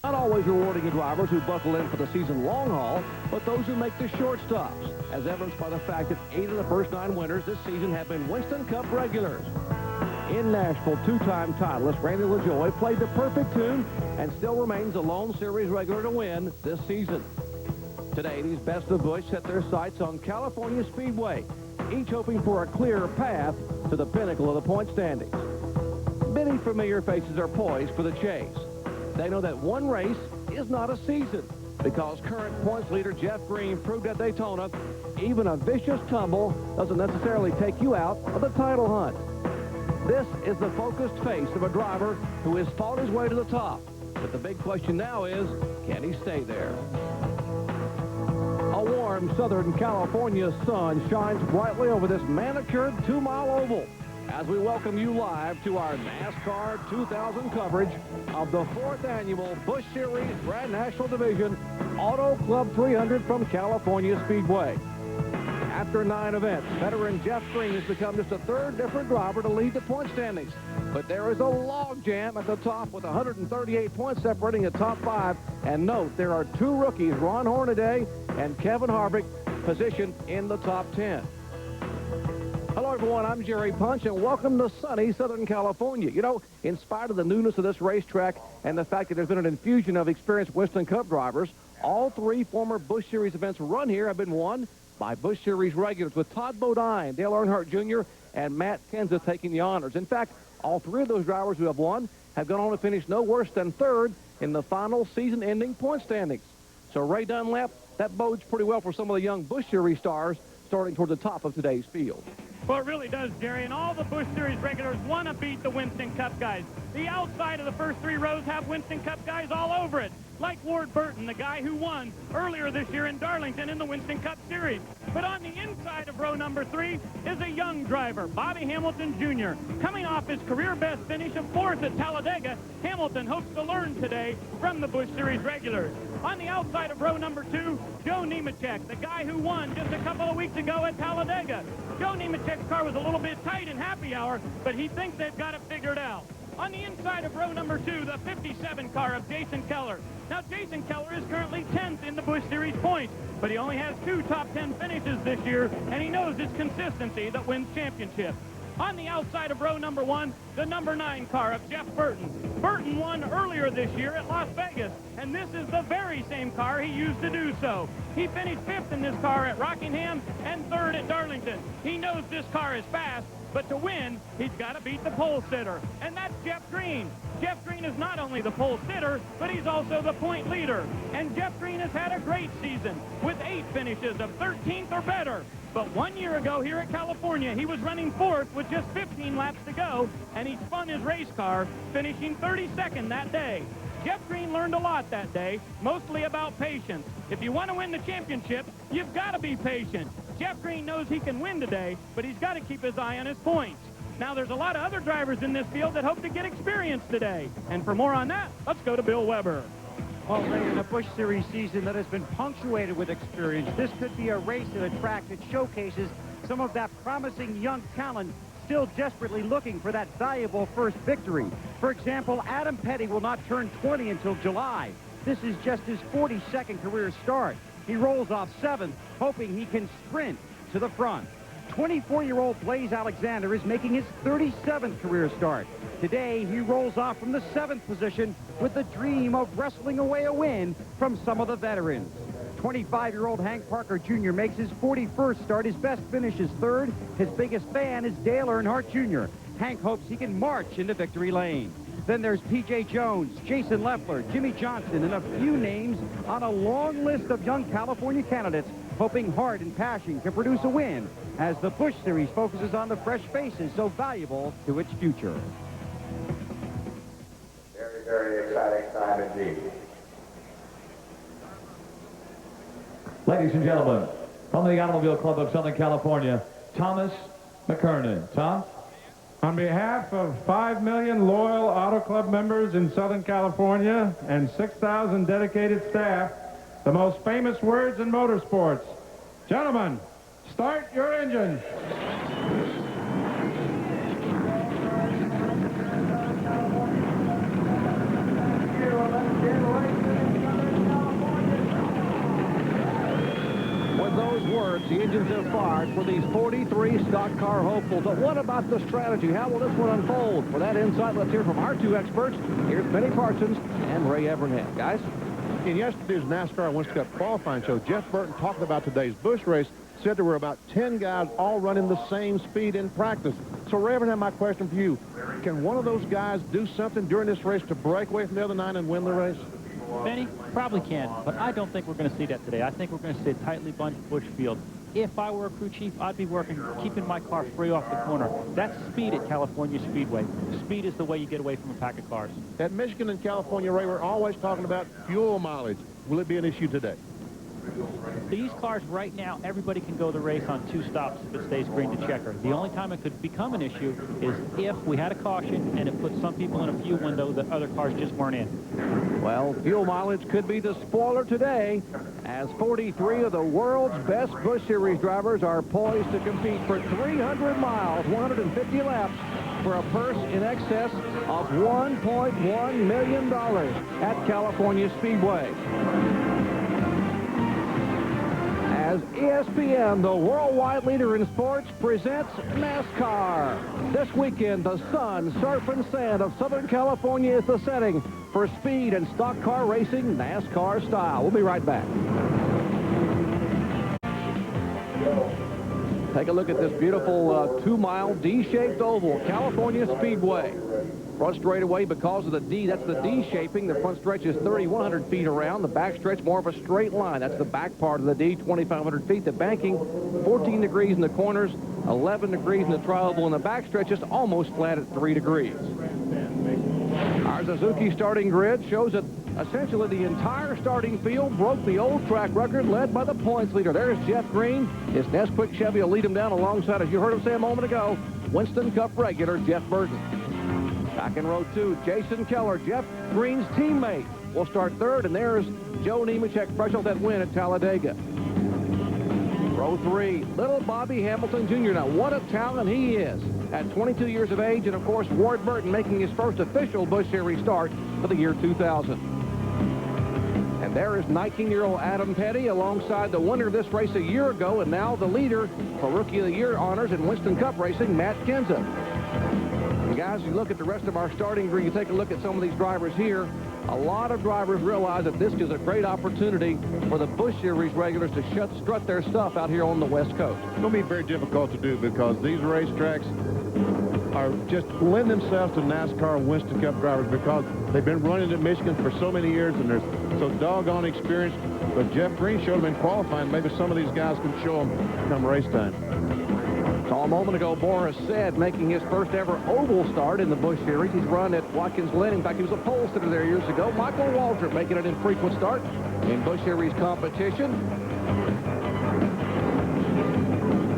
Not always rewarding the drivers who buckle in for the season long haul, but those who make the short stops, as evidenced by the fact that 8 of the first 9 winners this season have been Winston Cup regulars. In Nashville, 2-time titleist Randy LaJoie played the perfect tune and still remains the lone series regular to win this season. Today, these Best of Busch set their sights on California Speedway, each hoping for a clear path to the pinnacle of the point standings. Many familiar faces are poised for the chase. They know that one race is not a season, because current points leader Jeff Green proved at Daytona even a vicious tumble doesn't necessarily take you out of the title hunt. This is the focused face of a driver who has fought his way to the top. But the big question now is, can he stay there? A warm Southern California sun shines brightly over this manicured 2-mile oval as we welcome you live to our NASCAR 2000 coverage of the 4th annual Busch Series Grand National Division Auto Club 300 from California Speedway. After 9 events, veteran Jeff Green has become just a 3rd different driver to lead the point standings. But there is a logjam at the top with 138 points separating the top 5. And note, there are 2 rookies, Ron Hornaday and Kevin Harvick, positioned in the top 10. Hello, everyone. I'm Jerry Punch, and welcome to sunny Southern California. You know, in spite of the newness of this racetrack and the fact that there's been an infusion of experienced Winston Cup drivers, all 3 former Busch Series events run here have been won by Busch Series regulars, with Todd Bodine, Dale Earnhardt Jr., and Matt Kenseth taking the honors. In fact, all 3 of those drivers who have won have gone on to finish no worse than 3rd in the final season-ending point standings. So Ray Dunlap, that bodes pretty well for some of the young Busch Series stars starting toward the top of today's field. Well, it really does, Jerry, and all the Busch Series regulars want to beat the Winston Cup guys. The outside of the first 3 rows have Winston Cup guys all over it, like Ward Burton, the guy who won earlier this year in Darlington in the Winston Cup Series. But on the inside of row number 3 is a young driver, Bobby Hamilton Jr. Coming off his career-best finish of 4th at Talladega, Hamilton hopes to learn today from the Busch Series regulars. On the outside of row number 2, Joe Nemechek, the guy who won just a couple of weeks ago at Talladega. Joe Nemechek's car was a little bit tight in happy hour, but he thinks they've got it figured out. On the inside of row number 2, the 57 car of Jason Keller. Now, Jason Keller is currently 10th in the Busch Series points, but he only has 2 top 10 finishes this year, and he knows it's consistency that wins championships. On the outside of row number 1, the number 9 car of Jeff Burton. Burton won earlier this year at Las Vegas, and this is the very same car he used to do so. He finished 5th in this car at Rockingham and 3rd at Darlington. He knows this car is fast, but to win, he's got to beat the pole sitter, and that's Jeff Green. Jeff Green is not only the pole sitter, but he's also the point leader. And Jeff Green has had a great season with 8 finishes of 13th or better. But 1 year ago here at California, he was running 4th with just 15 laps to go, and he spun his race car, finishing 32nd that day. Jeff Green learned a lot that day, mostly about patience. If you want to win the championship, you've got to be patient. Jeff Green knows he can win today, but he's got to keep his eye on his points. Now, there's a lot of other drivers in this field that hope to get experience today. And for more on that, let's go to Bill Weber. Well, Ray, in a Busch Series season that has been punctuated with experience, this could be a race at a track that showcases some of that promising young talent still desperately looking for that valuable first victory. For example, Adam Petty will not turn 20 until July. This is just his 42nd career start. He rolls off 7th, hoping he can sprint to the front. 24-year-old Blaze Alexander is making his 37th career start. Today, he rolls off from the 7th position with the dream of wrestling away a win from some of the veterans. 25-year-old Hank Parker Jr. makes his 41st start. His best finish is 3rd. His biggest fan is Dale Earnhardt Jr. Hank hopes he can march into victory lane. Then there's P.J. Jones, Jason Leffler, Jimmy Johnson, and a few names on a long list of young California candidates hoping heart and passion can produce a win as the Busch Series focuses on the fresh faces so valuable to its future. Very, very exciting time indeed. Ladies and gentlemen, from the Automobile Club of Southern California, Thomas McKernan. Tom? On behalf of 5 million loyal Auto Club members in Southern California and 6,000 dedicated staff, the most famous words in motorsports. Gentlemen, start your engines. Let's get right The engines have fired for these 43 stock car hopefuls. But what about the strategy? How will this one unfold? For that insight, let's hear from our two experts. Here's Benny Parsons and Ray Evernham. Guys? In yesterday's NASCAR Winston Cup qualifying show, Jeff Burton talked about today's Busch race, said there were about 10 guys all running the same speed in practice. So, Ray Evernham, my question for you, can one of those guys do something during this race to break away from the other 9 and win the race? Benny, probably can, but I don't think we're going to see that today. I think we're going to see a tightly bunched Busch field. If I were a crew chief, I'd be working, keeping my car free off the corner. That's speed at California Speedway. Speed is the way you get away from a pack of cars. At Michigan and California, Ray, we're always talking about fuel mileage. Will it be an issue today? These cars right now, everybody can go the race on 2 stops if it stays green to checker. The only time it could become an issue is if we had a caution and it put some people in a fuel window that other cars just weren't in. Well, fuel mileage could be the spoiler today, as 43 of the world's best Busch Series drivers are poised to compete for 300 miles, 150 laps, for a purse in excess of $1.1 million at California Speedway. As ESPN, the worldwide leader in sports, presents NASCAR. This weekend, the sun, surf, and sand of Southern California is the setting for speed and stock car racing NASCAR style. We'll be right back. Take a look at this beautiful 2-mile D-shaped oval, California Speedway. Front straightaway, because of the D, that's the D shaping. The front stretch is 3,100 feet around. The back stretch more of a straight line. That's the back part of the D, 2,500 feet. The banking, 14 degrees in the corners, 11 degrees in the tri-oval, and the back stretch is almost flat at 3 degrees. Our Suzuki starting grid shows that essentially the entire starting field broke the old track record, led by the points leader. There's Jeff Green. His Nesquik Chevy will lead him down alongside, as you heard him say a moment ago, Winston Cup regular Jeff Burton. Back in row 2, Jason Keller, Jeff Green's teammate, will start third, and there's Joe Nemechek, fresh off that win at Talladega. Row 3, little Bobby Hamilton Jr. Now, what a talent he is at 22 years of age, and of course, Ward Burton making his first official Busch Series start for the year 2000. And there is 19-year-old Adam Petty alongside the winner of this race a year ago, and now the leader for Rookie of the Year honors in Winston Cup racing, Matt Kenseth. And guys, you look at the rest of our starting grid, you take a look at some of these drivers here, a lot of drivers realize that this is a great opportunity for the Busch Series regulars to strut their stuff out here on the West Coast. It's going to be very difficult to do because these racetracks are just lend themselves to NASCAR Winston Cup drivers because they've been running at Michigan for so many years and they're so doggone experienced. But Jeff Green showed them in qualifying. Maybe some of these guys can show them come race time. Saw a moment ago, Boris said, making his first ever oval start in the Busch Series. He's run at Watkins Glen. In fact, he was a pole sitter there years ago. Michael Waltrip making an infrequent start in Busch Series competition.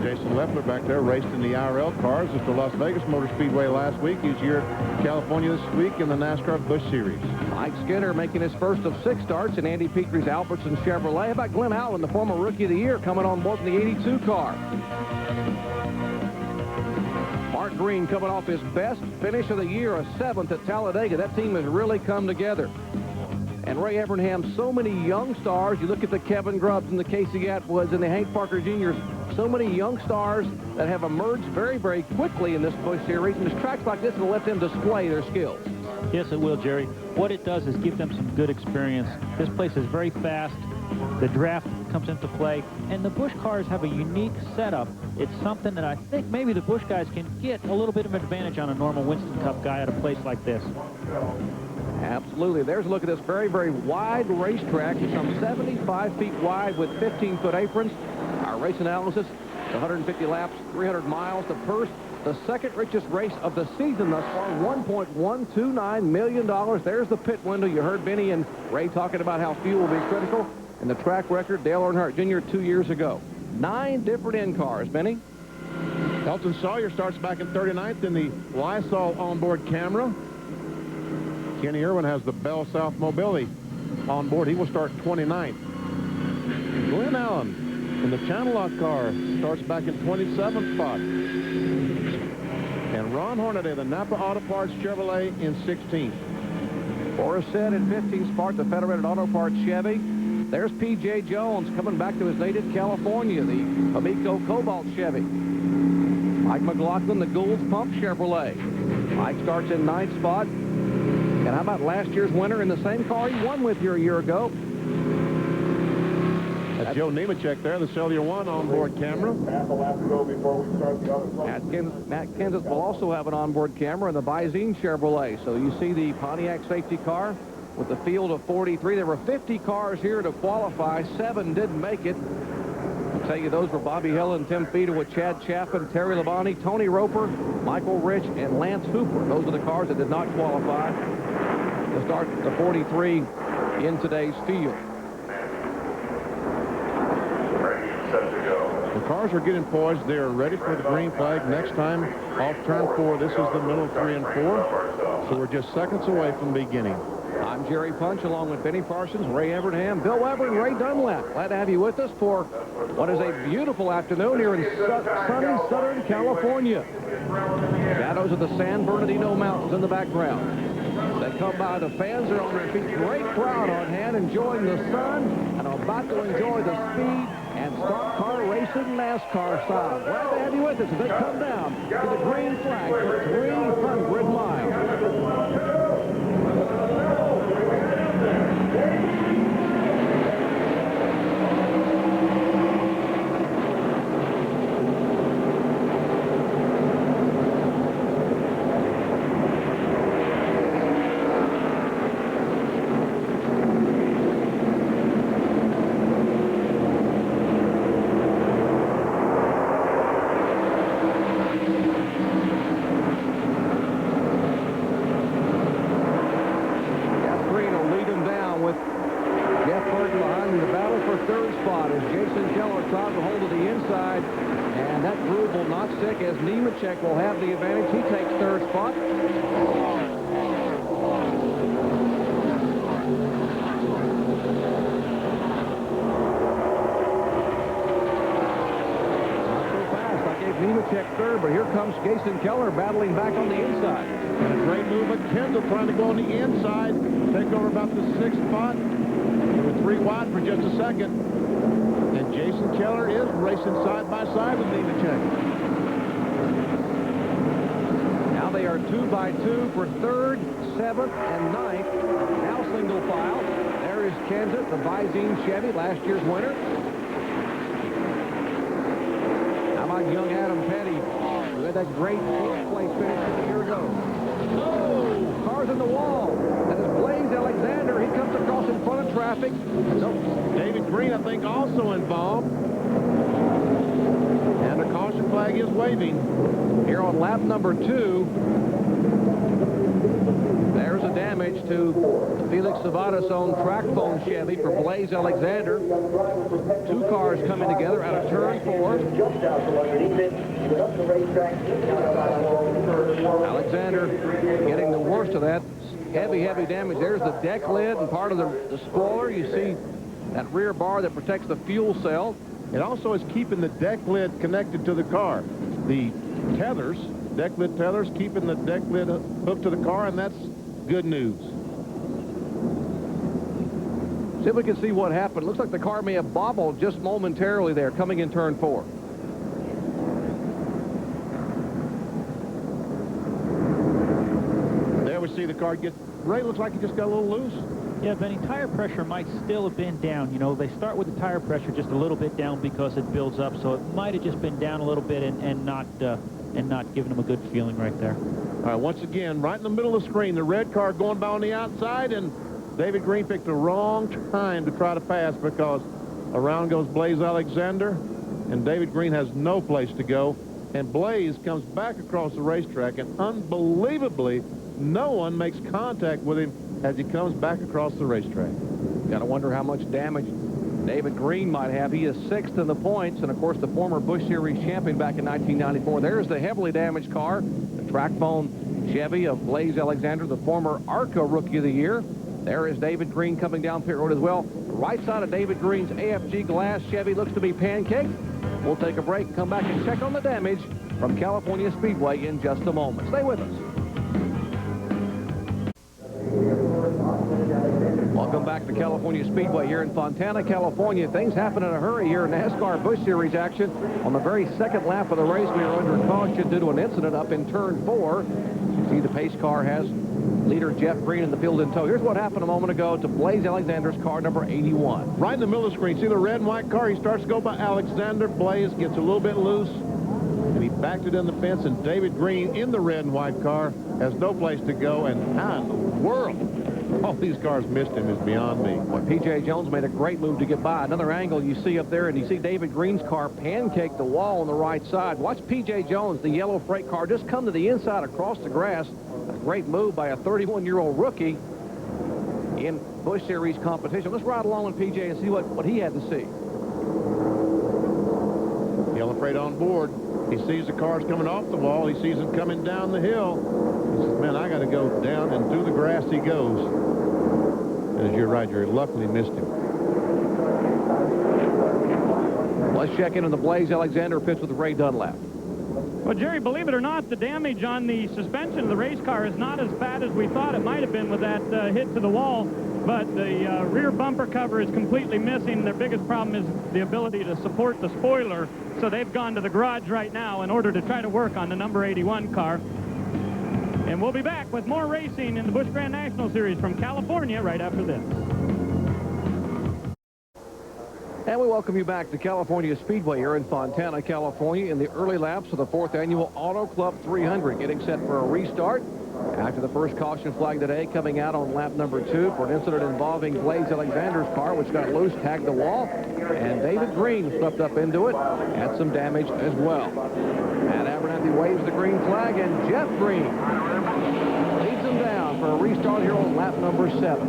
Jason Leffler back there raced in the IRL cars at the Las Vegas Motor Speedway last week. He's here at California this week in the NASCAR Busch Series. Mike Skinner making his first of 6 starts in Andy Petrie's Albertson Chevrolet. How about Glenn Allen, the former Rookie of the Year, coming on board in the 82 car? Mark Green coming off his best finish of the year, a 7th at Talladega. That team has really come together. And Ray Evernham, so many young stars. You look at the Kevin Grubbs and the Casey Atwoods and the Hank Parker Jr.'s. So many young stars that have emerged very, very quickly in this Busch Series. And it's tracks like this will let them display their skills. Yes, it will, Jerry. What it does is give them some good experience. This place is very fast. The draft comes into play, and the Busch cars have a unique setup. It's something that I think maybe the Busch guys can get a little bit of advantage on a normal Winston Cup guy at a place like this. Absolutely. There's a look at this very, very wide racetrack. It's some 75 feet wide with 15-foot aprons. Our race analysis, 150 laps, 300 miles. The purse, the second richest race of the season thus far, $1.129 million. There's the pit window. You heard Benny and Ray talking about how fuel will be critical. And the track record, Dale Earnhardt Jr. 2 years ago. 9 different in cars, Benny. Elton Sawyer starts back in 39th in the Lysol onboard camera. Kenny Irwin has the Bell South Mobility on board. He will start 29th. Glenn Allen in the Channel Lock car starts back in 27th spot. And Ron Hornaday, the Napa Auto Parts Chevrolet, in 16th. Boris said in 15th spot, the Federated Auto Parts Chevy. There's P.J. Jones coming back to his native California, the Amico Cobalt Chevy. Mike McLaughlin, the Gould's Pump Chevrolet. Mike starts in 9th spot. And how about last year's winner in the same car he won with here a year ago? That's Joe Nemechek there, the Cellular One onboard camera. Half a lap to go before we start the other front. Matt Kenseth will also have an onboard camera in the Visine Chevrolet. So you see the Pontiac safety car with the field of 43. There were 50 cars here to qualify. 7 didn't make it. I'll tell you, those were Bobby Hill and Tim Feeder with Chad Chaffin, Terry Labonte, Tony Roper, Michael Rich, and Lance Hooper. Those are the cars that did not qualify to start the 43 in today's field. Ready, set to go. The cars are getting poised. They are ready for the green flag. Next time off turn 4, this is the middle 3 and 4. So we're just seconds away from the beginning. I'm Jerry Punch, along with Benny Parsons, Ray Evernham, Bill Weber, and Ray Dunlap. Glad to have you with us for what is a beautiful afternoon here in sunny Southern California. Shadows of the San Bernardino Mountains in the background. They come by, the fans are on their feet. Great crowd on hand, enjoying the sun and about to enjoy the speed and stock car racing NASCAR style. Glad to have you with us as they come down to the green flag for 300 miles. As Nemechek will have the advantage. He takes 3rd spot. Not so fast. I gave Nemechek 3rd, but here comes Jason Keller battling back on the inside. And a great move at Kendall trying to go on the inside, take over about the 6th spot. They were 3 wide for just a second. And Jason Keller is racing side by side with Nemechek. They are 2 by 2 for 3rd, 7th, and 9th. Now single file. There is Kenseth, the Visine Chevy, last year's winner. How about young Adam Petty, who had that great 4th place finish a year ago? Oh, cars in the wall. That is Blaze Alexander. He comes across in front of traffic. David Green, I think, also involved. And the caution flag is waving. Here on lap number 2, there's a damage to the Felix Savadas owned track phone Chevy for Blaze Alexander. 2 cars coming together out of turn 4. Alexander getting the worst of that. Heavy damage. There's the deck lid and part of the spoiler. You see that rear bar that protects the fuel cell. It also is keeping the deck lid connected to the car. The tethers, deck lid tethers, keeping the deck lid hooked to the car, and that's good news. See if we can see what happened. Looks like the car may have bobbled just momentarily there, coming in turn 4. There we see the car get, Ray, looks like it just got a little loose. Yeah, Benny, tire pressure might still have been down. You know, they start with the tire pressure just a little bit down because it builds up, so it might have just been down a little bit and not giving them a good feeling right there. All right, once again, right in the middle of the screen, the red car going by on the outside, and David Green picked the wrong time to try to pass because around goes Blaze Alexander, and David Green has no place to go. And Blaze comes back across the racetrack, and unbelievably, no one makes contact with him as he comes back across the racetrack. Got to wonder how much damage David Green might have. He is 6th in the points, and of course the former Busch Series champion back in 1994. There's the heavily damaged car, the track phone Chevy of Blaze Alexander, the former ARCA Rookie of the Year. There is David Green coming down pit road as well. The right side of David Green's AFG glass Chevy looks to be pancaked. We'll take a break and come back and check on the damage from California Speedway in just a moment. Stay with us. Welcome welcome back to California Speedway here in Fontana, California. Things happen in a hurry here in NASCAR Busch Series action. On the very second lap of the race, we are under caution due to an incident up in turn 4. You see the pace car has leader Jeff Green in the field in tow. Here's what happened a moment ago to Blaze Alexander's car number 81. Right in the middle of the screen, see the red and white car? He starts to go by Alexander. Blaze gets a little bit loose, and he backed it in the fence, and David Green in the red and white car has no place to go, and how in the world all these cars missed him is beyond me. Well, P.J. Jones made a great move to get by. Another angle you see up there, and you see David Green's car pancake the wall on the right side. Watch P.J. Jones, the yellow freight car, just come to the inside across the grass. A great move by a 31-year-old rookie in Busch Series competition. Let's ride along with P.J. and see what he had to see. Yellow freight on board. He sees the cars coming off the wall. He sees them coming down the hill. He says, man, I got to go down, and through the grass he goes. And as you're right, you luckily missed him. Let's check in on the Blaze Alexander pits with Ray Dunlap. Well, Jerry, believe it or not, the damage on the suspension of the race car is not as bad as we thought it might have been with that hit to the wall. But the rear bumper cover is completely missing. Their biggest problem is the ability to support the spoiler. So they've gone to the garage right now in order to try to work on the number 81 car. And we'll be back with more racing in the Busch Grand National Series from California right after this. And we welcome you back to California Speedway here in Fontana, California, in the early laps of the 4th Annual Auto Club 300, getting set for a restart after the first caution flag today, coming out on lap number 2 for an incident involving Blaze Alexander's car, which got loose, tagged the wall, and David Green swept up into it, had some damage as well. And Abernathy waves the green flag, and Jeff Green leads them down for a restart here on lap number 7.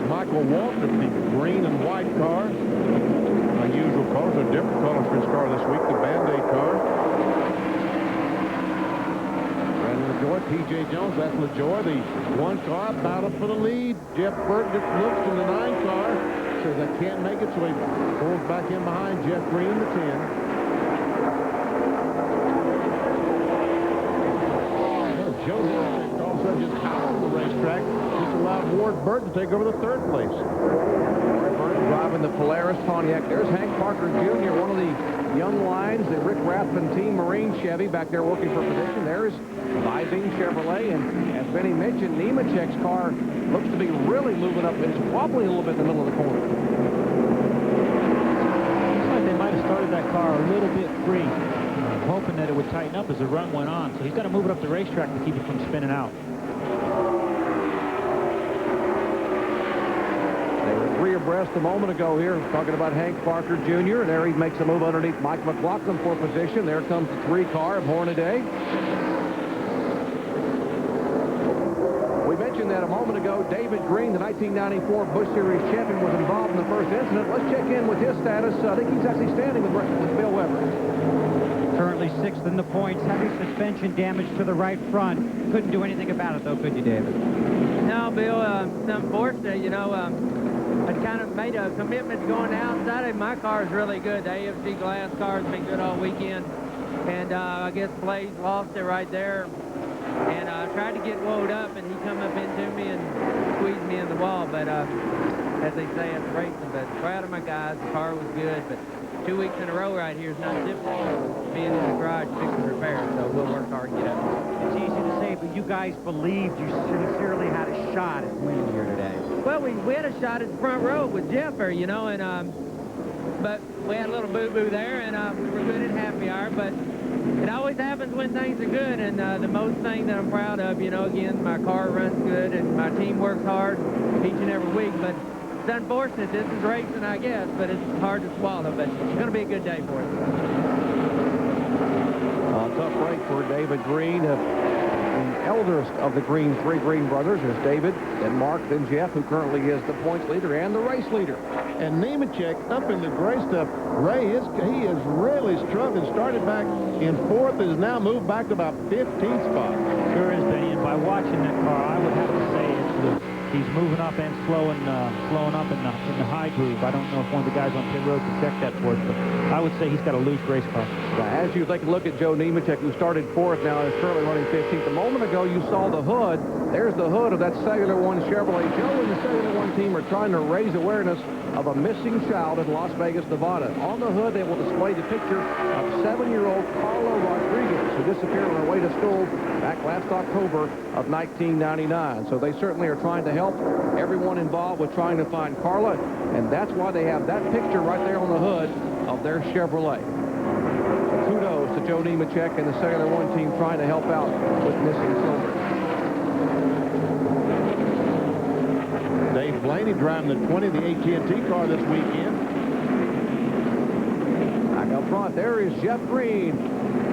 Michael Waltrip, the green and white car. Unusual colors, a different color for his car this week, the Band-Aid car. Brandon LaJoy, P.J. Jones, that's LaJoy, the 1 car battle for the lead. Jeff Burton just looks in the 9 car, says I can't make it, so he pulls back in behind Jeff Green in the 10. Joe all of a sudden just out on the racetrack. Just allowed Ward Burton to take over the 3rd place. Ward Burton driving the Polaris Pontiac. There's Hank Parker Jr., one of the young lines, the Rick Rathbun Team Marine Chevy back there working for position. There's Visine Chevrolet, and as Benny mentioned, Nemechek's car looks to be really moving up. It's wobbling a little bit in the middle of the corner. Looks like they might have started that car a little bit free, hoping that it would tighten up as the run went on. So he's got to move it up the racetrack to keep it from spinning out. They were 3 abreast a moment ago here, talking about Hank Parker Jr. There he makes a move underneath Mike McLaughlin for position. There comes the 3 car of Hornaday. We mentioned that a moment ago. David Green, the 1994 Busch Series champion, was involved in the first incident. Let's check in with his status. I think he's actually standing with Bill Weber. Currently 6th in the points, heavy suspension damage to the right front. Couldn't do anything about it, though, could you, David? No, Bill, it's unfortunate, you know. I kind of made a commitment to going outside. My car is really good. The AFC glass car has been good all weekend. And I guess Blaze lost it right there. And I tried to get woed up, and he come up into me and squeezed me in the wall. But as they say, it's racing. But proud of my guys. The car was good. But 2 weeks in a row right here is not difficult. Being in the garage fixing repairs, so we'll work hard and get up. It's easy to say, but you guys believed you sincerely had a shot at winning here today. Well, we had a shot at the front row with Jeffer, you know, and but we had a little boo-boo there, and we were good at happy hour. But it always happens when things are good, and the most thing that I'm proud of, you know, again, my car runs good, and my team works hard each and every week. But it's unfortunate. This is racing, I guess, but it's hard to swallow. But it's going to be a good day for us. Tough break for David Green, the eldest of the three Green brothers. There's David, then Mark, then Jeff, who currently is the points leader and the race leader. And Nemechek up in the gray stuff. Ray, he is really struggling. Started back in 4th, has now moved back to about 15th spot. Sure is, Benny, and by watching that car, I would have to say it's the He's moving up and slowing up in the high groove. I don't know if one of the guys on pit road can check that for us, but I would say he's got a loose race car. As you take a look at Joe Nemechek, who started 4th, now is currently running 15th. A moment ago, you saw the hood. There's the hood of that Cellular One Chevrolet. Joe and the Cellular One team are trying to raise awareness of a missing child in Las Vegas, Nevada. On the hood, they will display the picture of 7-year-old Carla Rodriguez, who disappeared on her way to school back last October of 1999. So they certainly are trying to help everyone involved with trying to find Carla, and that's why they have that picture right there on the hood of their Chevrolet. So kudos to Joe Nemechek and the Cellular One team trying to help out with missing children. Dave Blaney driving the 20, the AT&T car this weekend. Back up front, there is Jeff Green,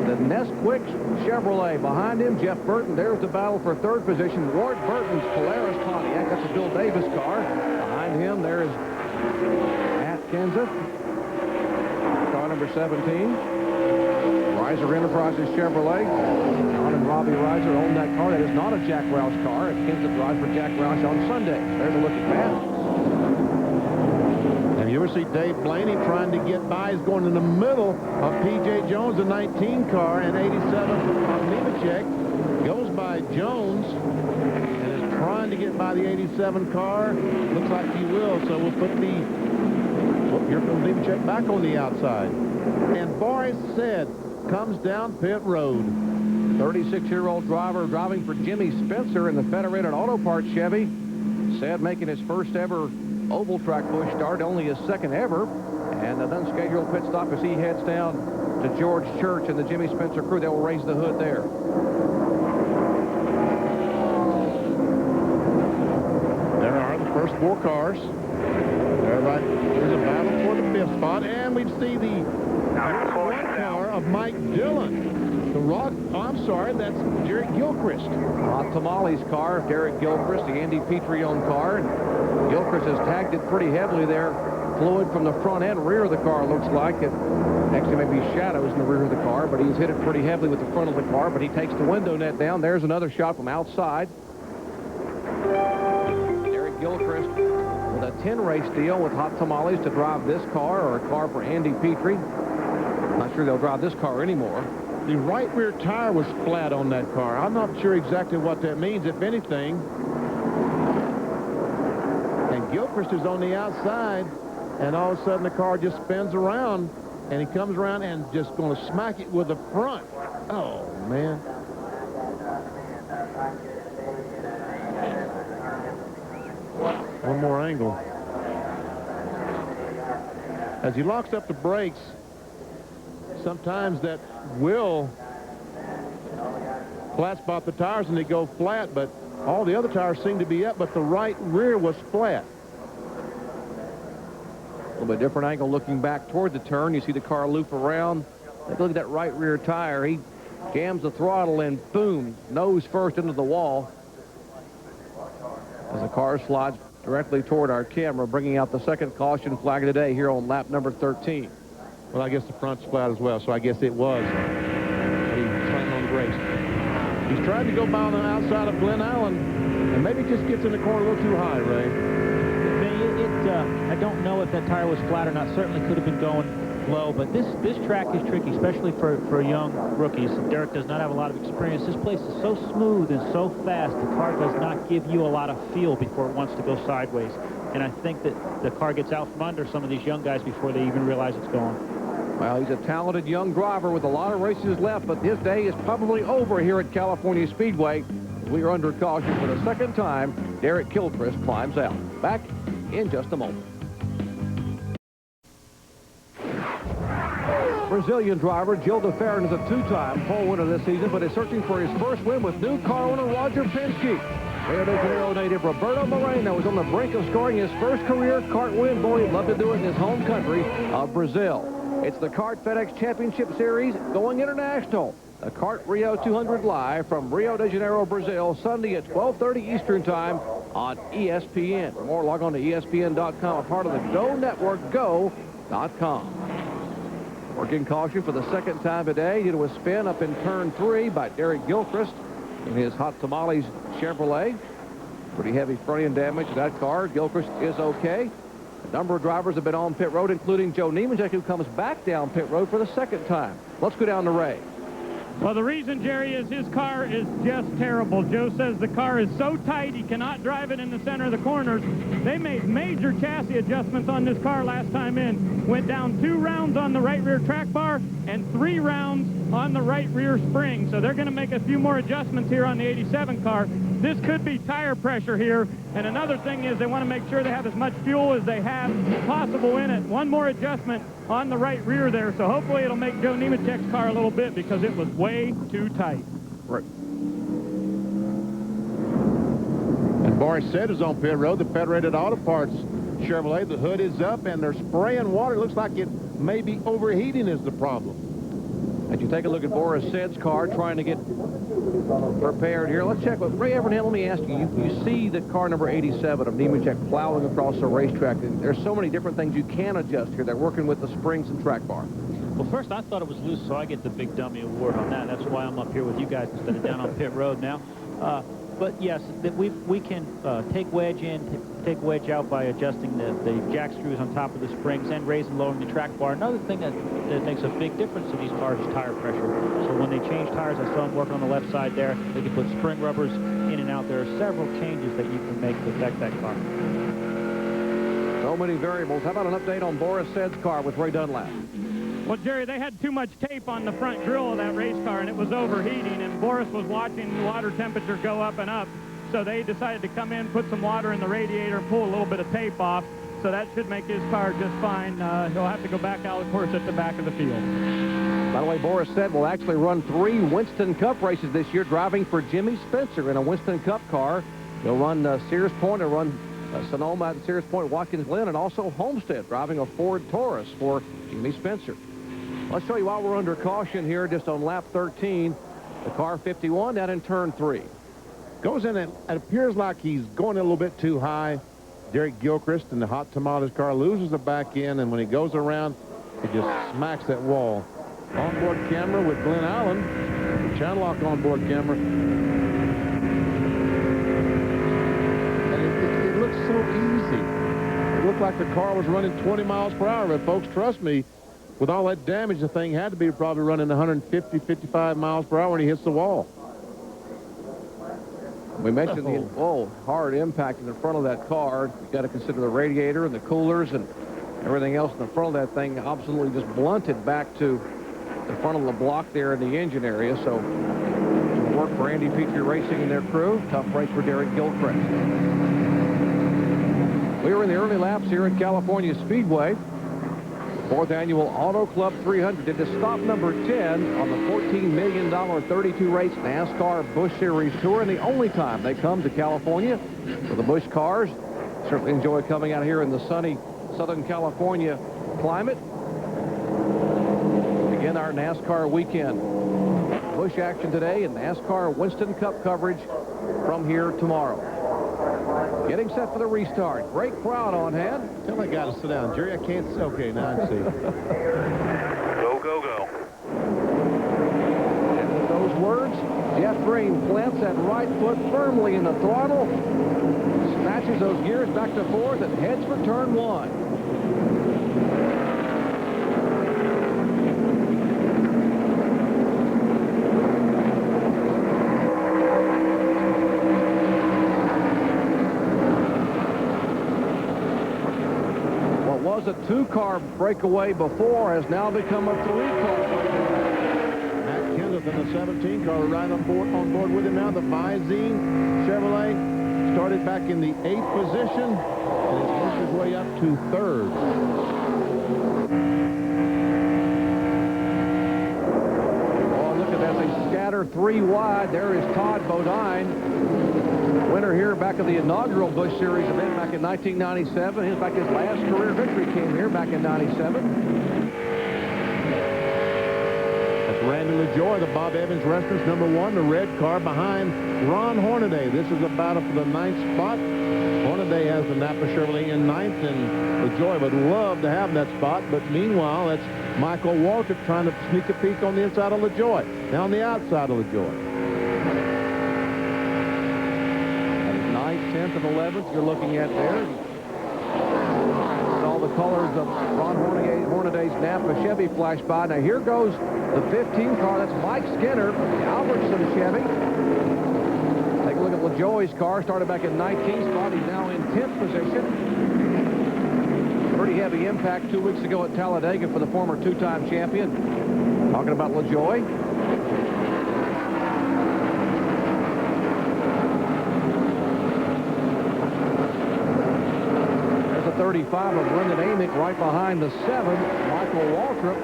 the Nesquik Chevrolet. Behind him, Jeff Burton. There's the battle for 3rd position. Ward Burton's Polaris Pontiac. That's a Bill Davis car. Behind him, there is Matt Kenseth, car number 17. Reiser Enterprises Chevrolet. John and Robbie Reiser own that car. That is not a Jack Roush car. Kenseth drives for Jack Roush on Sunday. There's a look at Matt. Have you ever see Dave Blaney trying to get by? He's going in the middle of P.J. Jones, the 19 car, and 87 of Nemechek. Goes by Jones and is trying to get by the 87 car. Looks like he will, so we'll put the... Well, here comes Nemechek back on the outside. And Boris Said comes down pit road. 36-year-old driver driving for Jimmy Spencer in the Federated Auto Parts Chevy. Said making his first ever oval track push start, only his 2nd ever, and an unscheduled pit stop as he heads down to George Church and the Jimmy Spencer crew. They will raise the hood there. There are the first 4 cars. There, right. There's a battle for the 5th spot, and we see the car of Mike Dillon. The Rock, oh, I'm sorry, that's Derek Gilchrist. Hot Tamales car, Derek Gilchrist, the Andy Petrie-owned car. And Gilchrist has tagged it pretty heavily there. Fluid from the front and rear of the car, looks like. It actually may be shadows in the rear of the car, but he's hit it pretty heavily with the front of the car, but he takes the window net down. There's another shot from outside. Derek Gilchrist with a 10-race deal with Hot Tamales to drive this car, or a car for Andy Petrie. Not sure they'll drive this car anymore. The right rear tire was flat on that car. I'm not sure exactly what that means, if anything. And Gilchrist is on the outside, and all of a sudden the car just spins around, and he comes around and just going to smack it with the front. Oh, man. One more angle. As he locks up the brakes, sometimes that will flat spot the tires and they go flat, but all the other tires seem to be up, but the right rear was flat. A little bit different angle looking back toward the turn. You see the car loop around. Take a look at that right rear tire. He jams the throttle and boom, nose first into the wall as the car slides directly toward our camera, bringing out the 2nd caution flag of the day here on lap number 13. Well, I guess the front's flat as well, so I guess it was. He slammed on the brakes. He's trying to go by on the outside of Glen Allen, and maybe just gets in the corner a little too high, Ray. I don't know if that tire was flat or not. Certainly could have been going low, but this track is tricky, especially for young rookies. Derek does not have a lot of experience. This place is so smooth and so fast, the car does not give you a lot of feel before it wants to go sideways. And I think that the car gets out from under some of these young guys before they even realize it's going. Well, he's a talented young driver with a lot of races left, but his day is probably over here at California Speedway. We are under caution for the 2nd time. Derek Gilchrist climbs out. Back in just a moment. Brazilian driver Gil de Ferran is a 2-time pole winner this season, but is searching for his first win with new car owner Roger Penske. Rio de Janeiro native Roberto Moreno was on the brink of scoring his first career kart win. Boy, he'd love to do it in his home country of Brazil. It's the Kart FedEx Championship Series going international. The Kart Rio 200 live from Rio de Janeiro, Brazil, Sunday at 12:30 Eastern Time on ESPN. For more, log on to ESPN.com, a part of the Go Network, go.com. Working caution for the 2nd time today due to a spin up in turn 3 by Derek Gilchrist in his Hot Tamales Chevrolet. Pretty heavy front end damage to that car. Gilchrist is okay. A number of drivers have been on pit road, including Joe Nemechek, who comes back down pit road for the second time. Let's go down to Ray. Well, the reason, Jerry, is his car is just terrible. Joe says the car is so tight he cannot drive it in the center of the corners. They made major chassis adjustments on this car last time in. Went down 2 rounds on the right rear track bar and 3 rounds on the right rear spring. So they're going to make a few more adjustments here on the 87 car. This could be tire pressure here. And another thing is they want to make sure they have as much fuel as they have possible in it. One more adjustment on the right rear there. So hopefully it'll make Joe Nemechek's car a little bit because it was way too tight. Right. And Boris said is on pit road, the Federated Auto Parts Chevrolet. The hood is up and they're spraying water. It looks like it may be overheating is the problem. As you take a look at Boris Sed's car, trying to get prepared here. Let's check with Ray Evernham. Let me ask you, you see the car number 87 of Nemechek plowing across the racetrack. And there's so many different things you can adjust here. They're working with the springs and track bar. Well, first I thought it was loose, so I get the big dummy award on that. That's why I'm up here with you guys instead of down on pit road now. But yes, that we can take wedge in, take wedge out by adjusting the jack screws on top of the springs and raising and lowering the track bar. Another thing that makes a big difference to these cars is tire pressure. So when they change tires, I saw them working on the left side there. They can put spring rubbers in and out. There are several changes that you can make to affect that car. So many variables. How about an update on Boris Sed's car with Ray Dunlap? Well, Jerry, they had too much tape on the front grill of that race car, and it was overheating, and Boris was watching the water temperature go up and up. So they decided to come in, put some water in the radiator, and pull a little bit of tape off. So that should make his car just fine. He'll have to go back out, of course, at the back of the field. By the way, Boris Sed will actually run 3 Winston Cup races this year, driving for Jimmy Spencer in a Winston Cup car. He'll run Sears Point, he'll run Sonoma at Sears Point, Watkins Glen, and also Homestead, driving a Ford Taurus for Jimmy Spencer. Let's show you while we're under caution here, just on lap 13, the car 51 down in turn 3. Goes in and it appears like he's going a little bit too high. Derek Gilchrist in the Hot Tomatoes car loses the back end, and when he goes around, he just smacks that wall. Onboard camera with Glenn Allen, channel lock onboard camera. And it looks so easy. It looked like the car was running 20 miles per hour, but folks, trust me, with all that damage, the thing had to be probably running 150, 55 miles per hour when he hits the wall. We mentioned the hard impact in the front of that car. You've got to consider the radiator and the coolers and everything else in the front of that thing absolutely just blunted back to the front of the block there in the engine area. So work for Andy Petrie Racing and their crew. Tough race for Derek Gilchrist. We were in the early laps here at California Speedway. 4th Annual Auto Club 300 did the stop number 10 on the $14 million 32-race NASCAR Busch Series Tour, and the only time they come to California for the Busch cars. Certainly enjoy coming out here in the sunny Southern California climate. Begin our NASCAR weekend. Busch action today and NASCAR Winston Cup coverage from here tomorrow. Getting set for the restart. Great crowd on hand. Tell that guy to sit down. Jerry, I can't see. Okay, now I see. Go, go, go. And with those words, Jeff Green plants that right foot firmly in the throttle, snatches those gears back to 4th, and heads for turn 1. Was a 2-car breakaway before has now become a 3-car. Matt Kenseth in the 17 car right on board with him now. The Visine Chevrolet started back in the 8th position and has worked his way up to 3rd. Oh, look at that. They scatter 3 wide. There is Todd Bodine. Winner here back of the inaugural Busch Series event back in 1997. In fact, his last career victory came here back in 97. That's Randy LaJoie, the Bob Evans Restaurants #1, the red car behind Ron Hornaday. This is a battle for the 9th spot. Hornaday has the Napa Chevrolet in 9th, and LaJoie would love to have that spot, but meanwhile, that's Michael Waltrip trying to sneak a peek on the inside of LaJoie. Now on the outside of LaJoie. 10th of 11th you're looking at there. And all the colors of Ron Hornaday's Napa Chevy flash by. Now here goes the 15 car. That's Mike Skinner, the Albertson Chevy. Take a look at LaJoie's car. Started back in 19th spot. He's now in 10th position. Pretty heavy impact 2 weeks ago at Talladega for the former two-time champion. Talking about LaJoie. There's a 35 of Lyndon Amick right behind the 7, Michael Waltrip.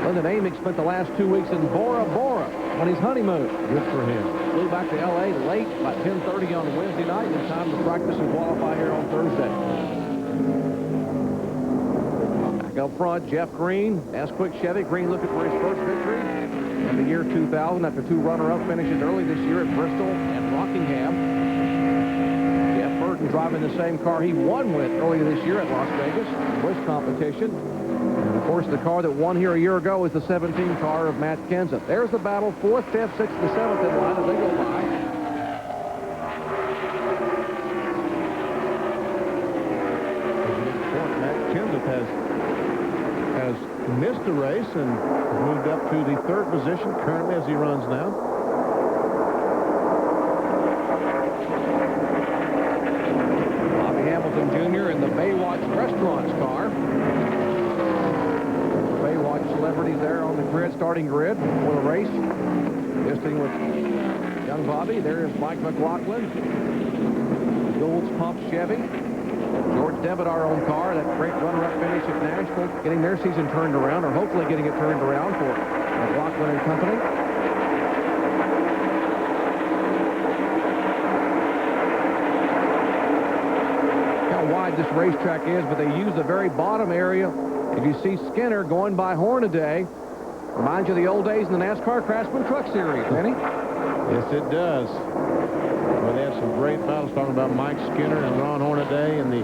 Lyndon Amick spent the last 2 weeks in Bora Bora on his honeymoon. Good for him. Flew back to L.A. late, about 10:30 on Wednesday night, in time to practice and qualify here on Thursday. Back up front, Jeff Green, S-Quick Chevy. Green looking for his first victory in the year 2000 after 2 runner-up finishes early this year at Bristol and Rockingham. Jeff Burton driving the same car he won with earlier this year at Las Vegas, Busch competition. And of course, the car that won here a year ago is the 17 car of Matt Kenseth. There's the battle, 4th, 5th, 6th, and 7th in line as they go by. Matt Kenseth has missed a race and moved up to the 3rd position currently as he runs now. Bobby Hamilton Jr. in the Baywatch Restaurants car. Baywatch celebrities there on the grid, starting grid for the race. Visiting with young Bobby. There's Mike McLaughlin. Gould's Pump Chevy. George Devitt, our own car, that great runner-up finish at Nashville, getting their season turned around, or hopefully getting it turned around for McLaughlin and company. How wide this racetrack is, but they use the very bottom area. If you see Skinner going by Hornaday, reminds you of the old days in the NASCAR Craftsman Truck Series, Benny? Yes, it does. Well, they have some great battles talking about Mike Skinner and Ron Hornaday in the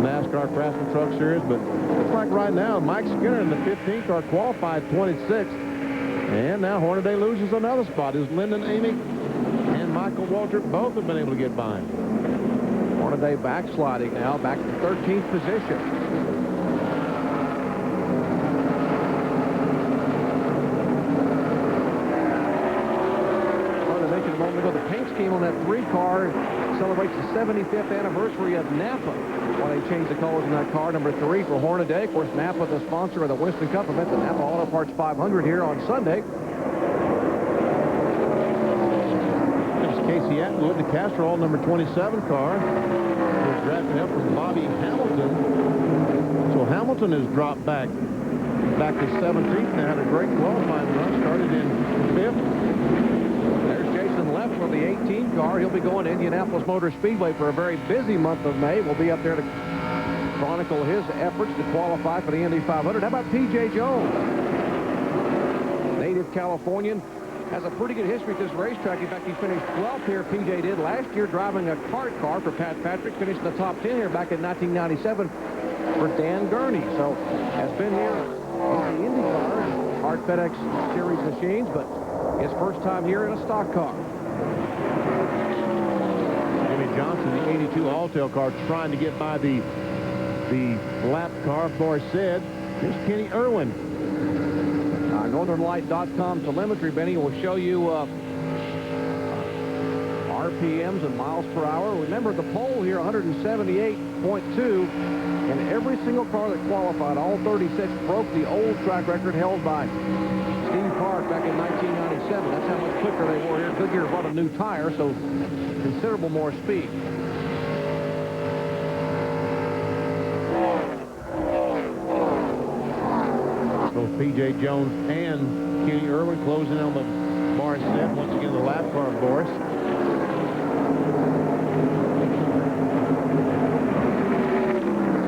NASCAR Craftsman Truck Series, but looks like right now Mike Skinner in the 15th car qualified 26th, and now Hornaday loses another spot. Is Lyndon Amick and Michael Waltrip both have been able to get by him. Hornaday backsliding now, back to 13th position. Scheme on that 3 car celebrates the 75th anniversary of Napa when they changed the colors in that car. Number 3 for Hornaday. Of course, Napa, the sponsor of the Winston Cup event, the Napa Auto Parts 500 here on Sunday. There's Casey Atwood, the Castrol number 27 car. Was drafted up from Bobby Hamilton. So Hamilton has dropped back to 17th and had a great qualifying run. Started in 5th. Left for the 18 car. He'll be going to Indianapolis Motor Speedway for a very busy month of May. We'll be up there to chronicle his efforts to qualify for the Indy 500. How about P.J. Jones? Native Californian. Has a pretty good history at this racetrack. In fact, he finished 12th here. P.J. did last year driving a kart car for Pat Patrick. Finished in the top 10 here back in 1997 for Dan Gurney. So has been here in the Indy car, Hart FedEx Series machines, but his first time here in a stock car. Jimmy Johnson, the 82 Alltel car, trying to get by the lap car for Sid. Here's Kenny Irwin. NorthernLight.com telemetry, Benny, will show you RPMs and miles per hour. Remember the pole here, 178.2, and every single car that qualified, all 36, broke the old track record held by Steve Clark back in 1997. That's how much quicker they were here. Goodyear bought a new tire, so considerable more speed. Both P.J. Jones and Kenny Irwin closing on the bar set. Once again, the lap car, of course.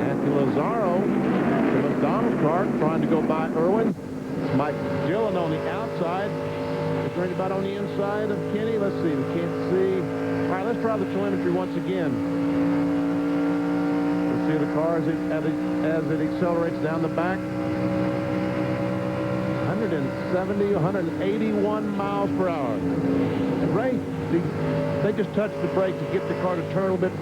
Anthony Lazzaro, the McDonald car, trying to go by Irwin. Mike Gillen on the outside. Is there anybody on the inside of Kenny? Let's see. We can't see. All right, let's try the telemetry once again. Let's see the car as it accelerates down the back. 170, 181 miles per hour. Ray, They just touch the brake to get the car to turn a little bit.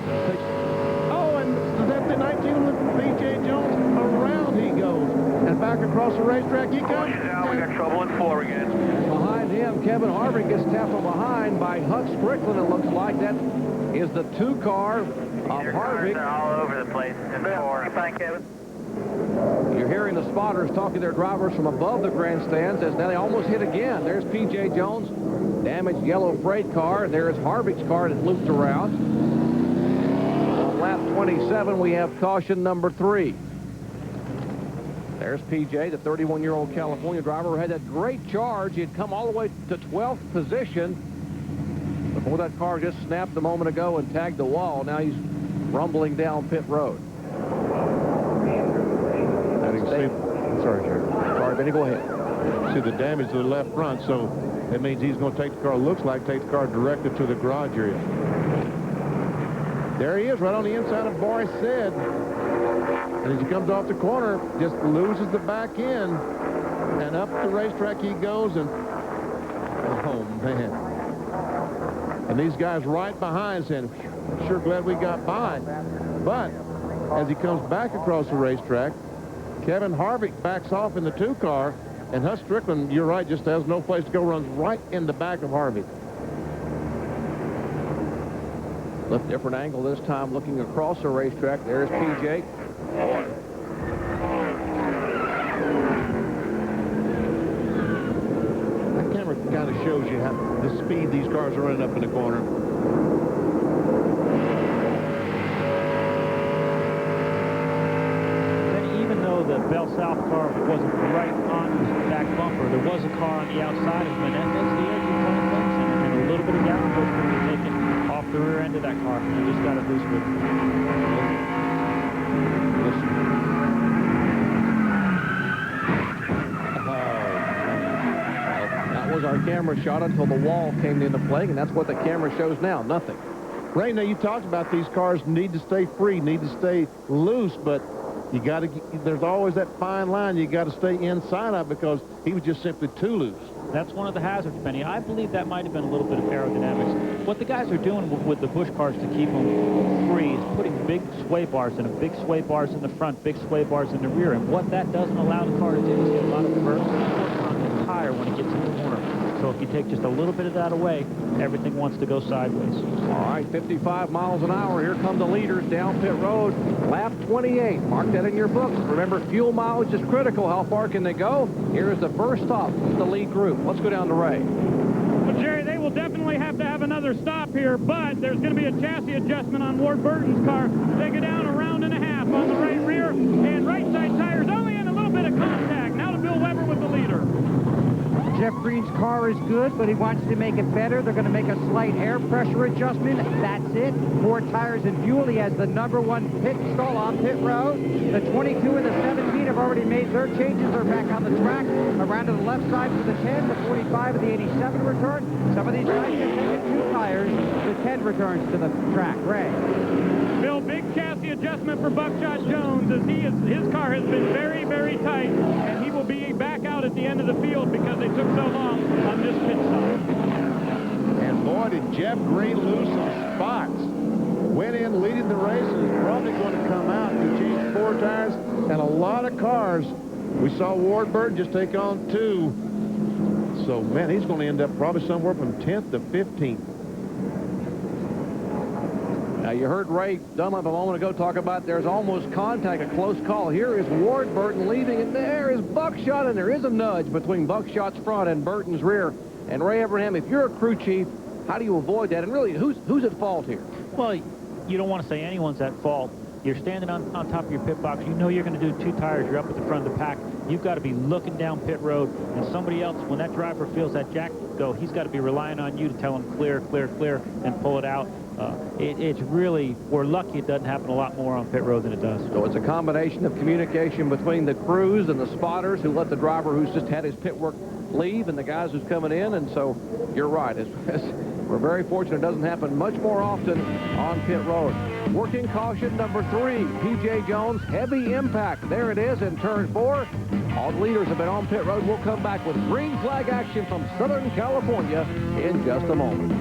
Oh, and is that the 19 with P.J. Jones? Around he goes. And back across the racetrack he comes. Now we got trouble in 4 again. Behind him, Kevin Harvick gets tapped from behind by Huck Strickland. It looks like that is the 2-car of Harvick. They're all over the place in 4. Thank Kevin. You're hearing the spotters talking to their drivers from above the grandstands as now they almost hit again. There's P.J. Jones, damaged yellow freight car. There's Harvick's car that looped around. On lap 27, we have caution number 3. There's P.J., the 31-year-old California driver who had that great charge. He had come all the way to 12th position before that car just snapped a moment ago and tagged the wall. Now he's rumbling down pit road. Sorry, Jerry. Sorry, Benny, go ahead. See the damage to the left front, so that means he's going to take the car, looks like, take the car directed to the garage area. There he is, right on the inside of Boris Said. And as he comes off the corner, just loses the back end. And up the racetrack he goes, and oh, man. And these guys right behind saying, sure glad we got by. But as he comes back across the racetrack, Kevin Harvick backs off in the 2-car, and Huss Strickland, you're right, just has no place to go, runs right in the back of Harvick. Look, different angle this time, looking across the racetrack. There's P.J. That camera kind of shows you how the speed these cars are running up in the corner. The Bell South car wasn't right on the back bumper. There was a car on the outside of him, and that's the edge of playing things, and a little bit of downforce can be taken off the rear end of that car. You just got to boost with it. That was our camera shot until the wall came into play, and that's what the camera shows now. Nothing. Ray, now you talked about these cars need to stay free, need to stay loose, but you got to. There's always that fine line you got to stay inside of because he was just simply too loose. That's one of the hazards, Benny. I believe that might have been a little bit of aerodynamics. What the guys are doing with the Busch cars to keep them free is putting big sway bars in them, big sway bars in the front, big sway bars in the rear. And what that doesn't allow the car to do is get a lot of burst on the tire when it gets in the corner. So if you take just a little bit of that away, everything wants to go sideways. All right, 55 miles an hour. Here come the leaders down pit road. Lap 28. Mark that in your books. Remember, fuel mileage is critical. How far can they go? Here is the first stop with the lead group. Let's go down to Ray. Well, Jerry, they will definitely have to have another stop here, but there's going to be a chassis adjustment on Ward Burton's car. They go down 1.5 rounds on the right rear, and right side tires only in a little bit of contact. Now to Bill Weber with the leader. Jeff Green's car is good, but he wants to make it better. They're going to make a slight air pressure adjustment. That's it. More tires and fuel. He has the #1 pit stall on pit road. The 22 and the 17 have already made their changes. They're back on the track. Around to the left side for the 10. The 45 and the 87 return. Some of these guys have taken 2 tires. The 10 returns to the track. Ray. Bill, big chassis adjustment for Buckshot Jones as his car has been very, very tight, and he will be back out at the end of the field because they took so long on this pit stop. And boy, did Jeff Green lose some spots. Went in leading the race and is probably going to come out. He changed 4 tires and a lot of cars. We saw Ward Burton just take on 2. So, man, he's going to end up probably somewhere from 10th to 15th. Now, you heard Ray Dunlap a moment ago talk about there's almost contact, a close call. Here is Ward Burton leading, and there is Buckshot, and there is a nudge between Buckshot's front and Burton's rear. And Ray Abraham, if you're a crew chief, how do you avoid that? And really, who's at fault here? Well, you don't want to say anyone's at fault. You're standing on top of your pit box. You know you're going to do 2 tires. You're up at the front of the pack. You've got to be looking down pit road. And somebody else, when that driver feels that jack go, he's got to be relying on you to tell him clear, clear, clear, and pull it out. It's really, we're lucky it doesn't happen a lot more on pit road than it does. So it's a combination of communication between the crews and the spotters who let the driver who's just had his pit work leave and the guys who's coming in. And so you're right. As We're very fortunate it doesn't happen much more often on pit road. Working caution number 3, P.J. Jones, heavy impact. There it is in turn 4. All the leaders have been on pit road. We'll come back with green flag action from Southern California in just a moment.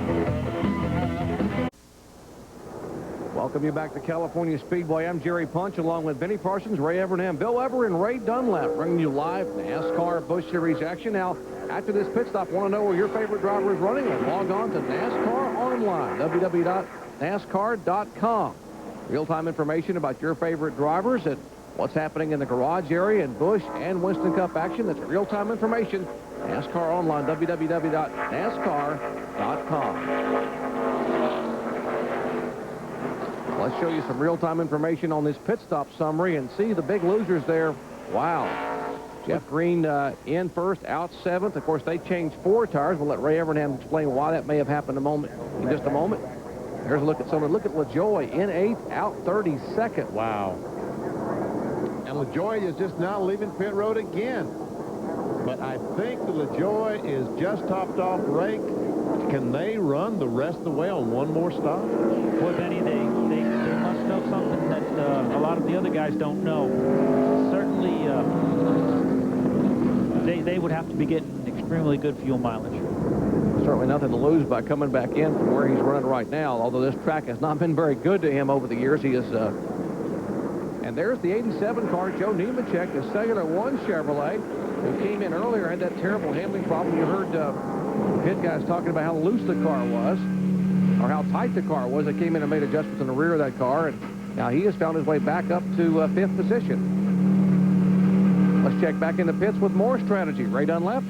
Welcome you back to California Speedway. I'm Jerry Punch along with Benny Parsons, Ray Evernham, Bill Weber, and Ray Dunlap, bringing you live NASCAR Busch Series action. Now, after this pit stop, want to know where your favorite driver is running? Well, log on to NASCAR Online, www.nascar.com. Real-time information about your favorite drivers and what's happening in the garage area in Busch and Winston Cup action. That's real-time information. NASCAR Online, www.nascar.com. Let's show you some real-time information on this pit stop summary and see the big losers there. Wow. Jeff Green in first, out 7th. Of course, they changed 4 tires. We'll let Ray Evernham explain why that may have happened in just a moment. Here's a look at someone. Look at LaJoy in 8th, out 32nd. Wow. And LaJoy is just now leaving pit road again. But I think the LaJoy is just topped off rake. Can they run the rest of the way on one more stop? Boy, Benny, they must know something that a lot of the other guys don't know. Certainly, they would have to be getting extremely good fuel mileage. Certainly nothing to lose by coming back in from where he's running right now, although this track has not been very good to him over the years. He is, and there's the 87 car, Joe Nemechek, the Cellular One Chevrolet, who came in earlier, had that terrible handling problem. You heard pit guys talking about how loose the car was, or how tight the car was. They came in and made adjustments in the rear of that car, and now he has found his way back up to 5th position. Let's check back in the pits with more strategy. Ray Dunlap.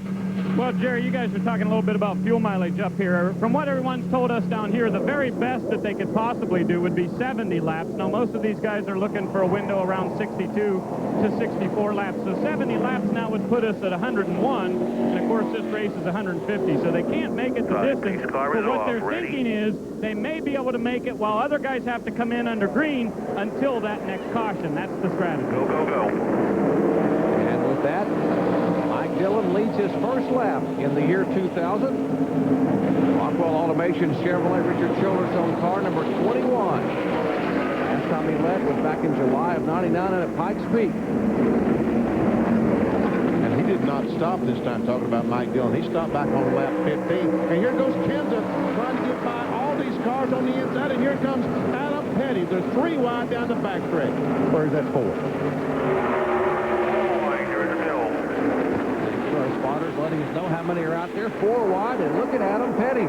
Well, Jerry, you guys are talking a little bit about fuel mileage up here. From what everyone's told us down here, the very best that they could possibly do would be 70 laps. Now, most of these guys are looking for a window around 62 to 64 laps. So 70 laps now would put us at 101. And, of course, this race is 150. So they can't make it the distance. But what they're thinking is they may be able to make it while other guys have to come in under green until that next caution. That's the strategy. Go, go, go. And with that, Mike Dillon leads his first lap in the year 2000. Rockwell Automation Chevrolet Richard Childress on car number 21. Last time he led was back in July of '99 at Pikes Peak. And he did not stop this time, talking about Mike Dillon. He stopped back on lap 15. And here goes Kenseth trying to get by all these cars on the inside. And here comes Adam Petty. There's 3 wide down the backstretch. Where's that 4? Spotters letting us know how many are out there. 4 wide, and look at Adam Petty.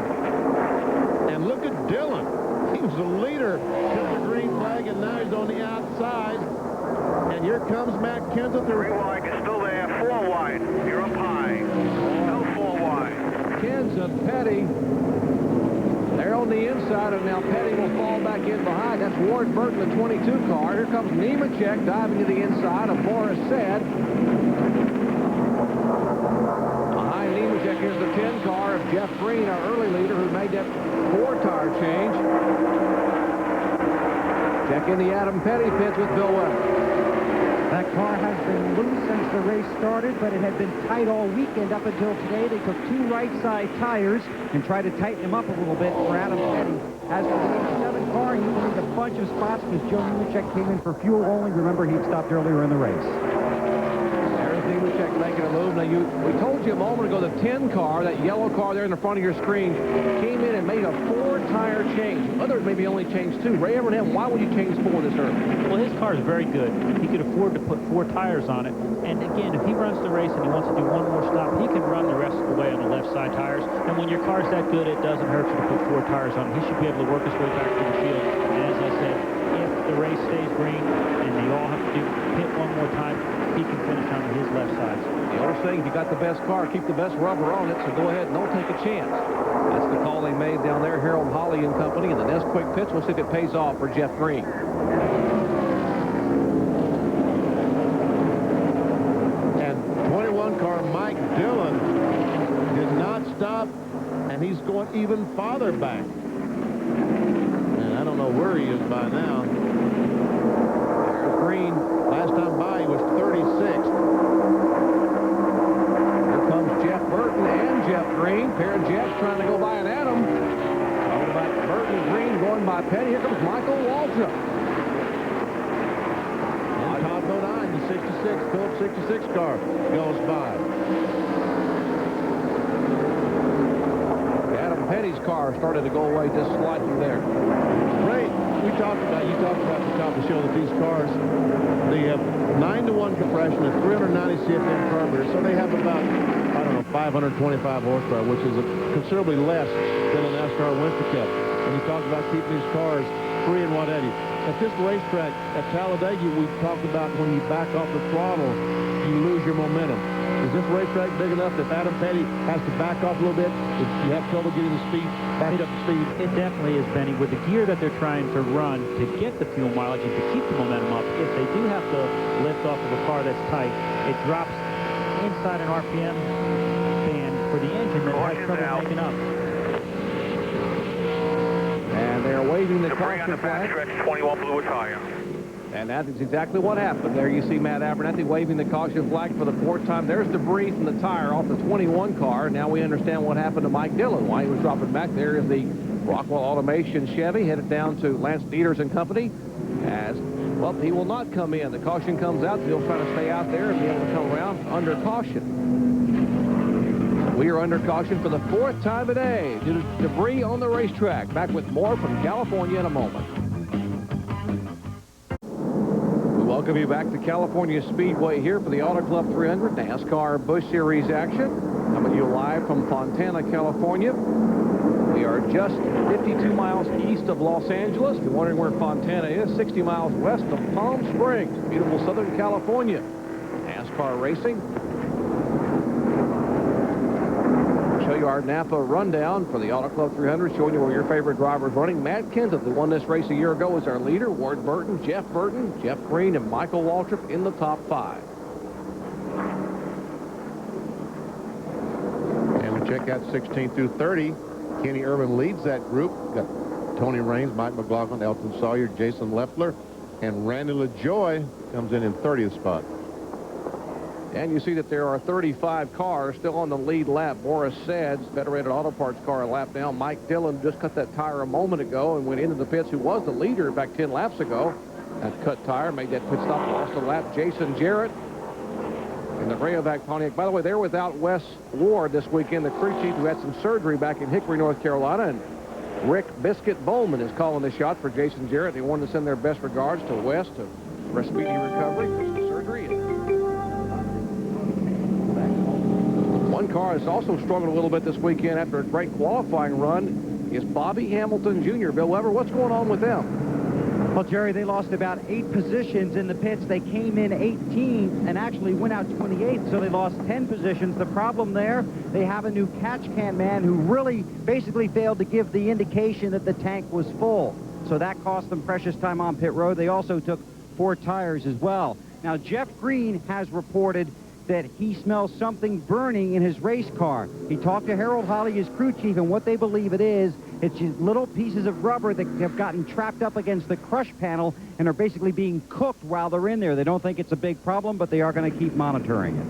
And look at Dillon. He was the leader to the green flag, and now he's on the outside. And here comes Matt Kenseth. 3 wide, you're still there. 4 wide, you're up high. No 4 wide. Kenseth, Petty. They're on the inside, and now Petty will fall back in behind. That's Ward Burton, the 22 car. Here comes Nemechek diving to the inside of Boris Said. Nemechek, here's the 10 car of Jeff Green, our early leader, who made that 4-tire change. Check in the Adam Petty pits with Bill Weber. That car has been loose since the race started, but it had been tight all weekend up until today. They took 2 right-side tires and tried to tighten them up a little bit for Adam Petty. As for the 87 car, he will need a bunch of spots because Joe Nemechek came in for fuel only. Remember, he'd stopped earlier in the race. Nemechek making a move. Now, we told you a moment ago the 10 car, that yellow car there in the front of your screen, came in and made a 4-tire change. Others maybe only changed 2. Ray Evernham, why would you change 4 this early? Well, his car is very good. He could afford to put 4 tires on it. And again, if he runs the race and he wants to do one more stop, he can run the rest of the way on the left side tires. And when your car's that good, it doesn't hurt you to put 4 tires on. He should be able to work his way back to the field. And as I said, if the race stays green and they all have to do pit one more time, he can finish on his left side. The old saying, if you got the best car, keep the best rubber on it, so go ahead and don't take a chance. That's the call they made down there, Harold Holly and company, in the Nesquik pits. We'll see if it pays off for Jeff Green. And 21 car Mike Dillon did not stop, and he's going even farther back. And I don't know where he is by now. There's Green. Last time by, he was 36th. Jeff Burton and Jeff Green. Pair of Jeffs trying to go by an Adam. Burton green going by Petty. Here comes Michael Waltrip. And Combo 9, the 66, Phillips 66 car goes by. Adam Petty's car started to go away just slightly there. Ray, you talked about at the top of the show that these cars, they have 9-to-1 compression and 390 CFM carburetors, so they have about, I don't know, 525 horsepower, which is considerably less than a NASCAR Winter Cup. And you talked about keeping these cars free and what have you. At this racetrack at Talladega, we talked about when you back off the throttle, you lose your momentum. Is this racetrack big enough that if Adam Petty has to back off a little bit, if you have trouble getting the speed, back up to speed? It definitely is, Benny. With the gear that they're trying to run to get the fuel mileage and to keep the momentum up, if they do have to lift off of a car that's tight, it drops inside an RPM band for the engine that has trouble making up. And they're waving the caution flag. 21 blew a tire. And that is exactly what happened. There you see Matt Abernathy waving the caution flag for the 4th time. There's debris from the tire off the 21 car. Now we understand what happened to Mike Dillon. Why he was dropping back there is the Rockwell Automation Chevy headed down to Lance Dieters and Company. As, well, he will not come in. The caution comes out. He'll try to stay out there and be able to come around under caution. We are under caution for the 4th time today due to debris on the racetrack. Back with more from California in a moment. Welcome you back to California Speedway here for the Auto Club 300 NASCAR Busch Series action. Coming to you live from Fontana, California. We are just 52 miles east of Los Angeles. If you're wondering where Fontana is, 60 miles west of Palm Springs, beautiful Southern California. NASCAR racing. Show you our Napa rundown for the Auto Club 300, showing you where your favorite driver is running. Matt Kenseth, who won this race a year ago, was our leader. Ward Burton, Jeff Green, and Michael Waltrip in the top 5. And we check out 16 through 30. Kenny Irvin leads that group. Got Tony Raines, Mike McLaughlin, Elton Sawyer, Jason Leffler, and Randy LaJoy comes in 30th spot. And you see that there are 35 cars still on the lead lap. Boris Sads, Federated Auto Parts car, a lap down. Mike Dillon just cut that tire a moment ago and went into the pits, who was the leader back 10 laps ago. That cut tire made that pit stop, lost a lap. Jason Jarrett in the Rayovac Pontiac. By the way, they're without Wes Ward this weekend, the crew chief, who had some surgery back in Hickory, North Carolina. And Rick Biscuit Bowman is calling the shot for Jason Jarrett. They wanted to send their best regards to Wes for a speedy recovery for some surgery. One car has also struggled a little bit this weekend after a great qualifying run is Bobby Hamilton Jr. Bill Weber, what's going on with them? Well, Jerry, they lost about 8 positions in the pits. They came in 18th and actually went out 28th, so they lost 10 positions. The problem there, they have a new catch can man who really basically failed to give the indication that the tank was full. So that cost them precious time on pit road. They also took 4 tires as well. Now, Jeff Green has reported that he smells something burning in his race car. He talked to Harold Holly, his crew chief, and what they believe it is, it's just little pieces of rubber that have gotten trapped up against the crush panel and are basically being cooked while they're in there. They don't think it's a big problem, but they are going to keep monitoring it.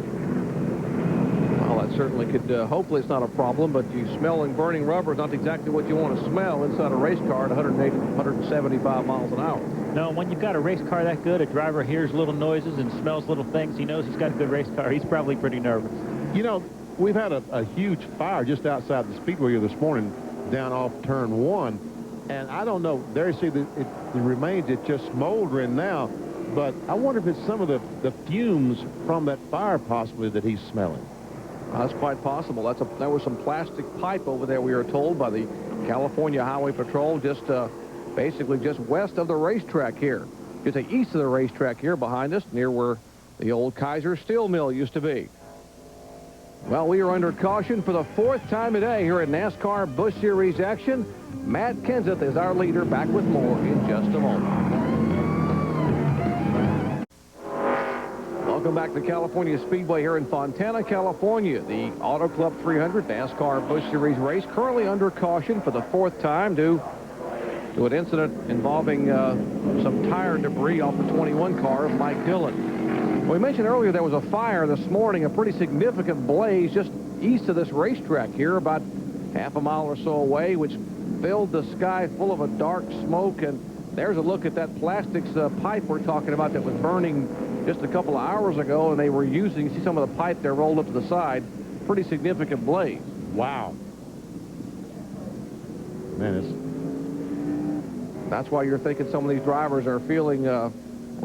Well, that certainly could, hopefully it's not a problem, but you smelling burning rubber is not exactly what you want to smell inside a race car at 180, 175 miles an hour. No, when you've got a race car that good, a driver hears little noises and smells little things, he knows he's got a good race car. He's probably pretty nervous. You know, we've had a huge fire just outside the speedway here this morning down off turn 1. And I don't know, there you see the remains, it's just smoldering now. But I wonder if it's some of the fumes from that fire possibly that he's smelling. That's quite possible. There was some plastic pipe over there, we were told, by the California Highway Patrol, just basically just west of the racetrack here. Just east of the racetrack here behind us, near where the old Kaiser Steel Mill used to be. Well, we are under caution for the 4th time today here at NASCAR Busch Series action. Matt Kenseth is our leader. Back with more in just a moment. Welcome back to California Speedway here in Fontana, California. The Auto Club 300 NASCAR Busch Series race currently under caution for the 4th time due to an incident involving some tire debris off the 21 car of Mike Dillon. We mentioned earlier there was a fire this morning, a pretty significant blaze just east of this racetrack here, about half a mile or so away, which filled the sky full of a dark smoke. And there's a look at that plastics pipe we're talking about that was burning just a couple of hours ago, and they were using, see some of the pipe there rolled up to the side. Pretty significant blaze. Wow. Man, that's why you're thinking some of these drivers are feeling or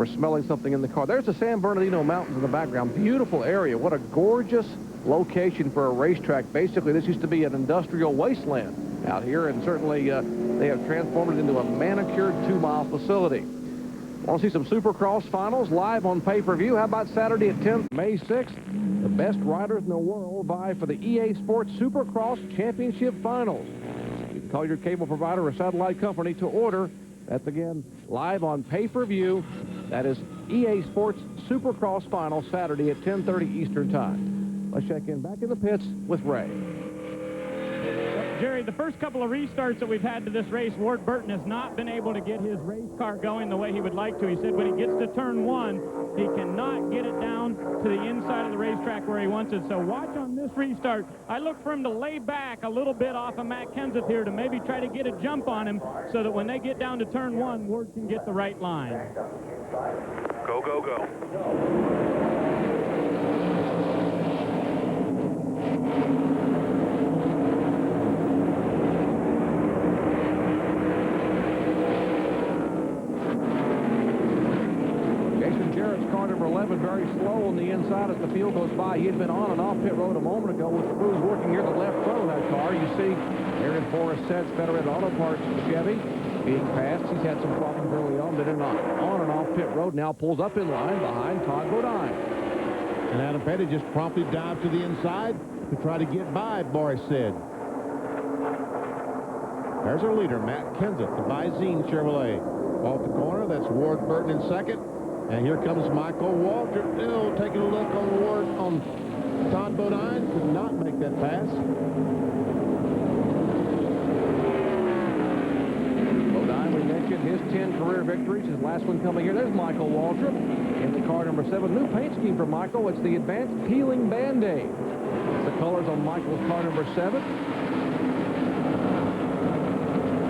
smelling something in the car. There's the San Bernardino Mountains in the background. Beautiful area. What a gorgeous location for a racetrack. Basically, this used to be an industrial wasteland out here, and certainly they have transformed it into a manicured 2-mile facility. Want to see some Supercross finals live on pay-per-view? How about Saturday at 10, May 6th? The best riders in the world vie for the EA Sports Supercross Championship Finals. You can call your cable provider or satellite company to order. That's, again, live on pay-per-view. That is EA Sports Supercross Finals, Saturday at 10:30 Eastern Time. Let's check in back in the pits with Ray. Jerry, the first couple of restarts that we've had to this race, Ward Burton has not been able to get his race car going the way he would like to. He said when he gets to turn 1, he cannot get it down to the inside of the racetrack where he wants it. So watch on this restart. I look for him to lay back a little bit off of Matt Kenseth here to maybe try to get a jump on him so that when they get down to turn 1, Ward can get the right line. Go, go, go. Car number 11 very slow on the inside as the field goes by. He had been on and off pit road a moment ago with the crews working near the left front of that car. You see Aaron Forrest Sets, Federated Auto Parts Chevy, being passed. He's had some problems early on, but on and off pit road. Now pulls up in line behind Todd Bodine. And Adam Petty just promptly dived to the inside to try to get by, Boris said. There's our leader, Matt Kenseth, the Visine Chevrolet. Off the corner, that's Ward Burton in second. And here comes Michael Waltrip. Still taking a look on Todd Bodine. Could not make that pass. Bodine, we mentioned his 10 career victories. His last one coming here. There's Michael Waltrip in the car number 7. New paint scheme for Michael. It's the Advanced Peeling Band-Aid. The colors on Michael's car number 7.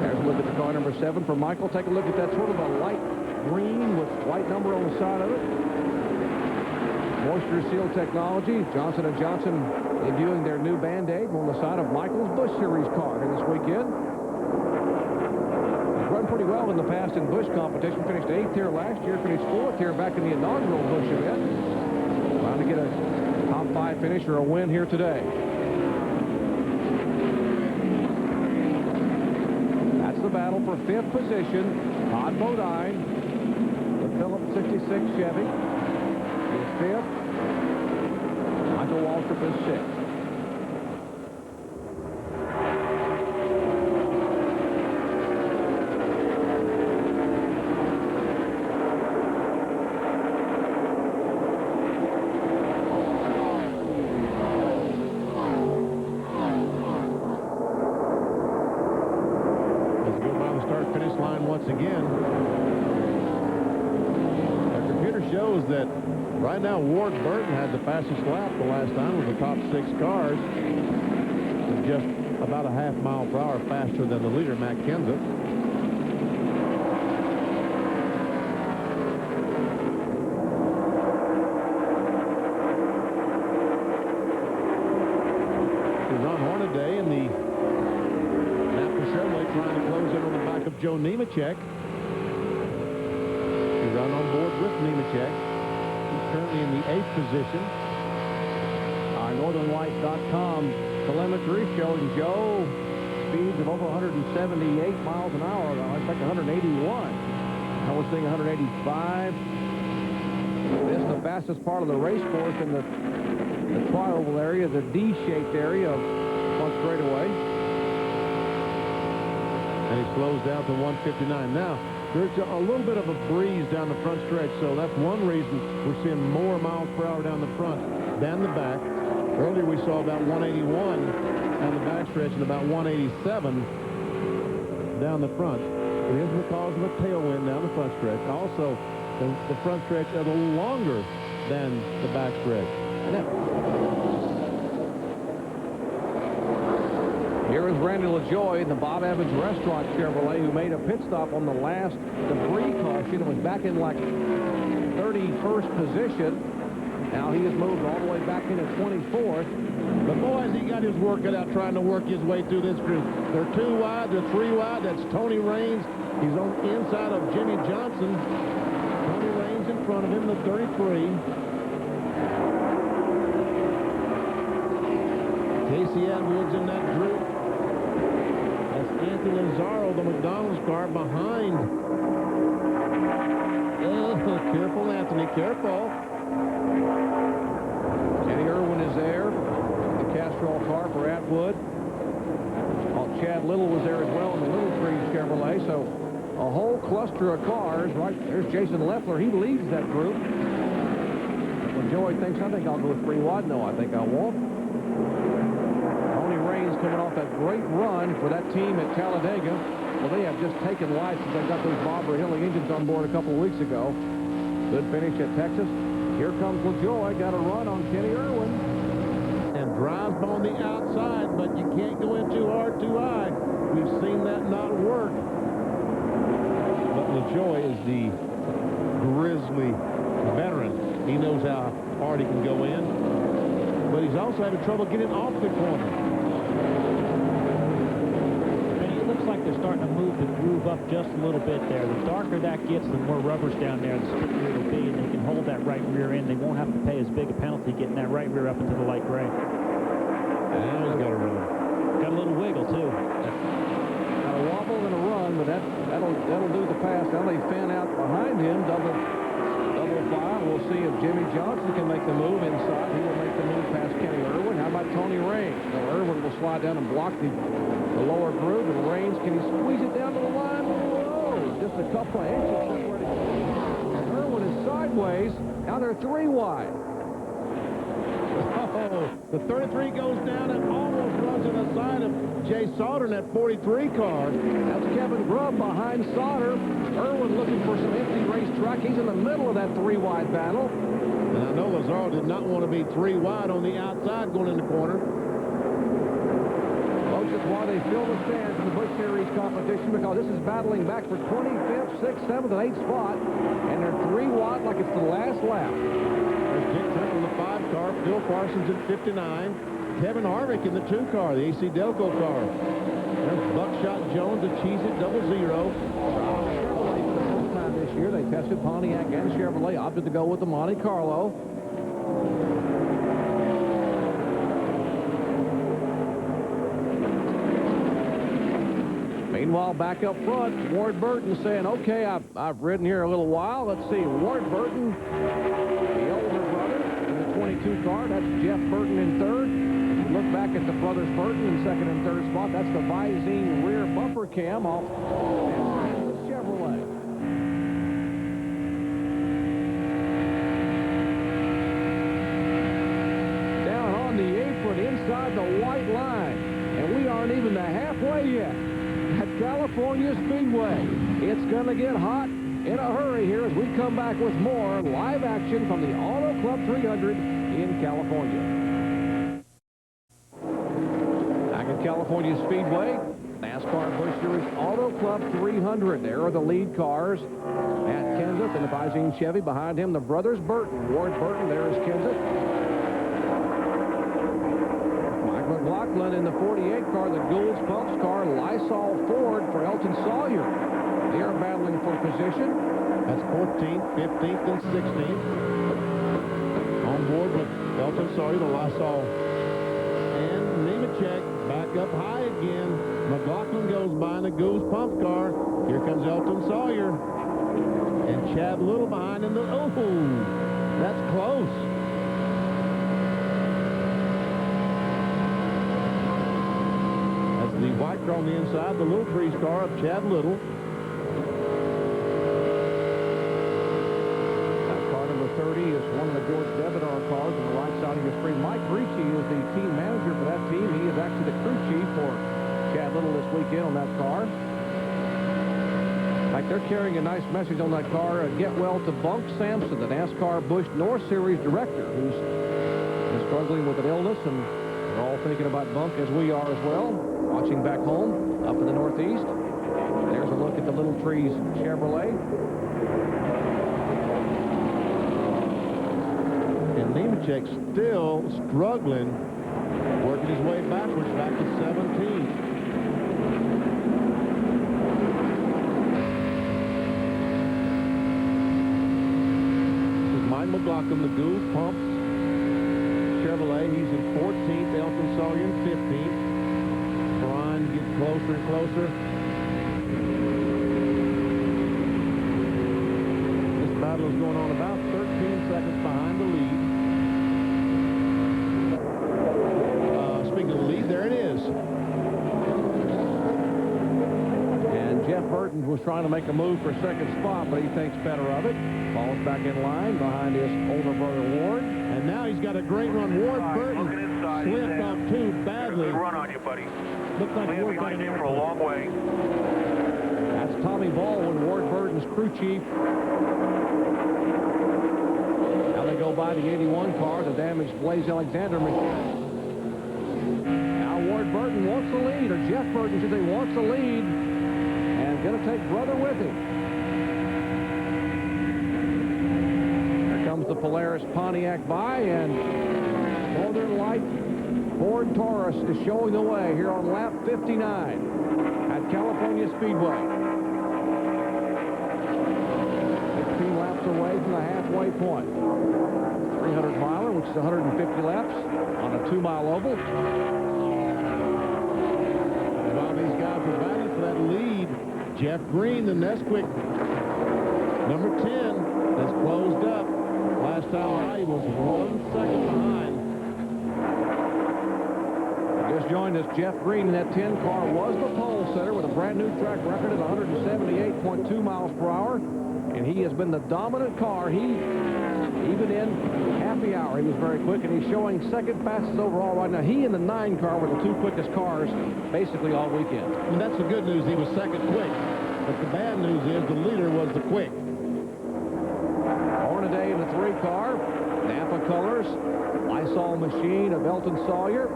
There's a look at the car number 7 for Michael. Take a look at that sort of a light green with white number on the side of it. Moisture seal technology. Johnson & Johnson debuting their new Band-Aid on the side of Michael's Busch Series car here this weekend. He's run pretty well in the past in Busch competition. Finished 8th here last year. Finished 4th here back in the inaugural Busch event. Trying to get a top 5 finish or a win here today. That's the battle for 5th position. Todd Bodine, the Phillips 66 Chevy, is 5th. Michael Waltrip is 6th. Start-finish line once again. Our computer shows that right now Ward Burton had the fastest lap the last time with the top 6 cars. And just about a half mile per hour faster than the leader, Matt Kenseth. Ron Hornaday in the Chevrolet trying to close in on the back of Joe Nemechek. He's run on board with Nemechek. He's currently in the 8th position. Our NorthernLights.com telemetry showing Joe speeds of over 178 miles an hour. I expect 181. Now we're seeing 185. This is the fastest part of the race course in the tri-oval area, the D-shaped area of front straightaway. And he slows down to 159. Now, there's a little bit of a breeze down the front stretch, so that's one reason we're seeing more miles per hour down the front than the back. Earlier we saw about 181 down the back stretch and about 187 down the front. It is because of a tailwind down the front stretch. Also, the front stretch a little longer than the back stretch. Now, Here is Randy LaJoy in the Bob Evans Restaurant Chevrolet, who made a pit stop on the last debris caution and was back in like 31st position. Now he has moved all the way back into 24th. But boys, he got his work cut out trying to work his way through this group. They're 2 wide, they're 3 wide. That's Tony Raines. He's on the inside of Jimmy Johnson. Tony Raines in front of him, the 33. Casey Edwards in that group. That's Anthony Lazaro, the McDonald's car behind. Oh, careful, Anthony, careful. Kenny Irwin is there. The Castrol car for Atwood. Chad Little was there as well in the Little Tree Chevrolet. So a whole cluster of cars. Right there's Jason Leffler. He leads that group. When Joey thinks, I think I'll go with 3 wide. No, I think I won't. Tony Raines coming off that great run for that team at Talladega. Well, they have just taken life since they got those Barbara Hilly engines on board a couple of weeks ago. Good finish at Texas. Here comes LaJoy. Got a run on Kenny Irwin. And drives on the outside, but you can't go in too hard, too high. We've seen that not work. But LaJoy is the grizzly veteran. He knows how hard he can go in. But he's also having trouble getting off the corner. And it looks like they're starting to move the groove up just a little bit there. The darker that gets, the more rubber's down there, the stickier it'll be, and they can hold that right rear end. They won't have to pay as big a penalty getting that right rear up into the light gray. Now he's got a run. Got a little wiggle, too. Got a wobble and a run, but that'll do the pass. Now they fan out behind him, double file. We'll see if Jimmy Johnson can make the move inside. He will make the move past Kenny Irwin. How about Tony Raines? Now Irwin will slide down and block the lower groove, and Raines, can he squeeze it down to the line? Oh, just a couple of inches. And Irwin is sideways. Now they're 3 wide. Oh, the 33 goes down and almost runs to the side of Jay Sauter in that 43 car. That's Kevin Grubb behind Sauter. Irwin looking for some empty racetrack. He's in the middle of that 3 wide battle. And I know Lazaro did not want to be 3 wide on the outside going in the corner. Folks, it's why they fill the stands in the Busch Series competition, because this is battling back for 25th, 6th, 7th, and 8th spot. And they're 3 wide like it's the last lap. There's Dick Tripp in the 5 car, Phil Parsons at 59, Kevin Harvick in the 2 car, the AC Delco car. There's Buckshot Jones at Cheez-It 00. Chevrolet for the first time this year. They tested Pontiac and Chevrolet, opted to go with the Monte Carlo. Meanwhile, back up front, Ward Burton saying, okay, I've ridden here a little while. Let's see, Ward Burton, the older brother in the 22 car. That's Jeff Burton in 3rd. Look back at the brothers Burton in 2nd and 3rd spot. That's the Visine rear bumper cam off the Chevrolet. Down on the apron inside the white line. And we aren't even the halfway yet. At California Speedway. It's going to get hot in a hurry here as we come back with more live action from the Auto Club 300 in California. Back at California Speedway, NASCAR Busch Series Auto Club 300. There are the lead cars. Matt Kenseth and the Visine Chevy. Behind him, the brothers Burton. Ward Burton, there is Kenseth. McLaughlin in the 48 car, the Gould's Pumps car, Lysol Ford for Elton Sawyer. They are battling for position. That's 14th, 15th, and 16th. On board with Elton Sawyer, the Lysol. And Nemechek back up high again. McLaughlin goes by in the Gould's Pumps car. Here comes Elton Sawyer. And Chad Little behind in the... Oh, that's close. The white car on the inside, the Little Trees car of Chad Little. That car number 30 is one of the George Devidar cars on the right side of your screen. Mike Ricci is the team manager for that team. He is actually the crew chief for Chad Little this weekend on that car. In fact, they're carrying a nice message on that car. Get well to Bunk Sampson, the NASCAR Busch North Series director, who's been struggling with an illness, and we're all thinking about Bunk as we are as well. Watching back home, up in the Northeast. There's a look at the Little Trees Chevrolet. And Nemechek still struggling, working his way backwards back to 17th. This is Mike McLaughlin, the Gould Pumps Chevrolet. He's in 14th. Elton Sawyer in 15th. Trying to get closer and closer. This battle is going on about 13 seconds behind the lead. Speaking of the lead, there it is. And Jeff Burton was trying to make a move for second spot, but he thinks better of it. Falls back in line behind his older brother Ward. And now he's got a great run. Ward Burton slipped off too badly. Good run on you, buddy. Looks like Ward got an you for a long way. That's Tommy Baldwin, Ward Burton's crew chief. Now they go by the 81 car, the damaged Blaze Alexander machine. Now Ward Burton wants the lead, or Jeff Burton should say wants the lead, and going to take brother with him. Here comes the Polaris Pontiac by, and Northern Light Ford Taurus is showing the way here on lap 59 at California Speedway. 15 laps away from the halfway point. 300-miler, which is 150 laps on a 2-mile oval. And while these guys are battling for that lead, Jeff Green, the Nesquik number 10, has closed up. Last time he was 1 second behind. Just joined us, Jeff Green in that 10 car was the pole setter with a brand new track record at 178.2 miles per hour. And he has been the dominant car. Even in happy hour, he was very quick, and he's showing second fastest overall right now. He and the 9 car were the 2 quickest cars basically all weekend. And that's the good news. He was second quick. But the bad news is the leader was the quick. Hornaday in the 3 car, Napa colors, Lysol machine of Elton Sawyer.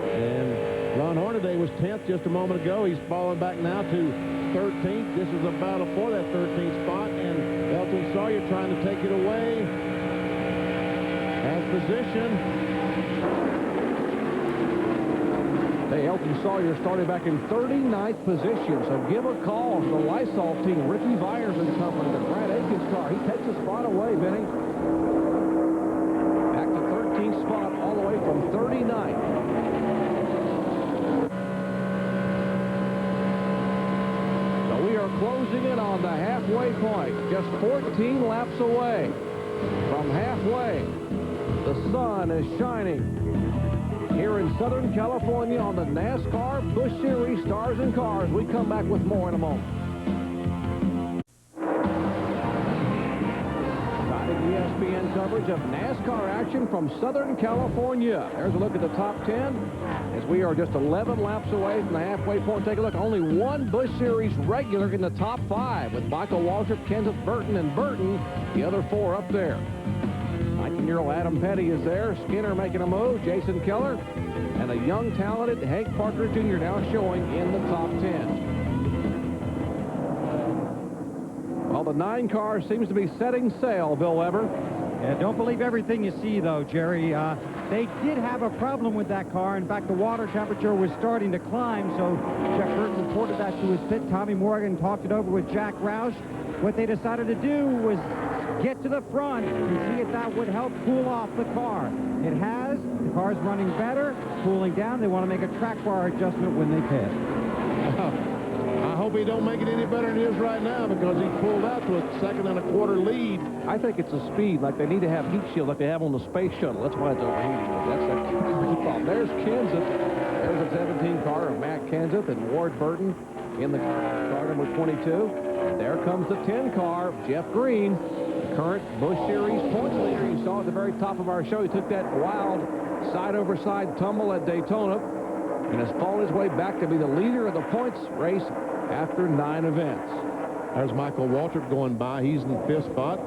And Ron Hornaday was 10th just a moment ago. He's falling back now to 13th. This is a battle for that 13th spot, and Elton Sawyer trying to take it away. Has position. Hey, Elton Sawyer started back in 39th position, so give a call to the Lysol team. Ricky Byers and company, the Brad Aikens car. He takes a spot away, Vinny. Back to 13th spot all the way from 39th. We are closing in on the halfway point, just 14 laps away from halfway. The sun is shining here in Southern California on the NASCAR Busch Series Stars and Cars. We come back with more in a moment. ESPN coverage of NASCAR action from Southern California. There's a look at the top 10 as we are just 11 laps away from the halfway point. Take a look. Only one Busch Series regular in the top 5 with Michael Waltrip, Kenseth Burton, and Burton. The other 4 up there. 19-year-old Adam Petty is there. Skinner making a move. Jason Keller. And a young, talented Hank Parker Jr. now showing in the top 10. Well, the 9 car seems to be setting sail, Bill Weber. Yeah, don't believe everything you see, though, Jerry. They did have a problem with that car. In fact, the water temperature was starting to climb, so Jeff Burton reported that to his pit. Tommy Morgan talked it over with Jack Roush. What they decided to do was get to the front and see if that would help cool off the car. It has. The car's running better, cooling down. They want to make a track bar adjustment when they pit. I hope he don't make it any better than it is right now, because he pulled out to a 2 1/4 lead. I think it's a speed, like they need to have heat shield like they have on the space shuttle. That's why it's overheating. That's the problem. There's Kenseth. There's a 17 car of Matt Kenseth and Ward Burton in the car number 22. There comes the 10 car of Jeff Green, the current Busch Series points leader. You saw at the very top of our show, he took that wild side-over-side tumble at Daytona and has fallen his way back to be the leader of the points race after 9 events. There's Michael Waltrip going by. He's in the 5th spot.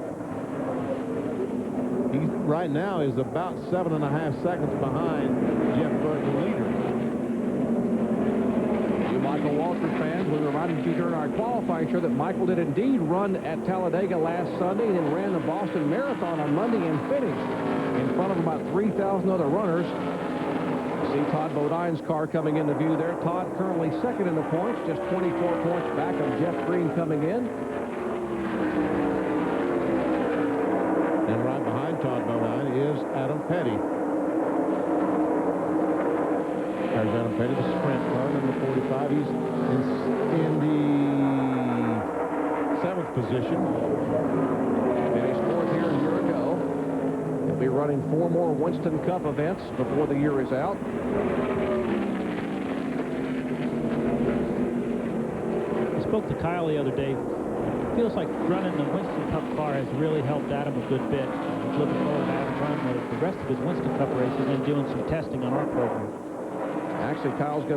He right now is about 7.5 seconds behind Jeff Burton, the leader. Michael Waltrip fans, we reminded you during our qualifying show that Michael did indeed run at Talladega last Sunday and then ran the Boston Marathon on Monday and finished in front of about 3,000 other runners. See Todd Bodine's car coming into view there. Todd currently second in the points, just 24 points back of Jeff Green coming in. And right behind Todd Bodine is Adam Petty. There's Adam Petty, the sprint car, number 45. He's in the 7th position. Finished 4th here a year ago. He'll be running 4 more Winston Cup events before the year is out. I spoke to Kyle the other day. It feels like running the Winston Cup car has really helped Adam a good bit. He's looking forward to Adam running the rest of his Winston Cup races and doing some testing on our program. Actually, Adam's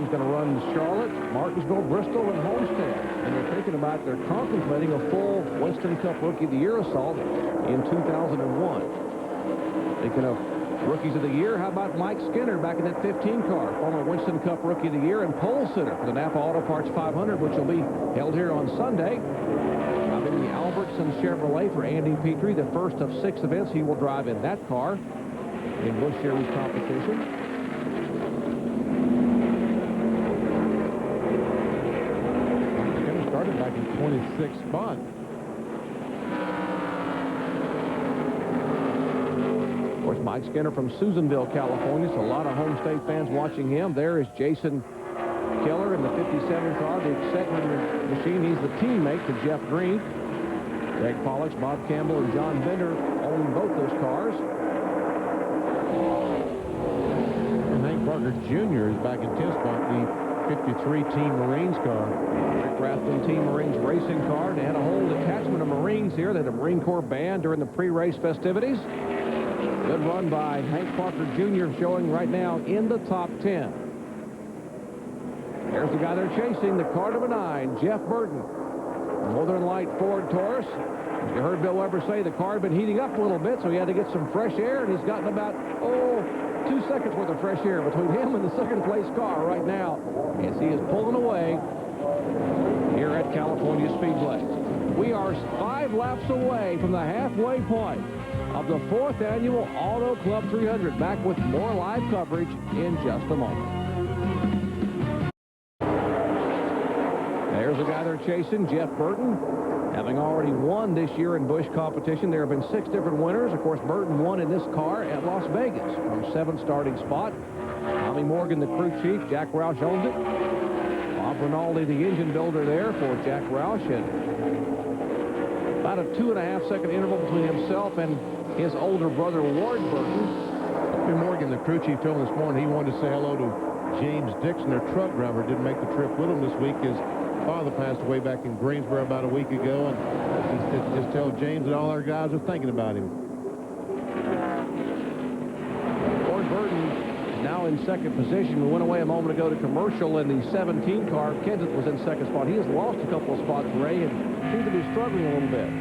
going to run Charlotte, Martinsville, Bristol, and Homestead. And they're contemplating a full Winston Cup Rookie of the Year assault in 2001. Speaking of Rookies of the Year, how about Mike Skinner back in that 15 car, former Winston Cup Rookie of the Year and pole sitter for the Napa Auto Parts 500, which will be held here on Sunday. Driving the Albertson Chevrolet for Andy Petrie, the first of 6 events he will drive in that car in Busch Series competition. Started back in 26th spot. Of course, Mike Skinner from Susanville, California, so a lot of home state fans watching him. There is Jason Keller in the 57 car, the segment machine. He's the teammate to Jeff Green. Greg Pollux, Bob Campbell, and John Bender own both those cars. And Hank Parker Jr. is back in 10th spot, the 53 Team Marines car. Rick Rathbun Team Marines racing car. They had a whole detachment of Marines here. They had a Marine Corps band during the pre-race festivities. Good run by Hank Parker Jr. showing right now in the top 10. There's the guy they're chasing, the car number 9, Jeff Burton. Northern Light Ford Taurus. As you heard Bill Weber say, the car had been heating up a little bit, so he had to get some fresh air, and he's gotten about, 2 seconds worth of fresh air between him and the second place car right now as he is pulling away here at California Speedway. We are 5 laps away from the halfway point of the 4th annual Auto Club 300. Back with more live coverage in just a moment. There's the guy they're chasing, Jeff Burton. Having already won this year in Busch competition, there have been 6 different winners. Of course, Burton won in this car at Las Vegas from 7th starting spot. Tommy Morgan, the crew chief. Jack Roush owns it. Bob Rinaldi, the engine builder there for Jack Roush. And about a 2.5-second interval between himself and his older brother, Ward Burton. Tommy Morgan, the crew chief, told him this morning he wanted to say hello to James Dixon, their truck driver. Didn't make the trip with him this week. His father passed away back in Greensboro about a week ago, and he said, just tell James that all our guys are thinking about him. Ward Burton is now in second position. We went away a moment ago to commercial in the 17 car. Kenseth was in second spot. He has lost a couple of spots, Ray, and seems to be struggling a little bit.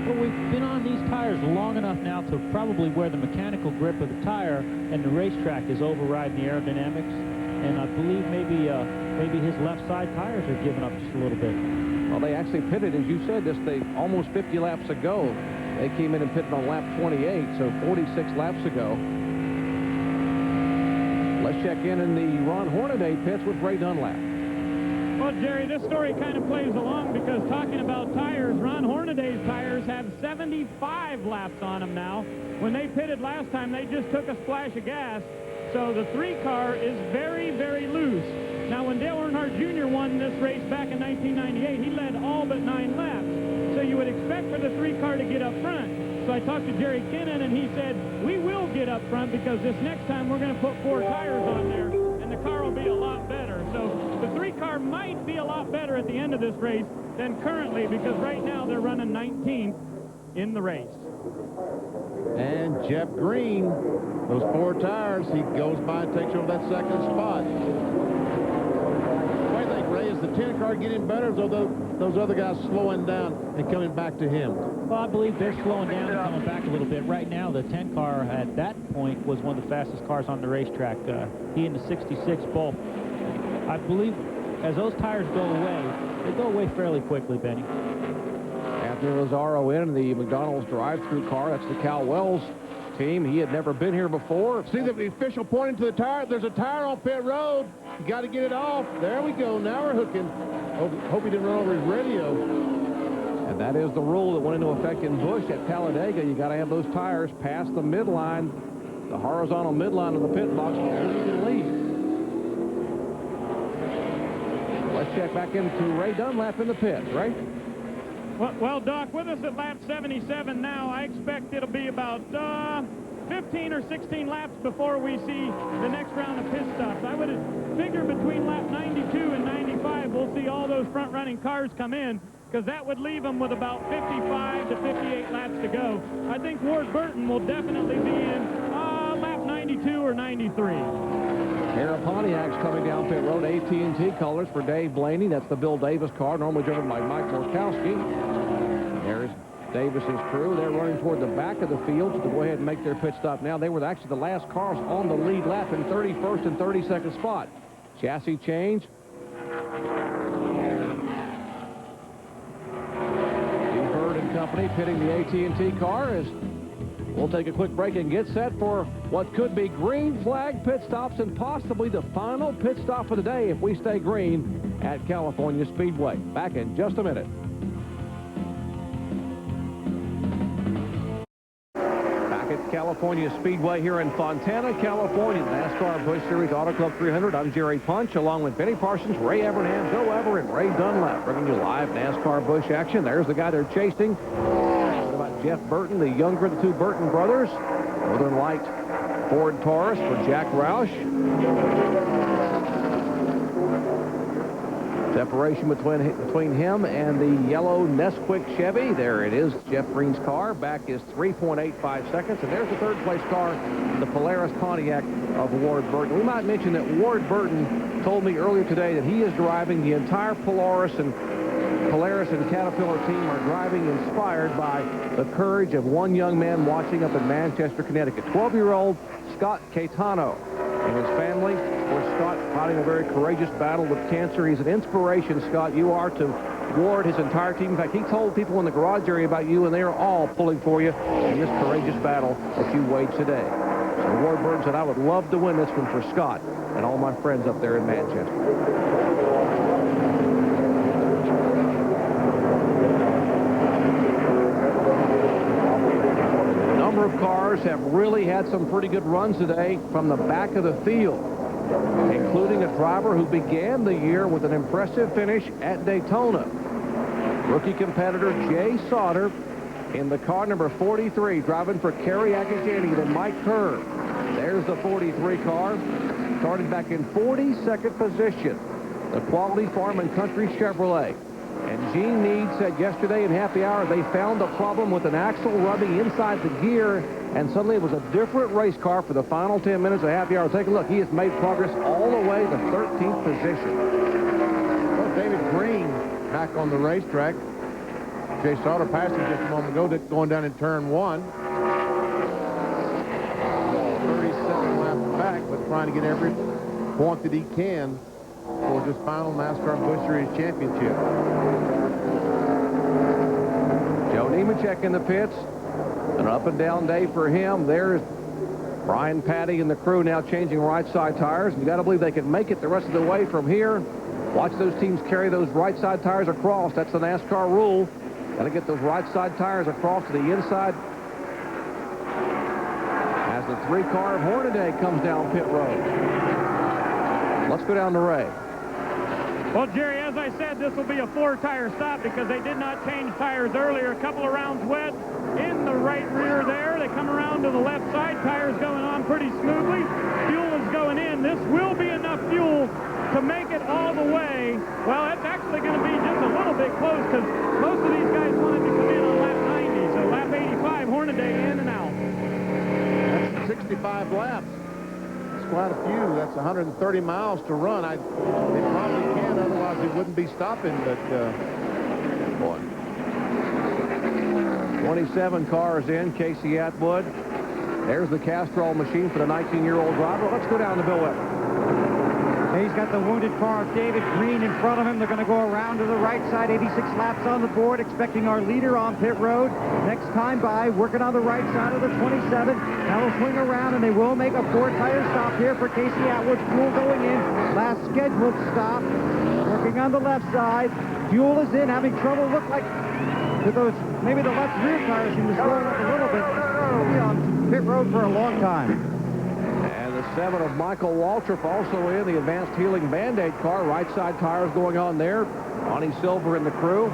Well, we've been on these tires long enough now to probably where the mechanical grip of the tire and the racetrack is overriding the aerodynamics. And I believe maybe his left side tires are giving up just a little bit. Well, they actually pitted, as you said, almost 50 laps ago. They came in and pitted on lap 28, so 46 laps ago. Let's check in the Ron Hornaday pits with Ray Dunlap. Well, Jerry, this story kind of plays along because talking about tires, Ron Hornaday's tires have 75 laps on them now. When they pitted last time, they just took a splash of gas. So the 3 car is very, very loose. Now, when Dale Earnhardt Jr. won this race back in 1998, he led all but 9 laps. So you would expect for the 3 car to get up front. So I talked to Jerry Kinnan, and he said, we will get up front because this next time we're going to put 4 tires on there, and the car will be a lot better. So the 3 car might be a lot better at the end of this race than currently because right now they're running 19th in the race. And Jeff Green, those 4 tires, he goes by and takes over that second spot. What do you think, Ray? Is the 10 car getting better, or those other guys slowing down and coming back to him? Well, I believe they're slowing down and coming back a little bit. Right now, the 10 car at that point was one of the fastest cars on the racetrack. He and the 66 both. I believe as those tires go away, they go away fairly quickly, Benny. Anthony Lazaro in the McDonald's drive-through car. That's the Cal Wells team. He had never been here before. See the official pointing to the tire. There's a tire on pit road. You got to get it off. There we go. Now we're hooking. Hope he didn't run over his radio. And that is the rule that went into effect in Busch at Talladega. You got to have those tires past the midline, the horizontal midline of the pit box before you can leave. Let's check back into Ray Dunlap in the pit. Ray? Well, Doc, with us at lap 77 now, I expect it'll be about 15 or 16 laps before we see the next round of pit stops. I would figure between lap 92 and 95, we'll see all those front-running cars come in, because that would leave them with about 55 to 58 laps to go. I think Ward Burton will definitely be in lap 92 or 93. Pair of Pontiacs coming down pit road, AT&T colors for Dave Blaney. That's the Bill Davis car, normally driven by Mike Morkowski. There's Davis's crew. They're running toward the back of the field to go ahead and make their pit stop now. They were actually the last cars on the lead lap in 31st and 32nd spot. Chassis change. Steve Bird and company pitting the AT&T car as we'll take a quick break and get set for what could be green flag pit stops and possibly the final pit stop of the day if we stay green at California Speedway. Back in just a minute. Back at California Speedway here in Fontana, California. NASCAR Busch Series Auto Club 300. I'm Jerry Punch along with Benny Parsons, Ray Evernham, Joe Ever, and Ray Dunlap, bringing you live NASCAR Busch action. There's the guy they're chasing. Jeff Burton, the younger of the two Burton brothers. Northern Light Ford Taurus for Jack Roush. Separation between him and the yellow Nesquik Chevy. There it is, Jeff Green's car. Back is 3.85 seconds. And there's the third place car, the Polaris Pontiac of Ward Burton. We might mention that Ward Burton told me earlier today that he is driving the entire Polaris and Caterpillar team are driving inspired by the courage of one young man watching up in Manchester, Connecticut. 12-year-old Scott Caetano and his family. Of course, Scott fighting a very courageous battle with cancer. He's an inspiration, Scott. You are to Ward, his entire team. In fact, he told people in the garage area about you, and they are all pulling for you in this courageous battle that you waged today. So Ward Burton said, I would love to win this one for Scott and all my friends up there in Manchester. Of cars have really had some pretty good runs today from the back of the field, including a driver who began the year with an impressive finish at Daytona. Rookie competitor Jay Sauter in the car number 43, driving for Kerry Agajanian and Mike Kerr. There's the 43 car, started back in 42nd position. The Quality Farm and Country Chevrolet. And Gene Need said yesterday in happy hour they found a problem with an axle rubbing inside the gear, and suddenly it was a different race car for the final 10 minutes of happy hour. Take a look. He has made progress all the way to 13th position. Well, David Green back on the racetrack. Jay Sauter passed him just a moment ago, going down in turn 1. 37 laps back, but trying to get every point that he can for this final NASCAR Busch Series championship. Joe Nemechek in the pits. An up-and-down day for him. There's Brian Patty and the crew now changing right-side tires. You got to believe they can make it the rest of the way from here. Watch those teams carry those right-side tires across. That's the NASCAR rule. Got to get those right-side tires across to the inside. As the 3-car of Hornaday comes down pit road. Let's go down to Ray. Well, Jerry, as I said, this will be a 4-tire stop because they did not change tires earlier. A couple of rounds wet in the right rear there. They come around to the left side. Tires going on pretty smoothly. Fuel is going in. This will be enough fuel to make it all the way. Well, it's actually going to be just a little bit close because most of these guys wanted to come in on lap 90. So lap 85, Hornaday in and out. That's 65 laps. Quite a few. That's 130 miles to run. They probably can, otherwise they wouldn't be stopping, but boy. 27 cars in. Casey Atwood. There's the Castrol machine for the 19-year-old driver. Let's go down to Bill Weber. He's got the wounded car of David Green in front of him. They're going to go around to the right side. 86 laps on the board, expecting our leader on pit road. Next time by, working on the right side of the 27. Now we'll swing around, and they will make a 4-tire stop here for Casey Atwood. Fuel going in. Last scheduled stop. Working on the left side. Fuel is in, having trouble. Look like with those, maybe the left rear tires seem to slow up a little bit. He'll be on pit road for a long time. And the 7 of Michael Waltrip also in the advanced healing Band-Aid car. Right side tires going on there. Ronnie Silver in the crew.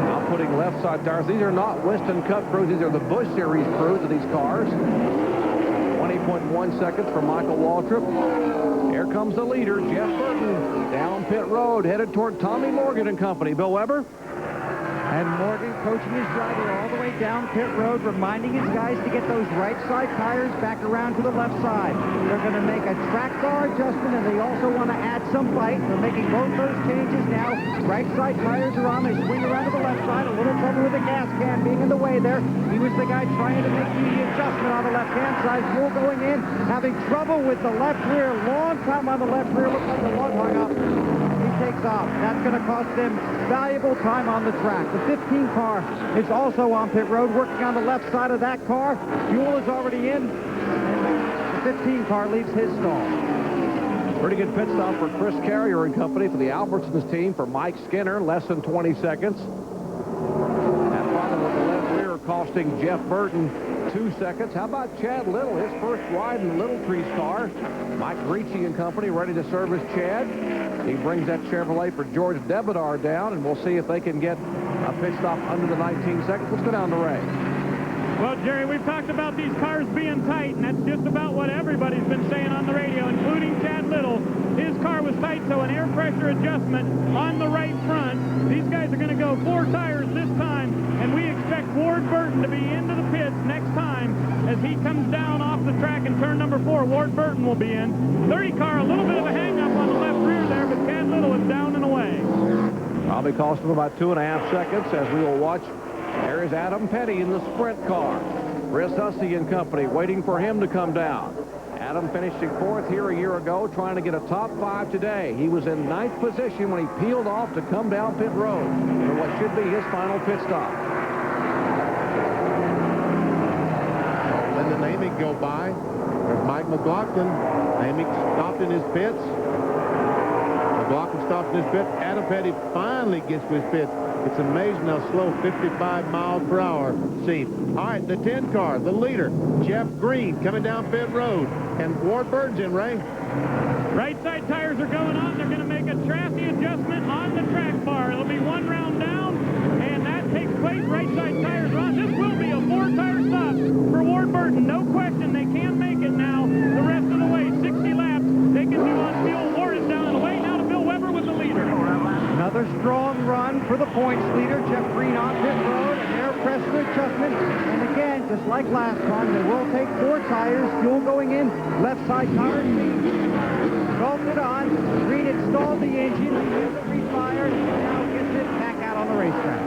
Now putting left side tires. These are not Winston Cup crews. These are the Busch Series crews of these cars. 20.1 seconds for Michael Waltrip. Here comes the leader, Jeff Burton, down pit road, headed toward Tommy Morgan and company. Bill Weber. And Morgan coaching his driver all the way down pit road, reminding his guys to get those right side tires back around to the left side. They're going to make a track bar adjustment, and they also want to add some bite. They're making both those changes now. Right side tires are on. They swing around to the left side. A little trouble with the gas can being in the way there. He was the guy trying to make the adjustment on the left-hand side. Fuel going in, having trouble with the left rear. Long time on the left rear. Looks like the lug hung up. Takes off. That's going to cost them valuable time on the track. The 15 car is also on pit road, working on the left side of that car. Fuel is already in, and the 15 car leaves his stall. Pretty good pit stop for Chris Carrier and company for the Albertsons team. For Mike Skinner, less than 20 seconds. That problem with the left rear costing Jeff Burton 2 seconds. How about Chad Little, his first ride in the Little Trees car? Mike Ricci and company ready to service Chad. He brings that Chevrolet for George Debadar down, and we'll see if they can get a pit stop under the 19 seconds. Let's go down to Ray. Well, Jerry, we've talked about these cars being tight, and that's just about what everybody's been saying on the radio, including Chad Little. His car was tight, so an air pressure adjustment on the right front. These guys are going to go 4 tires this time, and we expect Ward Burton to be into the pits next time as he comes down off the track in turn number 4. Ward Burton will be in. 30 car, a little bit of a hang-up on the left rear there, but Chad Little is down and away. Probably cost him about 2.5 seconds as we will watch. There is Adam Petty in the sprint car. Chris Hussey and company waiting for him to come down. Adam finishing 4th here a year ago, trying to get a top 5 today. He was in 9th position when he peeled off to come down pit road for what should be his final pit stop. Then the Namick go by. There's Mike McLaughlin. Namick stopped in his pits. McLaughlin stopped in his pit. Adam Petty finally gets to his pits. It's amazing how slow 55 miles per hour seems. All right, the 10 car, the leader, Jeff Green, coming down pit road. And Ward Burton's in, Ray. Right side tires are going on. They're going to make a chassis adjustment on the track bar. It'll be 1 round down, and that takes place. Right side tires are on. This will be a 4-tire stop for Ward Burton. No question, they can make it now the rest of the way. 60 laps they can do on fuel. Ward is down and away. Now to Bill Weber with the leader. Another strong run for the points leader, Jeff Green on pit road, an air pressure adjustment, and again, just like last time, they will take 4 tires, fuel going in, left side tire bolted on. Green installed the engine, he used it refired, and now gets it back out on the racetrack.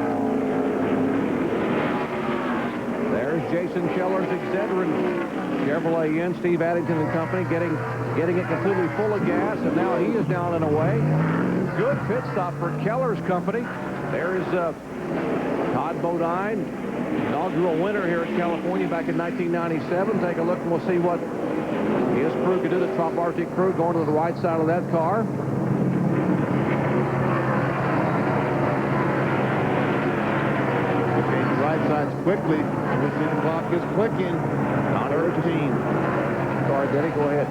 There's Jason Keller's Excedrin Chevrolet in. Steve Addington and company getting it completely full of gas, and now he is down and away. Good pit stop for Keller's company. There's Todd Bodine, inaugural winner here at California back in 1997. Take a look and we'll see what his crew can do. The Trop Arctic crew going to the right side of that car. Change the right sides quickly. We see the clock is clicking. On 13. Sorry, Denny, go ahead.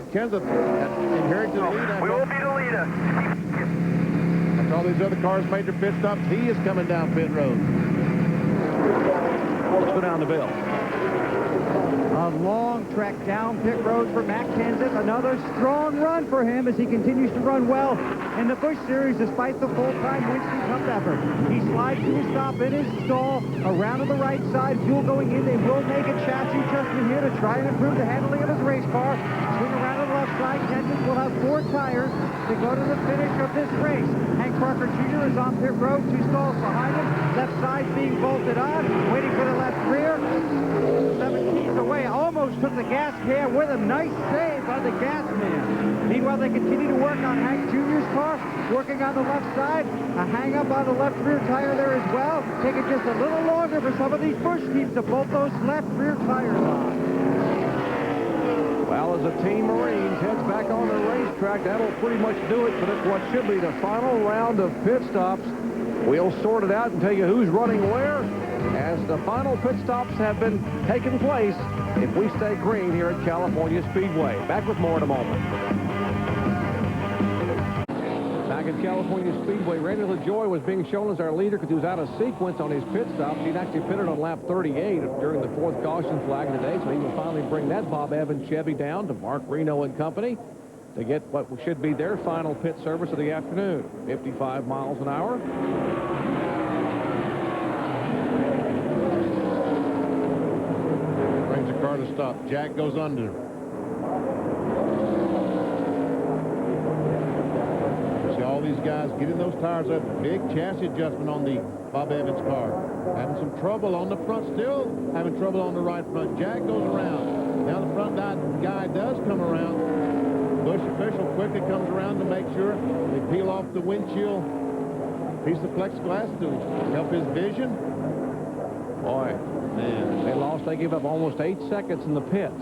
Kenseth inherited the lead. We will be the leader. After all these other cars made their pit stops, he is coming down pit road. Let's go down the Bill. A long trek down pit road for Matt Kenseth. Another strong run for him as he continues to run well in the Busch Series despite the full-time Winston Cup effort. He slides to a stop in his stall, around to the right side, fuel going in. They will make a chassis adjustment here to try and improve the handling of his race car. Swing around to the left side. Kenseth will have 4 tires to go to the finish of this race. Hank Parker Jr. is on pit road, 2 stalls behind him. Left side being bolted on, waiting for the left rear. 17th away. Almost took the gas can with him. Nice save by the gas man. Meanwhile, they continue to work on Hank Jr.'s car, working on the left side. A hang-up on the left rear tire there as well. Taking just a little longer for some of these Busch teams to bolt those left rear tires on. Well, as the Team Marines heads back on the racetrack, that'll pretty much do it for what should be the final round of pit stops. We'll sort it out and tell you who's running where as the final pit stops have been taking place if we stay green here at California Speedway. Back with more in a moment. Back at California Speedway, Randy LaJoie was being shown as our leader because he was out of sequence on his pit stops. He'd actually pitted on lap 38 during the 4th caution flag today, so he will finally bring that Bob Evans Chevy down to Mark Reno and company to get what should be their final pit service of the afternoon, 55 miles an hour. Brings the car to stop. Jack goes under. See all these guys getting those tires up. Big chassis adjustment on the Bob Evans car. Having some trouble on the front, still having trouble on the right front. Jack goes around. Now the front guy does come around. Busch official quickly comes around to make sure they peel off the windshield piece of plexiglass to help his vision. Boy, man, they gave up almost 8 seconds in the pits.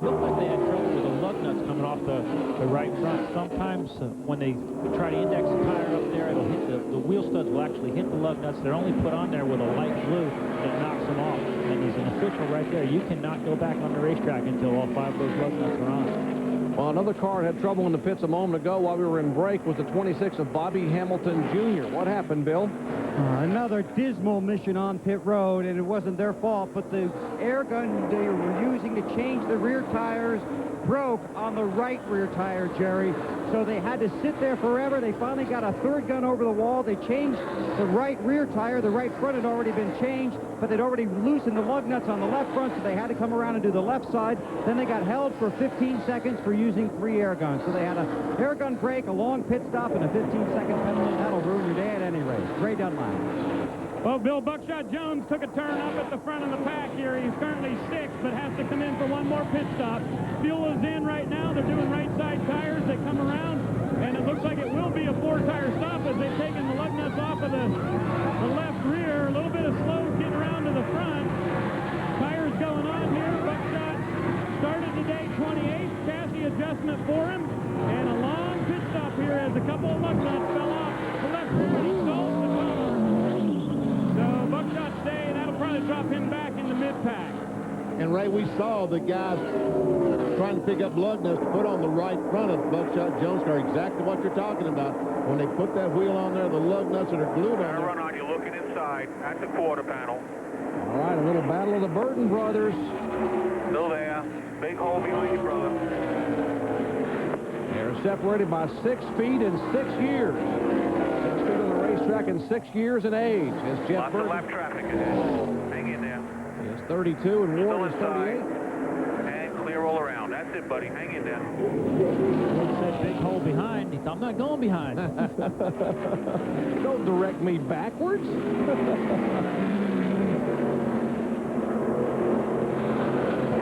Looked like they had trouble with the lug nuts coming off the right front. Sometimes when they try to index the tire up there, it'll hit the wheel studs will actually hit the lug nuts. They're only put on there with a light glue that knocks them off. And there's an official right there. You cannot go back on the racetrack until all 5 of those lug nuts are on. Well, another car had trouble in the pits a moment ago while we were in break was the 26 of Bobby Hamilton Jr. What happened, Bill? Another dismal mission on pit road, and it wasn't their fault, but the air gun they were using to change the rear tires broke on the right rear tire, Jerry. So they had to sit there forever. They finally got a third gun over the wall. They changed the right rear tire. The right front had already been changed, but they'd already loosened the lug nuts on the left front, so they had to come around and do the left side. Then they got held for 15 seconds for using 3 air guns. So they had a air gun break, a long pit stop, and a 15-second penalty. That'll ruin your day at any rate. Ray Dunlap. Well, Bill Buckshot Jones took a turn up at the front of the pack here. He's currently 6th, but has to come in for one more pit stop. Fuel is in right now. They're doing right side tires. They come around, and it looks like it will be a 4-tire stop as they've taken the lug nuts off of the left rear. A little bit of slow getting around to the front. Tires going on here. Buckshot started today 28th. Chassis adjustment for him, and a long pit stop here as a couple of lug nuts fell off the left rear, and he stalled the column. So Buckshot stay, and that'll probably drop him back in the mid-pack. And Ray, we saw the guys trying to pick up lug nuts to put on the right front of Buckshot Jones' car. Exactly what you're talking about. When they put that wheel on there, the lug nuts that are glued on there. Run on you looking inside at the quarter panel. All right, a little battle of the Burton brothers. Still there. Big hole behind you, brother. They're separated by 6 feet and 6 years. 6 feet on the racetrack and 6 years in age. As Jeff Lots Burton of lap traffic ahead. Hang in there. is 32 and Ward is 38. And clear all around. That's it, buddy. Hang in there. Ward said big hole behind. He thought, I'm not going behind. Don't direct me backwards.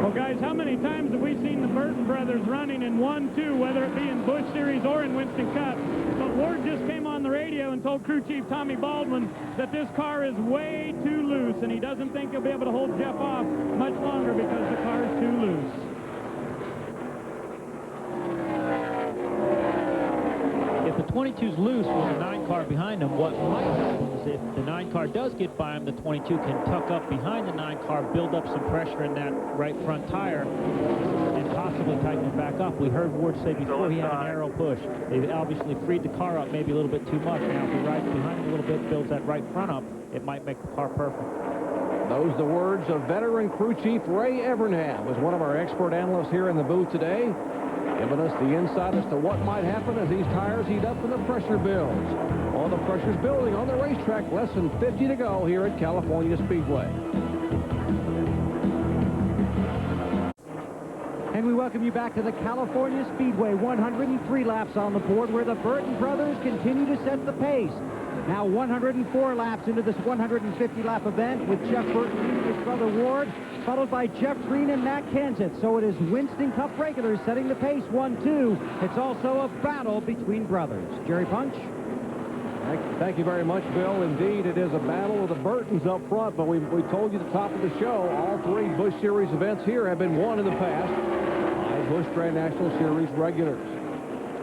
Well, guys, how many times have we seen the Burton brothers running in 1-2, whether it be in Busch Series or in Winston Cup? But Ward just came on the radio and told crew chief Tommy Baldwin that this car is way too loose, and he doesn't think he'll be able to hold Jeff off much longer because the car is too loose. If the 22's loose with the 9 car behind him, what might happen is if the 9 car does get by him, the 22 can tuck up behind the 9 car, build up some pressure in that right front tire, and possibly tighten it back up. We heard Ward say before he had a narrow push. They obviously freed the car up maybe a little bit too much. Now, if he rides behind him a little bit, builds that right front up, it might make the car perfect. Those are the words of veteran crew chief Ray Evernham, was one of our expert analysts here in the booth today, giving us the insight as to what might happen as these tires heat up and the pressure builds. Well, the pressure's building on the racetrack. Less than 50 to go here at California Speedway. And we welcome you back to the California Speedway. 103 laps on the board where the Burton brothers continue to set the pace. Now 104 laps into this 150-lap event with Jeff Burton and his brother Ward, followed by Jeff Green and Matt Kenseth. So it is Winston Cup regulars setting the pace, 1-2. It's also a battle between brothers. Jerry Punch. Thank you very much, Bill. Indeed, it is a battle of the Burtons up front, but we told you at the top of the show, all three Busch Series events here have been won in the past by Busch Grand National Series regulars.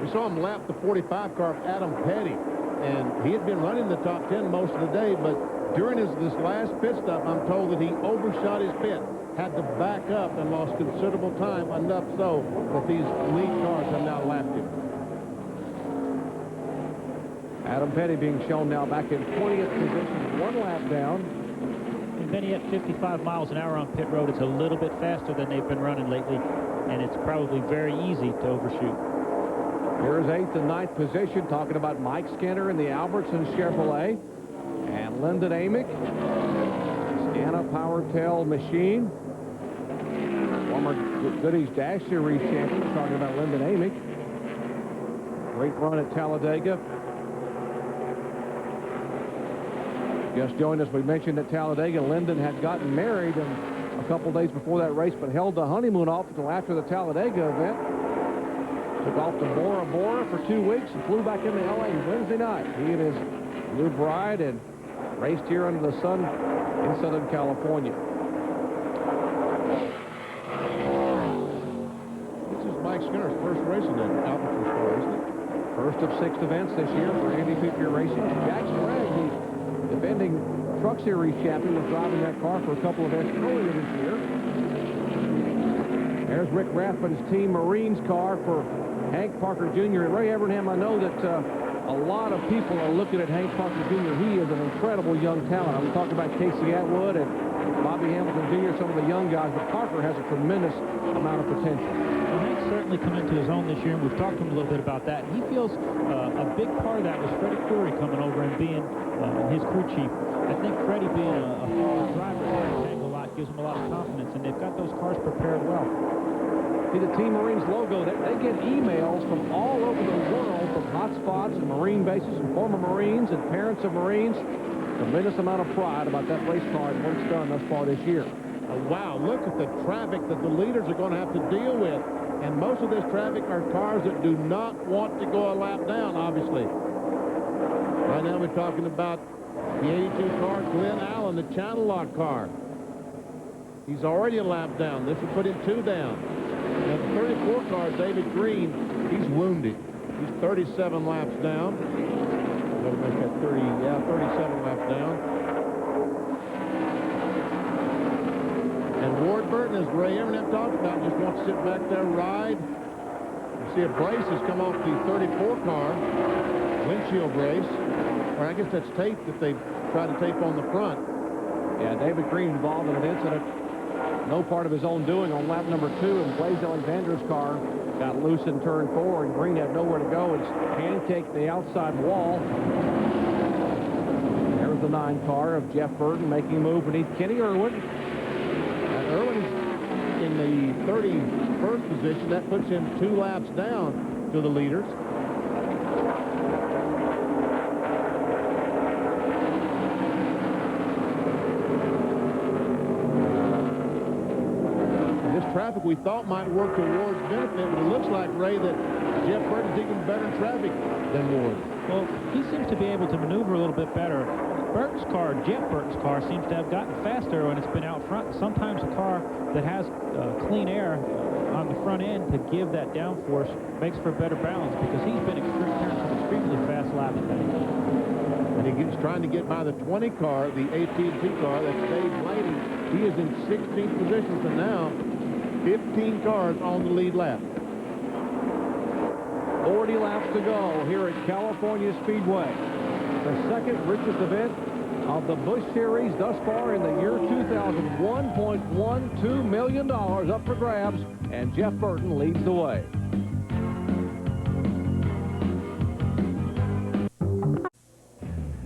We saw him lap the 45 car of Adam Petty, and he had been running the top 10 most of the day, but during this last pit stop, I'm told that he overshot his pit, had to back up and lost considerable time, enough so that these lead cars have now lapped him. Adam Petty being shown now back in 20th position, one lap down. And Benny at 55 miles an hour on pit road. It's a little bit faster than they've been running lately, and it's probably very easy to overshoot. Here's 8th and 9th position, talking about Mike Skinner in the Albertson Chevrolet, and Lyndon Amick, Scana PowerTel machine. Former Goodies Dash Series champion, talking about Lyndon Amick. Great run at Talladega. Just joined us, we mentioned that Talladega, Lyndon had gotten married a couple days before that race, but held the honeymoon off until after the Talladega event. Took off to Bora Bora for 2 weeks and flew back into L.A. Wednesday night. He and his new bride and raced here under the sun in Southern California. This is Mike Skinner's first race in that Albertson car, isn't it? First of 6 events this year for Andy Pipier Racing. Jack Sprague, the defending Truck Series champion, was driving that car for a couple of events earlier this year. There's Rick Rathman's Team Marines car for Hank Parker Jr. And Ray Evernham, I know that a lot of people are looking at Hank Parker Jr. He is an incredible young talent. I'm talking about Casey Atwood and Bobby Hamilton Jr., some of the young guys, but Parker has a tremendous amount of potential. Well, Hank's certainly come into his own this year, and we've talked to him a little bit about that. He feels a big part of that was Freddie Coury coming over and being his crew chief. I think Freddie being a former driver at Hank a lot gives him a lot of confidence, and they've got those cars prepared well. See the Team Marines logo, they get emails from all over the world from hotspots and Marine bases and former Marines and parents of Marines. Tremendous amount of pride about that race car and what it's done thus far this year. Oh, wow, look at the traffic that the leaders are going to have to deal with. And most of this traffic are cars that do not want to go a lap down, obviously. Right now we're talking about the 82 car, Glenn Allen, the channel lock car. He's already a lap down. This will put him 2 down. Now, the 34 car, David Green, he's wounded. He's 37 laps down. Got to make that 37 laps down. And Ward Burton, as Ray Evernham talked about, just wants to sit back there, ride. You see a brace has come off the 34 car, windshield brace. Or I guess that's tape that they tried to tape on the front. Yeah, David Green involved in an incident. No part of his own doing on lap number 2, and Blaze Alexander's car got loose in turn 4, and Green had nowhere to go. It's pancaked the outside wall. There's the 9 car of Jeff Burton making a move beneath Kenny Irwin. And Irwin's in the 31st position. That puts him 2 laps down to the leaders. Traffic we thought might work to Ward's benefit, but it looks like, Ray, that Jeff Burton's even better in traffic than Ward. Well, he seems to be able to maneuver a little bit better. Jeff Burton's car seems to have gotten faster when it's been out front. Sometimes a car that has clean air on the front end to give that downforce makes for better balance, because he's been extremely fast laps today. And he's trying to get by the 20 car, the AT&T car, that's Dave Blaney. He is in 16th position, so now 15 cars on the lead lap. 40 laps to go here at California Speedway. The second richest event of the Busch Series thus far in the year 2000. $1.12 million up for grabs, and Jeff Burton leads the way.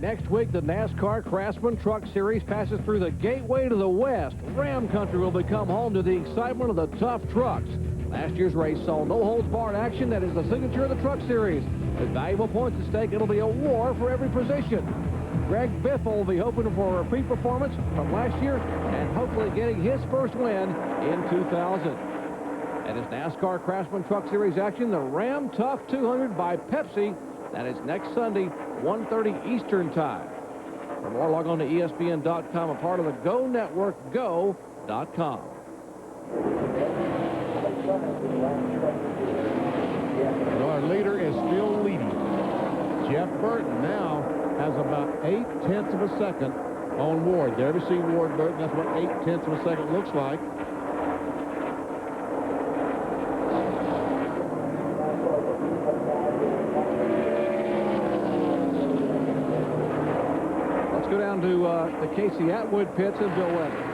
Next week, the NASCAR Craftsman Truck Series passes through the gateway to the west. Ram Country will become home to the excitement of the tough trucks. Last year's race saw no-holds-barred action. That is the signature of the Truck Series. With valuable points at stake, it'll be a war for every position. Greg Biffle will be hoping for a repeat performance from last year and hopefully getting his first win in 2000. And his NASCAR Craftsman Truck Series action, the Ram Tough 200 by Pepsi. That is next Sunday, 1:30 Eastern Time. For more, log on to ESPN.com, a part of the Go Network, go.com. Well, our leader is still leading. Jeff Burton now has about 0.8 of a second on Ward. There we see Ward Burton. That's what 0.8 of a second looks like. Let's go down to the Casey Atwood pits and Bill Weber.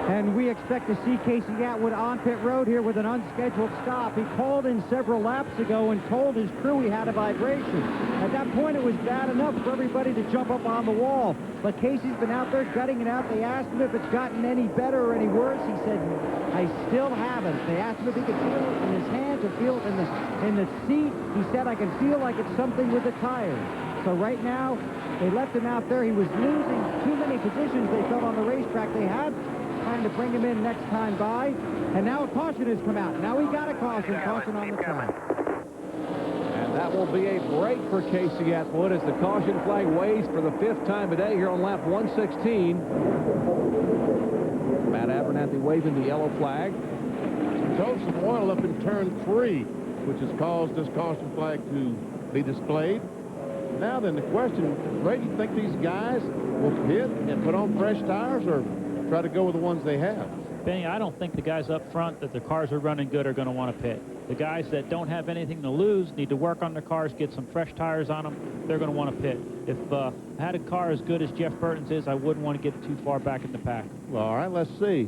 And we expect to see Casey Atwood on pit road here with an unscheduled stop. He called in several laps ago and told his crew he had a vibration. At that point, it was bad enough for everybody to jump up on the wall. But Casey's been out there gutting it out. They asked him if it's gotten any better or any worse. He said, I still haven't. They asked him if he could feel it in his hands or feel it in the seat. He said, I can feel like it's something with the tires. So right now, they left him out there. He was losing too many positions, they felt, on the racetrack. They had trying to bring him in next time by, and now a caution has come out. Now he got a caution on the track. And that will be a break for Casey Atwood as the caution flag waves for the 5th time today here on lap 116. Matt Abernathy waving the yellow flag. Told some oil up in turn 3, which has caused this caution flag to be displayed. Now then, the question, Ray, do you think these guys will pit and put on fresh tires or try to go with the ones they have? Benny, I don't think the guys up front that the cars are running good are going to want to pit. The guys that don't have anything to lose need to work on their cars, get some fresh tires on them. They're going to want to pit. If I had a car as good as Jeff Burton's is, I wouldn't want to get too far back in the pack. Well, all right, let's see.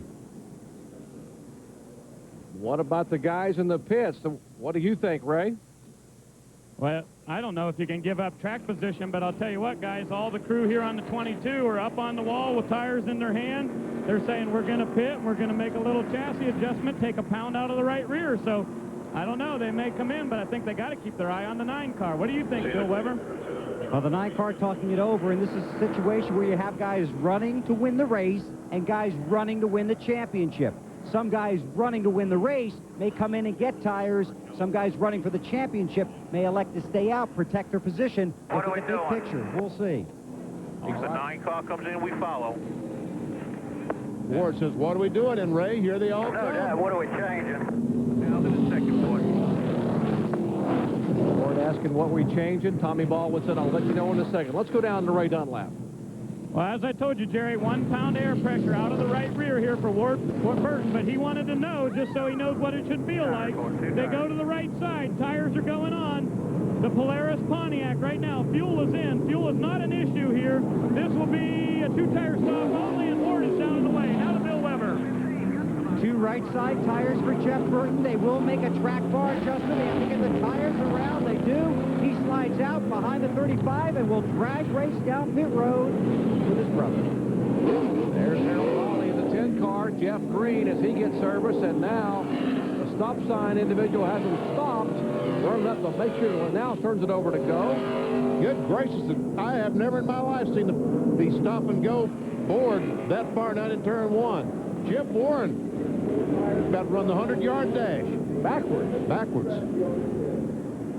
What about the guys in the pits? What do you think, Ray? Well, I don't know if you can give up track position, but I'll tell you what, guys, all the crew here on the 22 are up on the wall with tires in their hand. They're saying we're going to pit, we're going to make a little chassis adjustment, take a pound out of the right rear. So I don't know, they may come in, but I think they got to keep their eye on the 9 car. What do you think, Bill Weber? Well, the 9 car talking it over, and this is a situation where you have guys running to win the race and guys running to win the championship. Some guys running to win the race may come in and get tires. Some guys running for the championship may elect to stay out, protect their position. What are we doing? Big picture. We'll see. If the 9 car comes in, we follow. Ward says, what are we doing? And Ray, here they all No, come. Dad, what are we changing? Now to the second boy. Ward asking what we changing. Tommy Baldwin said, I'll let you know in a second. Let's go down to Ray Dunlap. Well, as I told you, Jerry, 1 pound air pressure out of the right rear here for Ward Burton, but he wanted to know, just so he knows what it should feel like. They go to the right side. Tires are going on. The Polaris Pontiac right now, fuel is in. Fuel is not an issue here. This will be a 2-tire stop only, and Ward is down in the way. Now to Bill Weber. 2 right side tires for Jeff Burton. They will make a track bar adjustment. They have to get the tires around. They do. He slides out behind the 35 and will drag race down pit road with his brother. There's Harold Raleigh in the 10 car. Jeff Green as he gets service, and now the stop sign individual has him stopped. Warmed up to make sure, now turns it over to go. Good gracious, I have never in my life seen the stop and go board that far down in turn 1. Chip Warren about to run the 100-yard dash. Backwards.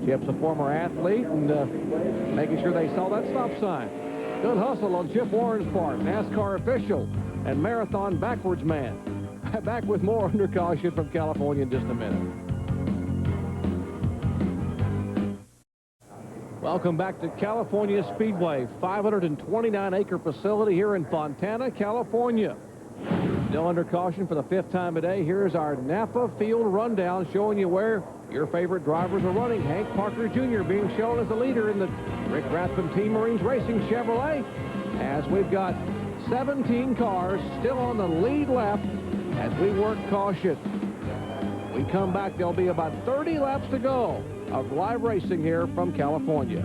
Chip's a former athlete and making sure they saw that stop sign. Good hustle on Chip Warren's part, NASCAR official and marathon backwards man. Back with more Under Caution from California in just a minute. Welcome back to California Speedway, 529-acre facility here in Fontana, California. Still under caution for the 5th time today. Here's our Napa Field rundown showing you where your favorite drivers are running. Hank Parker Jr. being shown as the leader in the Rick Rathbun Team Marines Racing Chevrolet, as we've got 17 cars still on the lead lap as we work caution. We come back, there'll be about 30 laps to go of live racing here from California.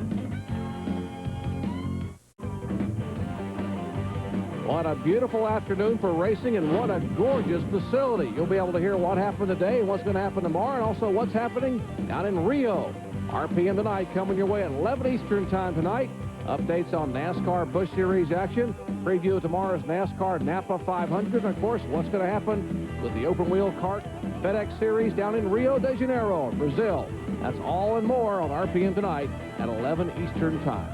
What a beautiful afternoon for racing, and what a gorgeous facility. You'll be able to hear what happened today, what's going to happen tomorrow, and also what's happening down in Rio. RPM tonight coming your way at 11 Eastern time tonight. Updates on NASCAR Busch Series action. Preview of tomorrow's NASCAR Napa 500. And, of course, what's going to happen with the open wheel kart FedEx Series down in Rio de Janeiro, Brazil. That's all and more on RPM tonight at 11 Eastern time.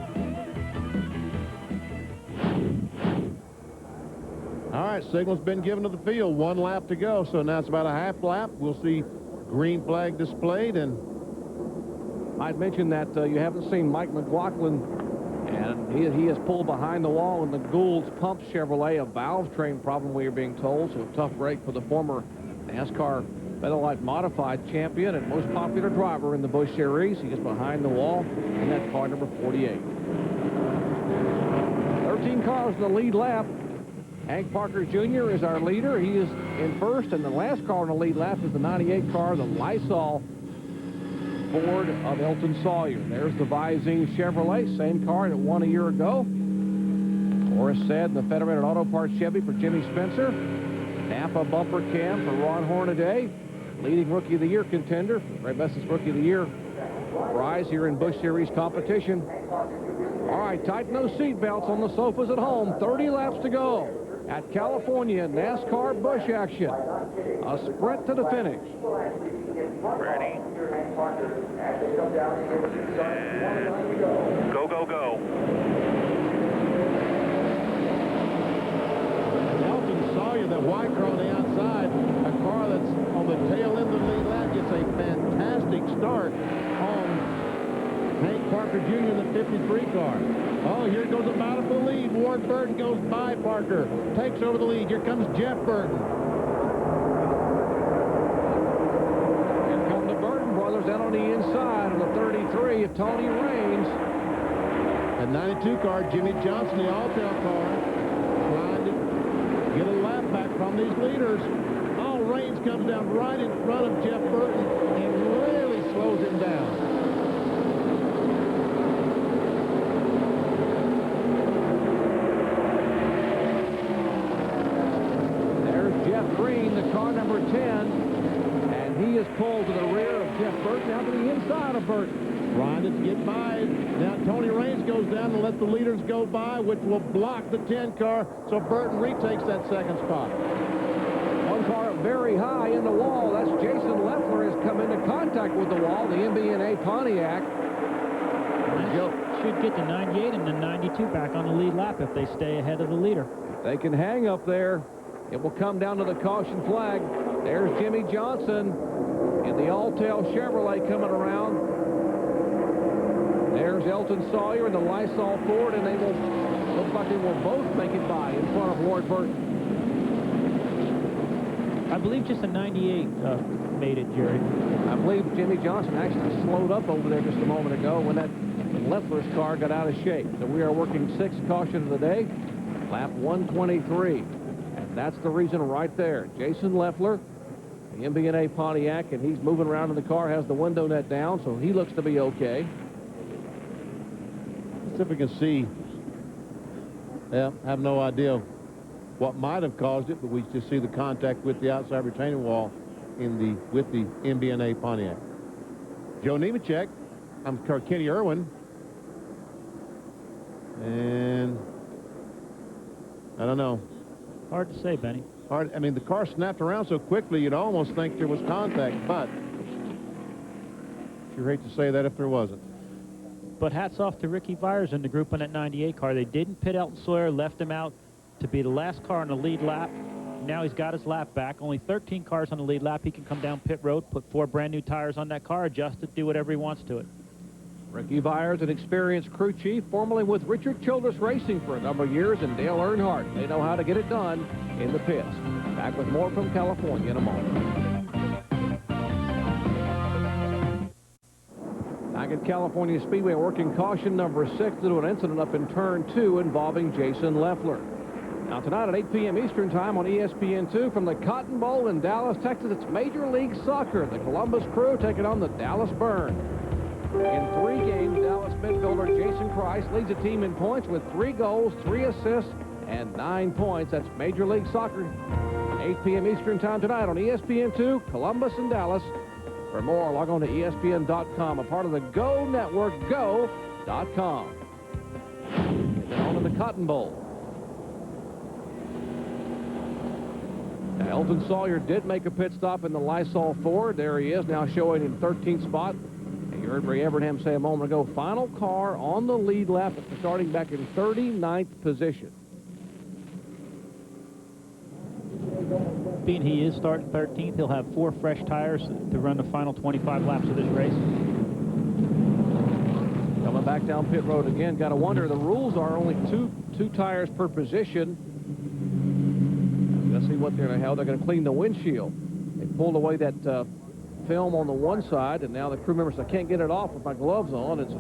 All right, signal's been given to the field. 1 lap to go, so now it's about a half lap. We'll see green flag displayed. And I'd mentioned that you haven't seen Mike McLaughlin, and he has pulled behind the wall in the Gould's Pump Chevrolet, a valve train problem, we are being told. So a tough break for the former NASCAR Featherlight Modified champion and most popular driver in the Busch Series. He is behind the wall in that car number 48. 13 cars in the lead lap. Hank Parker Jr. is our leader. He is in first, and the last car in the lead lap is the 98 car, the Lysol Ford of Elton Sawyer. There's the Visine Chevrolet, same car that won a year ago. Horace said the Federated Auto Parts Chevy for Jimmy Spencer. Napa bumper cam for Ron Hornaday. Leading Rookie of the Year contender, Ray Bess's Rookie of the Year prize here in Busch Series competition. All right, tighten those seat belts on the sofas at home. 30 laps to go at California NASCAR Busch action. A sprint to the finish. Ready. Go, go, go. Elton Sawyer, that white car on the outside, a car that's on the tail end of the lead lap, gets a fantastic start on Hank Parker Jr. in the 53 car. Oh, here goes a battle for the lead. Ward Burton goes by Parker, takes over the lead. Here comes Jeff Burton. Here come the Burton brothers down on the inside of the 33 of Tony Raines. The 92 car, Jimmy Johnson, the Alltel car, trying to get a lap back from these leaders. Oh, Raines comes down right in front of Jeff Burton and really slows him down. Green, the car number 10, and he is pulled to the rear of Jeff Burton, down to the inside of Burton. Trying to get by. Now Tony Raines goes down and let the leaders go by, which will block the 10 car, so Burton retakes that second spot. One car up very high in the wall. That's Jason Leffler has come into contact with the wall, the MB&A Pontiac. Should get the 98 and the 92 back on the lead lap if they stay ahead of the leader. If they can hang up there, it will come down to the caution flag. There's Jimmy Johnson in the Alltel Chevrolet coming around. There's Elton Sawyer in the Lysol Ford, and they will look like they will both make it by in front of Ward Burton. I believe just a 98 made it, Jerry. I believe Jimmy Johnson actually slowed up over there just a moment ago when that Leffler's car got out of shape. So we are working 6th caution of the day, lap 123. That's the reason right there. Jason Leffler, the MB&A Pontiac, and he's moving around in the car, has the window net down, so he looks to be okay. Let's see if we can see. Yeah, I have no idea what might have caused it, but we just see the contact with the outside retaining wall with the MB&A Pontiac. Joe Nemechek, Kenny Irwin, and I don't know. Hard to say, Benny. Hard. I mean, the car snapped around so quickly, you'd almost think there was contact, but you hate to say that if there wasn't. But hats off to Ricky Byers and the group on that 98 car. They didn't pit Elton Sawyer, left him out to be the last car on the lead lap. Now he's got his lap back. Only 13 cars on the lead lap. He can come down pit road, put 4 brand new tires on that car, adjust it, do whatever he wants to it. Ricky Byers, an experienced crew chief, formerly with Richard Childress Racing for a number of years, and Dale Earnhardt. They know how to get it done in the pits. Back with more from California in a moment. Back at California Speedway, working caution number 6 due to an incident up in turn 2 involving Jason Leffler. Now tonight at 8 p.m. Eastern time on ESPN2 from the Cotton Bowl in Dallas, Texas, it's Major League Soccer. The Columbus Crew taking on the Dallas Burn. In 3 games, Dallas midfielder Jason Price leads the team in points with 3 goals, 3 assists, and 9 points. That's Major League Soccer, 8 p.m. Eastern Time tonight on ESPN2, Columbus and Dallas. For more, log on to ESPN.com, a part of the Go Network, go.com. And then on to the Cotton Bowl. Now, Elton Sawyer did make a pit stop in the Lysol Ford. There he is, now showing in 13th spot. And you heard Ray Evernham say a moment ago, final car on the lead lap, starting back in 39th position. Being he is starting 13th, he'll have 4 fresh tires to run the final 25 laps of this race. Coming back down pit road again. Got to wonder, the rules are only two tires per position. Let's see what they're going to have. They're going to clean the windshield. They pulled away that film on the one side, and now the crew members, I can't get it off with my gloves on. And so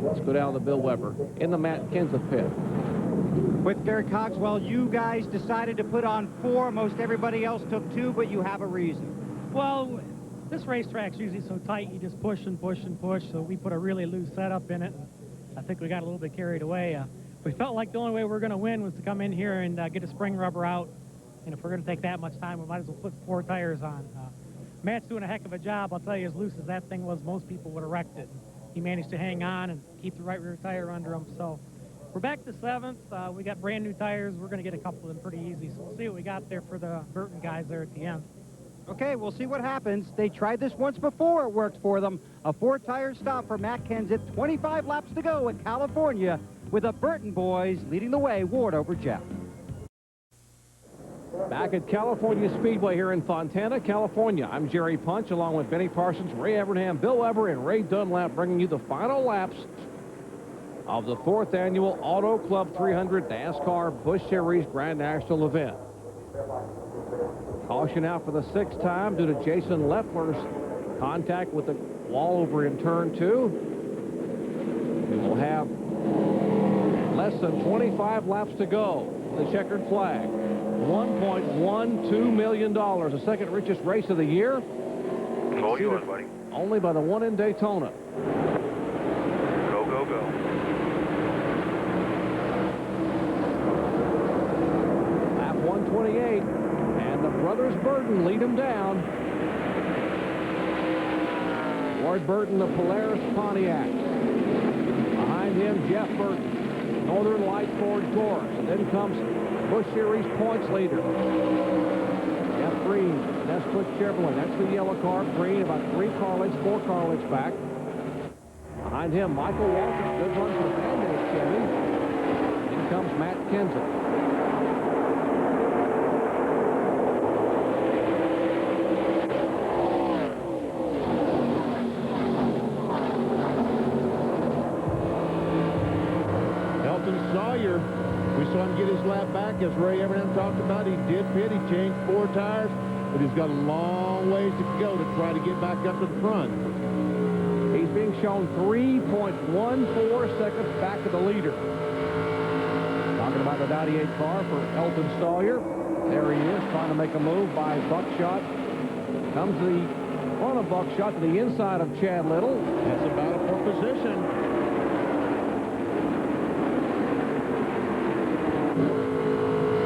let's go down to Bill Weber in the Matt Kenseth pit. With Gary Cogswell, you guys decided to put on 4. Most everybody else took 2, but you have a reason. Well, this racetrack's usually so tight, you just push and push and push, so we put a really loose setup in it. I think we got a little bit carried away. We felt like the only way we were going to win was to come in here and get a spring rubber out, and if we're going to take that much time, we might as well put 4 tires on. Matt's doing a heck of a job. I'll tell you, as loose as that thing was, most people would have wrecked it. He managed to hang on and keep the right rear tire under him, so we're back to 7th. We got brand new tires. We're going to get a couple of them pretty easy. So we'll see what we got there for the Burton guys there at the end. Okay, we'll see what happens. They tried this once before. It worked for them. A 4-tire stop for Matt Kenseth. 25 laps to go at California with the Burton boys leading the way, Ward over Jeff. Back at California Speedway here in Fontana, California. I'm Jerry Punch along with Benny Parsons, Ray Evernham, Bill Weber, and Ray Dunlap bringing you the final laps of the 4th annual Auto Club 300 NASCAR Busch Series Grand National event. Caution out for the 6th time due to Jason Leffler's contact with the wall over in turn 2. We will have less than 25 laps to go for the checkered flag. $1.12 million, the second richest race of the year. All yours, buddy. Only by the one in Daytona. Go, go, go. Lap 128, and the brothers Burton lead them down. Ward Burton, the Polaris Pontiac. Behind him, Jeff Burton, Northern Light Ford Taurus. And then comes Busch Series points leader, Jeff Green, Nestfoot Chevrolet. That's the yellow car. Green about 4 car lengths back. Behind him, Michael Walker. Good run for Band-Aid Chevy. In comes Matt Kenseth. Elton Sawyer, we saw him get his lap back, as Ray Evernham talked about. He did pit. He changed 4 tires, but he's got a long ways to go to try to get back up to the front. He's being shown 3.14 seconds back of the leader. Talking about the 98 car for Elton Sawyer. There he is, trying to make a move by Buckshot. Comes the front of Buckshot to the inside of Chad Little. That's a battle for position.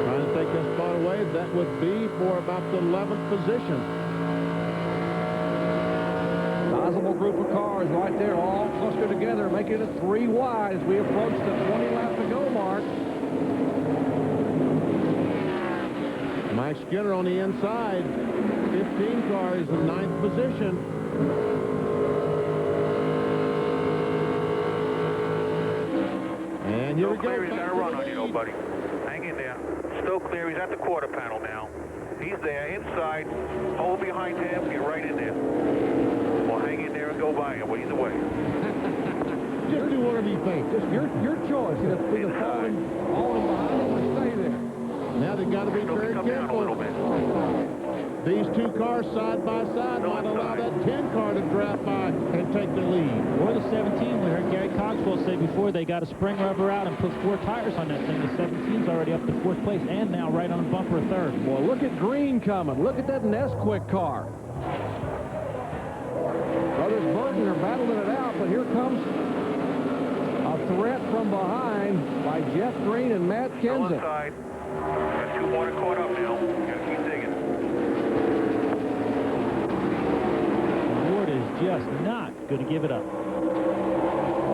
Trying to take that spot away. That would be for about the 11th position. Sizable group of cars right there, all clustered together, making it 3 wide as we approach the 20 lap to go mark. Mike Skinner on the inside. 15 car is in 9th position. And here we go. Clear, he's got a run on you, know, buddy. Hang in there. Still clear. He's at the quarter panel now. He's there inside. Hold behind him. Get right in there. Well, hang in there and go by him. Well, he's away. Just do whatever you think. Just your choice. Either falling behind or stay there. Now they've got to be very Come down a little bit. These 2 cars side by side might allow that 10 car to draft by and take the lead. Or the 17, we heard Gary Cogswell say before, they got a spring rubber out and put 4 tires on that thing. The 17's already up to 4th place and now right on bumper 3rd. Well, look at Green coming. Look at that Nesquik car. Brothers Burton are battling it out, but here comes a threat from behind by Jeff Green and Matt Go Kenseth. inside. Got 2 more to caught up now. Gotta keep digging. Ward is just not going to give it up.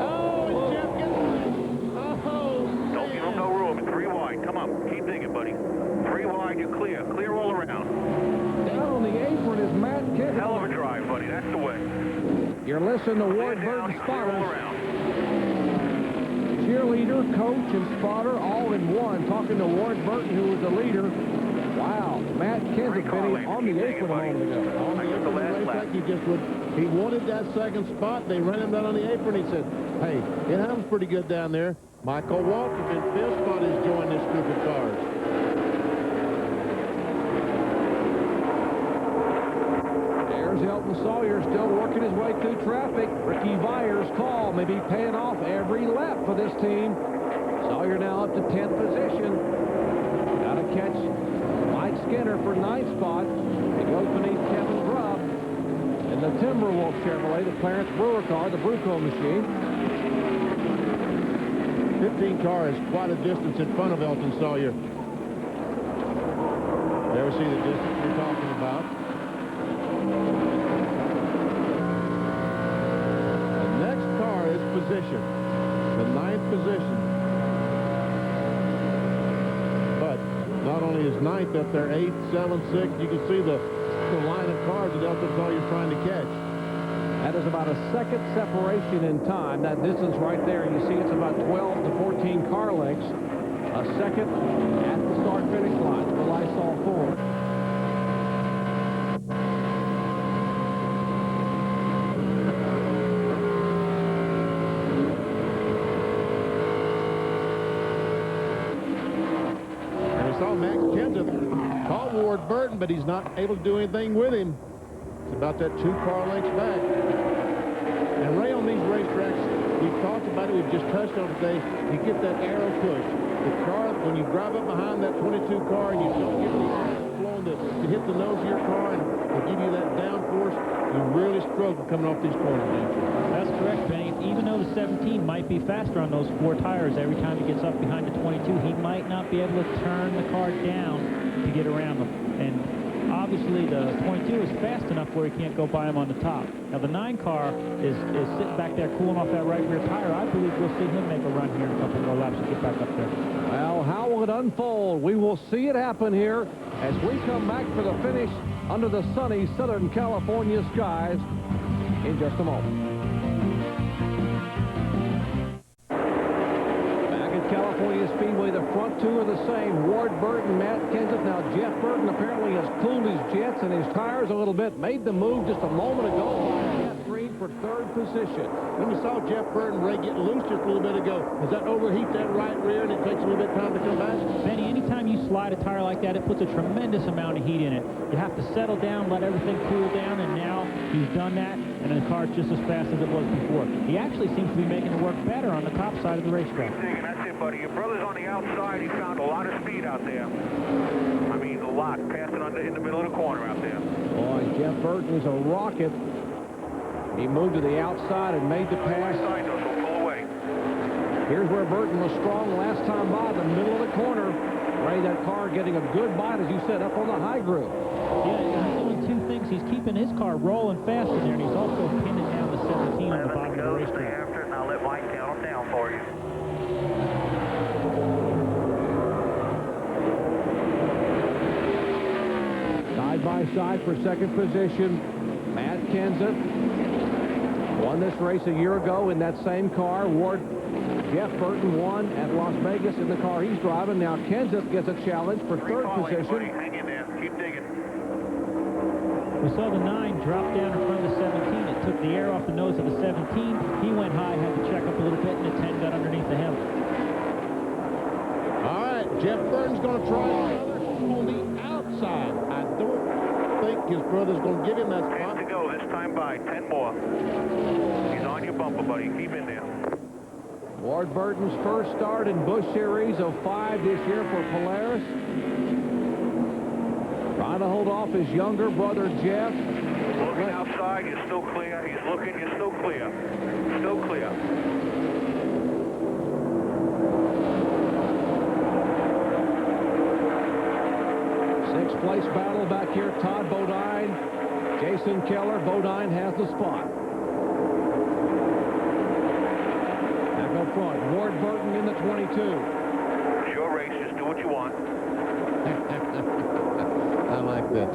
Oh, Jeff gets it. Oh, Don't give him no room. 3 wide. Come on. Keep digging, buddy. 3 wide. You're clear. Clear all around. Down on the apron is Matt Kenseth. Hell of a drive, buddy. That's the way. You're listening to Ward Clear down. Burton You clear all spotters. around. Cheerleader, coach, and spotter all in one. Talking to Ward Burton, who was the leader. Wow, Matt Kenseth Benny on the apron a moment ago. On the I got the apron, last racetrack, lap. he wanted that second spot. They ran him down on the apron. He said, hey, it happens pretty good down there. Michael Walker in 5th spot has joined this group of cars. There's Elton Sawyer still working his way through traffic. Ricky Vyer's call may be paying off every lap for this team. Sawyer now up to 10th position. Got to catch Mike Skinner for 9th spot. He goes beneath Kevin Grubb in the Timberwolf Chevrolet, the Clarence Brewer car, the Bruco machine. 15 car is quite a distance in front of Elton Sawyer. There we see the distance we're talking about. The next car is position, the 9th position. But not only is 9th up there, 8th, 7th, 6th, you can see the line of cars that Elton Sawyer's trying to catch. That is about a second separation in time. That distance right there, you see it's about 12 to 14 car lengths. A second at the start-finish line for Lysol Ford. And we saw Max Kenseth call Ward Burton, but he's not able to do anything with him. It's about that 2 car lengths back. And Ray, on these racetracks, we've talked about it, we've just touched on it today, you get that arrow push. The car, when you drive up behind that 22 car and you don't get the air flowing to hit the nose of your car and to give you that downforce, you really struggle coming off these corners, don't you? That's correct, Benny. Even though the 17 might be faster on those 4 tires, every time he gets up behind the 22, he might not be able to turn the car down to get around them. And obviously, the 22 is fast enough where he can't go by him on the top. Now, the 9 car is sitting back there cooling off that right rear tire. I believe we'll see him make a run here in a couple more laps and get back up there. Well, how will it unfold? We will see it happen here as we come back for the finish under the sunny Southern California skies in just a moment. Back at California Speedway, the front 2 are the same. Ward Burton, Matt Kenseth. Now, Jeff Burton apparently has cooled his jets and his tires a little bit. Made the move just a moment ago by Jeff Green for 3rd position. When we saw Jeff Burton, Ray, get loose just a little bit ago, does that overheat that right rear and it takes a little bit of time to come back? Benny, anytime you slide a tire like that, it puts a tremendous amount of heat in it. You have to settle down, let everything cool down, and now he's done that, and the car's just as fast as it was before. He actually seems to be making it work better on the top side of the racetrack. That's it, buddy. Your brother's on the outside. He found a lot of speed out there. I mean, a lot. Passing in the middle of the corner out there. Boy, Jeff Burton is a rocket. He moved to the outside and made the pass. Pull away. Here's where Burton was strong last time by, the middle of the corner. Ray, that car getting a good bite, as you said, up on the high groove. Yeah, he's doing 2 things. He's keeping his car rolling fast in there, and he's also pinning down the 17 on the bottom of the racetrack. After it, and I'll let Mike count them down for you. Side by side for 2nd position, Matt Kenseth won this race a year ago in that same car. Jeff Burton won at Las Vegas in the car he's driving. Now Kenseth gets a challenge for 3rd position. Hang in there. Keep digging. We saw the 9 drop down in front of the 17. It took the air off the nose of the 17. He went high, had to check up a little bit, and the 10 got underneath the helmet. All right, Jeff Burton's going to try another on the outside. I don't think his brother's going to give him that 10 spot. to go. This time by. 10 more. He's on your bumper, buddy. Keep in there. Ward Burton's first start in Busch Series 05 this year for Polaris. Trying to hold off his younger brother, Jeff. Looking outside, you're still clear. He's looking, you're still clear. Still clear. Sixth place battle back here. Todd Bodine, Jason Keller. Bodine has the spot. Back up front, Ward Burton in the 22. It's your race. Just do what you want. I like that.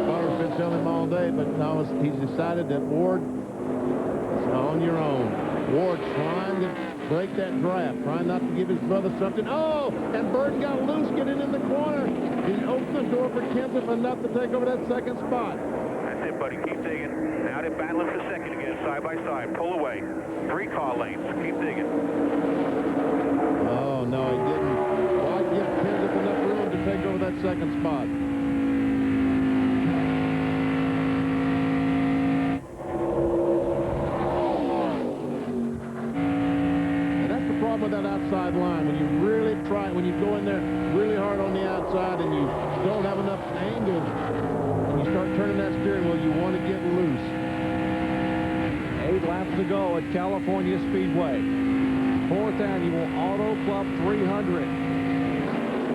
Carter's been telling him all day, but Thomas, he's decided that Ward is on your own. Ward trying to break that draft, trying not to give his brother something. Oh, and Burton got loose getting in the corner. He opened the door for Kenseth enough to take over that second spot. That's it, buddy. Keep digging. Now they're battling for second again, side by side. Pull away. 3 car lanes. Keep digging. Oh, no, he didn't quite give Kenseth enough room to take over that second spot. With that outside line, when you really try, when you go in there really hard on the outside and you don't have enough angle, when you start turning that steering wheel, you want to get loose. 8 laps to go at California Speedway. 4th Annual Auto Club 300.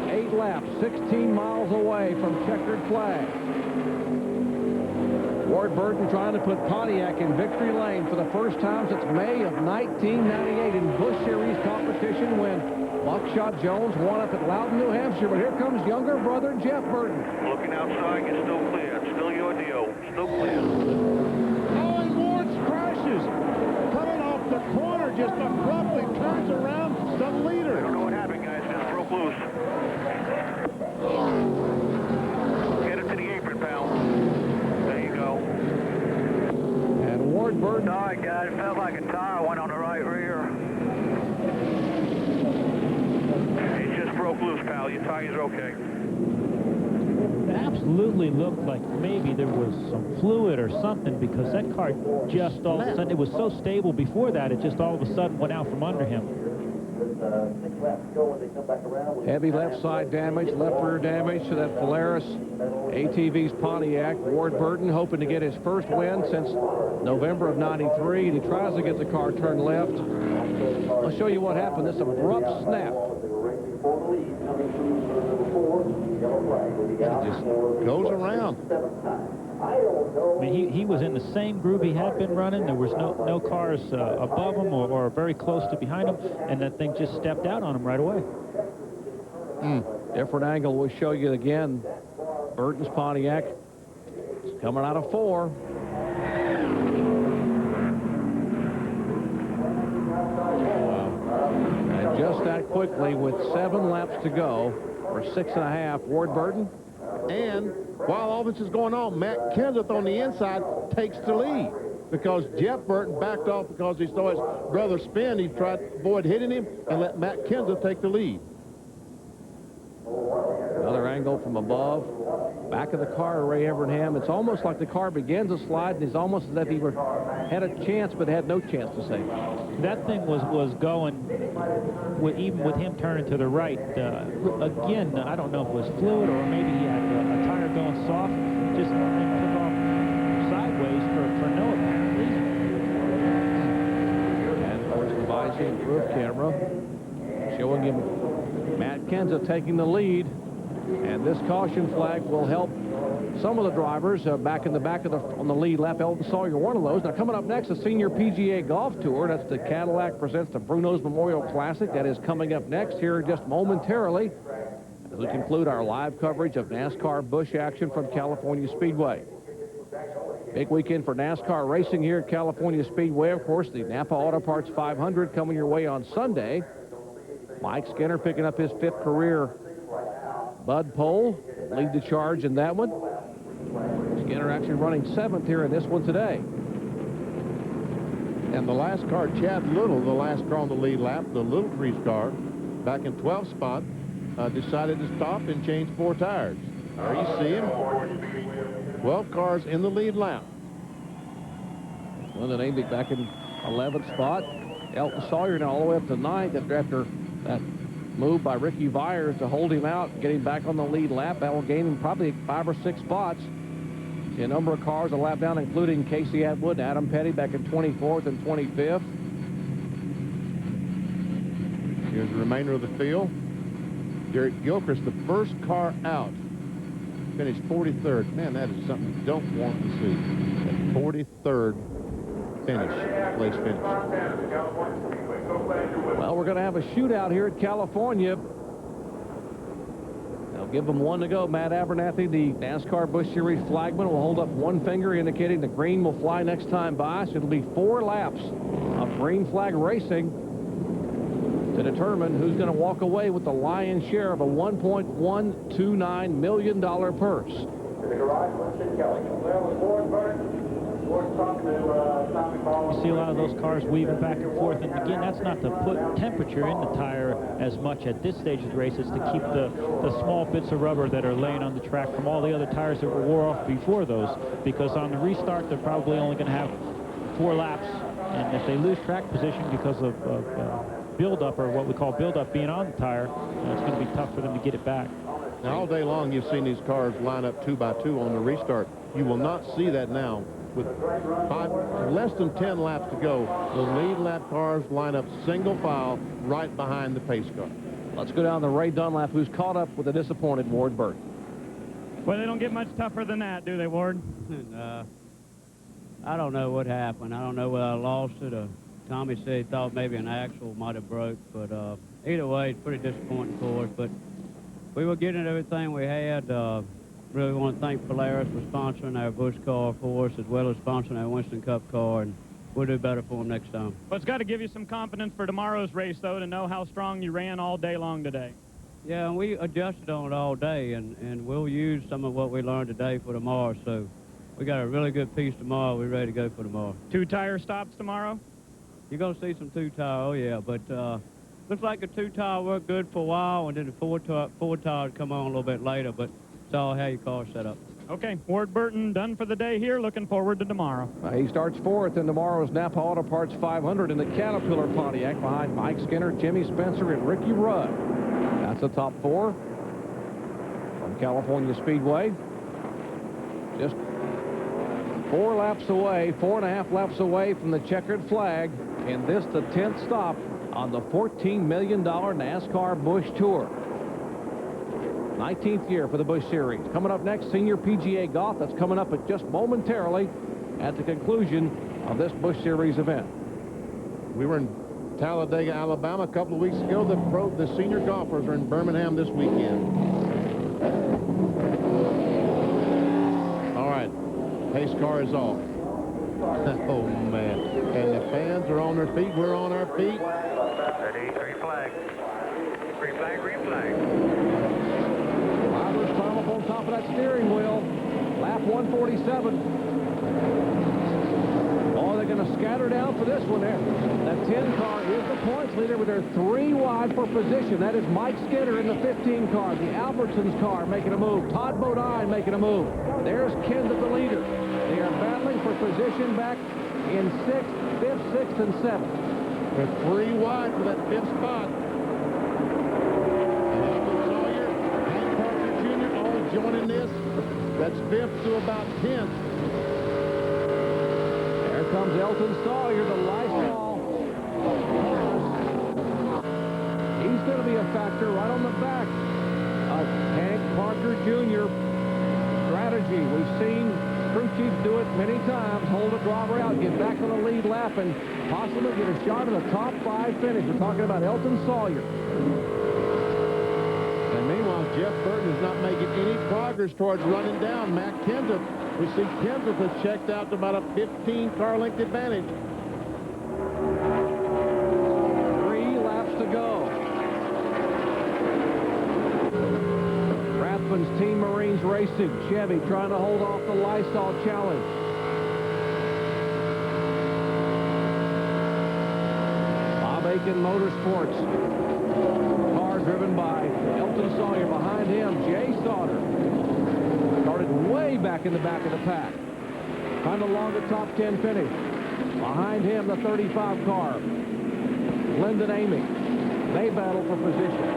8 laps, 16 miles away from checkered flag. Ward Burton trying to put Pontiac in victory lane for the first time since May of 1998 in Busch Series competition when Buckshot Jones won up at Loudon, New Hampshire. But here comes younger brother Jeff Burton. Looking outside, you're still clear. It's still your deal. Still clear. Oh, and Ward crashes. Coming off the corner, just abruptly turns around the leader. I don't know what happened, guys. Just broke loose. Get it to the apron, pal. There you go. And Ward Burton. Sorry, guys. It felt like a tire went on the right rear. It just broke loose, pal. Your tires are okay. It absolutely looked like maybe there was some fluid or something because that car just all of a sudden, it was so stable before that, it just all of a sudden went out from under him. Heavy left side damage, left rear damage to that Polaris ATV's Pontiac. Ward Burton hoping to get his first win since November of *93. And he tries to get the car turned left. I'll show you what happened. This abrupt snap. It just goes around. I mean, he was in the same groove he had been running. There was no cars above him or very close to behind him, and that thing just stepped out on him right away. Different angle. We'll show you again. Burton's Pontiac is coming out of 4. And just that quickly, with 7 laps to go, or 6.5, Ward Burton. And while all this is going on, Matt Kenseth on the inside takes the lead because Jeff Burton backed off because he saw his brother spin. He tried to avoid hitting him and let Matt Kenseth take the lead. Another angle from above. Back of the car, Ray Evernham. It's almost like the car begins to slide, and it's almost as if he had a chance but had no chance to save it. That thing was going, even with him turning to the right. Again, I don't know if it was fluid or maybe he had a tire going soft. Just took off sideways for no apparent reason. And of course, the visine roof camera showing him Matt Kenseth taking the lead. And this caution flag will help some of the drivers back in the back of on the lead lap. Elton Sawyer, one of those. Now coming up next, the Senior PGA Golf Tour. That's the Cadillac presents the Bruno's Memorial Classic. That is coming up next here just momentarily as we conclude our live coverage of NASCAR Busch action from California Speedway. Big weekend for NASCAR racing here at California Speedway. Of course, the Napa Auto Parts 500 coming your way on Sunday. Mike Skinner picking up his 5th career Bud Pole, lead the charge in that one. Skinner actually running 7th here in this one today. And the last car, Chad Little, the last car on the lead lap, the Little Grease car, back in 12th spot, decided to stop and change 4 tires. There you see him. 12 cars in the lead lap. Lyndon Amick back in 11th spot. Elton Sawyer now all the way up to 9th after that move by Ricky Vyers to hold him out, get him back on the lead lap. That will gain him probably 5 or 6 spots. See a number of cars a lap down, including Casey Atwood and Adam Petty back in 24th and 25th. Here's the remainder of the field. Derek Gilchrist, the first car out, finished 43rd. Man, that is something you don't want to see. That 43rd place finish. Well, we're going to have a shootout here at California. They'll give them one to go. Matt Abernathy, the NASCAR Busch Series flagman, will hold up one finger indicating the green will fly next time by. So it'll be 4 laps of green flag racing to determine who's going to walk away with the lion's share of a $1.129 million purse. You see a lot of those cars weaving back and forth, and again, that's not to put temperature in the tire as much at this stage of the race. It's to keep the small bits of rubber that are laying on the track from all the other tires that were wore off before those, because on the restart, they're probably only going to have 4 laps, and if they lose track position because of buildup, or what we call buildup, being on the tire, it's going to be tough for them to get it back. Now, all day long, you've seen these cars line up 2 by 2 on the restart. You will not see that now. With less than 10 laps to go, the lead lap cars line up single file right behind the pace car. Let's go down to Ray Dunlap, who's caught up with a disappointed Ward Burton. Well, they don't get much tougher than that, do they, Ward? I don't know what happened. I don't know whether I lost it or Tommy said he thought maybe an axle might have broke, but either way, it's pretty disappointing for us. But we were getting everything we had. Really want to thank Polaris for sponsoring our Busch car for us, as well as sponsoring our Winston Cup car, and we'll do better for them next time. Well, it's got to give you some confidence for tomorrow's race, though, to know how strong you ran all day long today. Yeah, and we adjusted on it all day, and we'll use some of what we learned today for tomorrow. So we got a really good piece tomorrow. We're ready to go for tomorrow. 2 tire stops tomorrow? You're going to see some 2 tire, oh yeah, but looks like the 2 tire worked good for a while, and then the 4 tire come on a little bit later, but it's all how your car's set up. Okay, Ward Burton done for the day here. Looking forward to tomorrow. He starts 4th in tomorrow's Napa Auto Parts 500 in the Caterpillar Pontiac behind Mike Skinner, Jimmy Spencer, and Ricky Rudd. That's the top 4 from California Speedway. Just 4 laps away, 4.5 laps away from the checkered flag, and this the 10th stop on the $14 million NASCAR Busch Tour. 19th year for the Busch Series. Coming up next, Senior PGA Golf. That's coming up at just momentarily at the conclusion of this Busch Series event. We were in Talladega, Alabama a couple of weeks ago. The senior golfers are in Birmingham this weekend. All right, pace car is off. Oh, man. And the fans are on their feet. We're on our feet. Ready, green flag. Green flag, green flag. Drivers climb up on top of that steering wheel. Lap 147. Oh, they're going to scatter down for this one there. That 10 car is the points leader, but they're 3 wide for position. That is Mike Skinner in the 15 car. The Albertsons car making a move. Todd Bodine making a move. There's Kenseth, the leader. They are battling for position back in 6th, 5th, 6th, and 7th. They're 3 wide for that 5th spot. Joining this, that's 5th to about 10th. There comes Elton Sawyer, the Lysol. He's going to be a factor right on the back of Hank Parker Jr. strategy. We've seen crew chiefs do it many times. Hold a driver out, get back on the lead lap, and possibly get a shot at a top 5 finish. We're talking about Elton Sawyer. And meanwhile, Jeff Burton is not making any progress towards running down Matt Kenseth. We see Kenseth has checked out to about a 15-car length advantage. 3 laps to go. Rathbun's Team Marines Racing. Chevy trying to hold off the Lysol challenge. Bob Aiken Motorsports. Car driven by Elton Sawyer. Behind him, Jay Sauter. Started way back in the back of the pack. Trying to log a top 10 finish. Behind him, the 35 car. Lyndon Amy. They battle for position.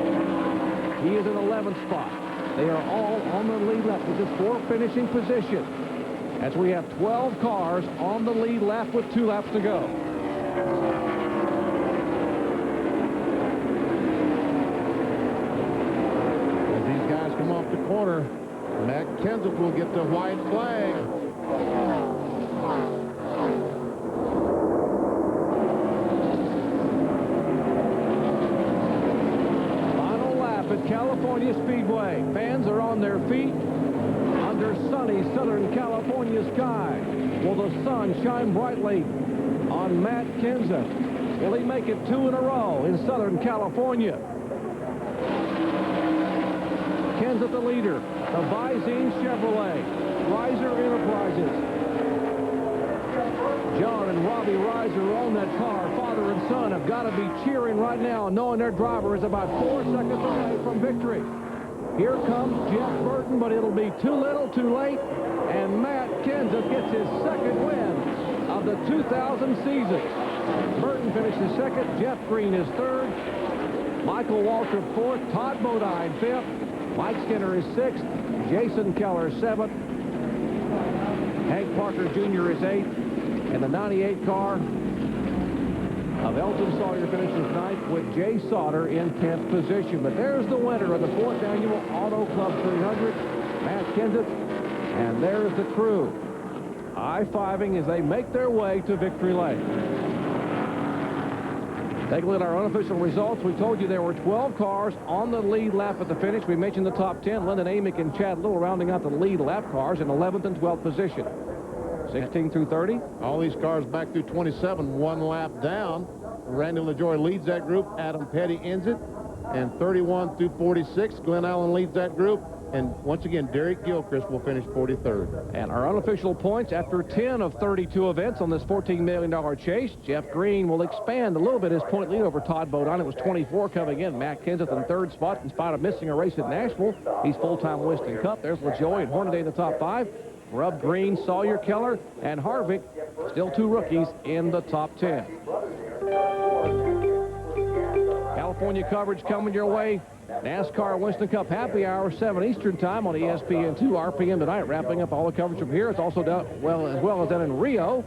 He is in 11th spot. They are all on the lead lap with just 4 finishing position. As we have 12 cars on the lead lap with 2 laps to go. Kenseth will get the white flag. Final lap at California Speedway. Fans are on their feet under sunny Southern California sky. Will the sun shine brightly on Matt Kenseth? Will he make it 2 in a row in Southern California? Kenseth the leader. The Visine Chevrolet. Reiser Enterprises. John and Robbie Reiser own that car. Father and son have got to be cheering right now, knowing their driver is about 4 seconds away from victory. Here comes Jeff Burton, but it'll be too little, too late, and Matt Kenseth gets his second win of the 2000 season. Burton finishes second, Jeff Green is third, Michael Waltrip fourth, Todd Bodine fifth, Mike Skinner is sixth, Jason Keller seventh, Hank Parker Jr. is eighth, and the 98 car of Elton Sawyer finishes ninth with Jay Sauter in 10th position. But there's the winner of the 4th Annual Auto Club 300, Matt Kenseth, and there's the crew high-fiving as they make their way to victory lane. Take a look at our unofficial results. We told you there were 12 cars on the lead lap at the finish. We mentioned the top 10, Lyndon Amick and Chad Little rounding out the lead lap cars in 11th and 12th position. 16 through 30. All these cars back through 27, 1 lap down. Randy LaJoie leads that group. Adam Petty ends it. And 31 through 46, Glenn Allen leads that group. And once again, Derek Gilchrist will finish 43rd. And our unofficial points after 10 of 32 events on this $14 million chase. Jeff Green will expand a little bit his point lead over Todd Bodine. It was 24 coming in. Matt Kenseth in third spot in spite of missing a race at Nashville. He's full-time Winston Cup. There's LaJoie and Hornaday in the top 5. Grubb, Green, Sawyer, Keller, and Harvick. Still 2 rookies in the top 10. California coverage coming your way. NASCAR Winston Cup Happy Hour, 7 Eastern Time on ESPN2 RPM tonight. Wrapping up all the coverage from here. It's also done as well as done in Rio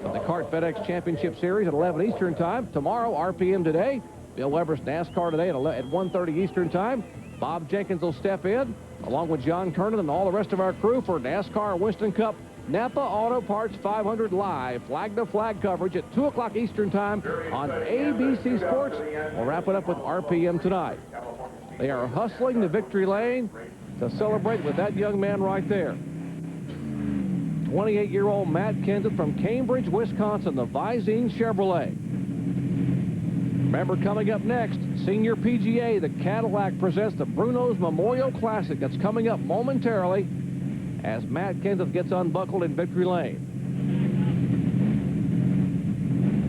of the Kart FedEx Championship Series at 11 Eastern Time. Tomorrow, RPM Today. Bill Weber's NASCAR Today at 1:30 Eastern Time. Bob Jenkins will step in, along with John Kernan and all the rest of our crew for NASCAR Winston Cup Napa Auto Parts 500 live flag-to-flag coverage at 2 o'clock Eastern Time on ABC Sports. We'll wrap it up with RPM tonight. They are hustling the victory lane to celebrate with that young man right there. 28-year-old Matt Kenseth from Cambridge, Wisconsin, the Visine Chevrolet. Remember, coming up next, Senior PGA, the Cadillac presents the Bruno's Memorial Classic. That's coming up momentarily as Matt Kenseth gets unbuckled in victory lane.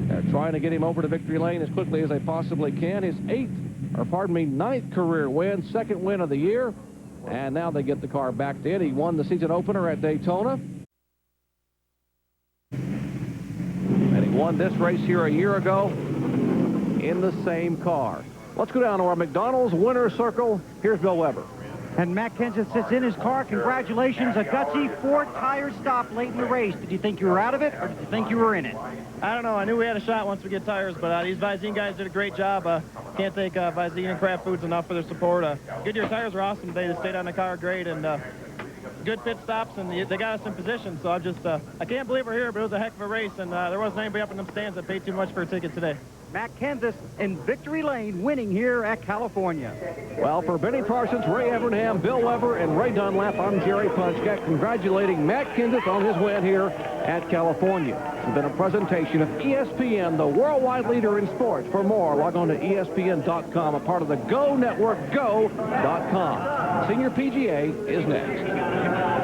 They're trying to get him over to victory lane as quickly as they possibly can. His ninth career win, second win of the year, and now they get the car back in. He won the season opener at Daytona, and he won this race here a year ago in the same car. Let's go down to our McDonald's winner's circle. Here's Bill Weber. And Matt Kenseth sits in his car. Congratulations, a gutsy 4-tire stop late in the race. Did you think you were out of it, or did you think you were in it? I don't know. I knew we had a shot once we get tires, but these Visine guys did a great job. Can't thank Visine and Kraft Foods enough for their support. Goodyear tires were awesome today. They stayed on the car great, and good pit stops, and they got us in position. So I can't believe we're here, but it was a heck of a race, and there wasn't anybody up in the stands that paid too much for a ticket today. Matt Kenseth in victory lane, winning here at California. Well, for Benny Parsons, Ray Evernham, Bill Weber, and Ray Dunlap, I'm Jerry Punchak, congratulating Matt Kenseth on his win here at California. It's been a presentation of ESPN, the worldwide leader in sports. For more, log on to ESPN.com, a part of the Go Network, go.com. Senior PGA is next.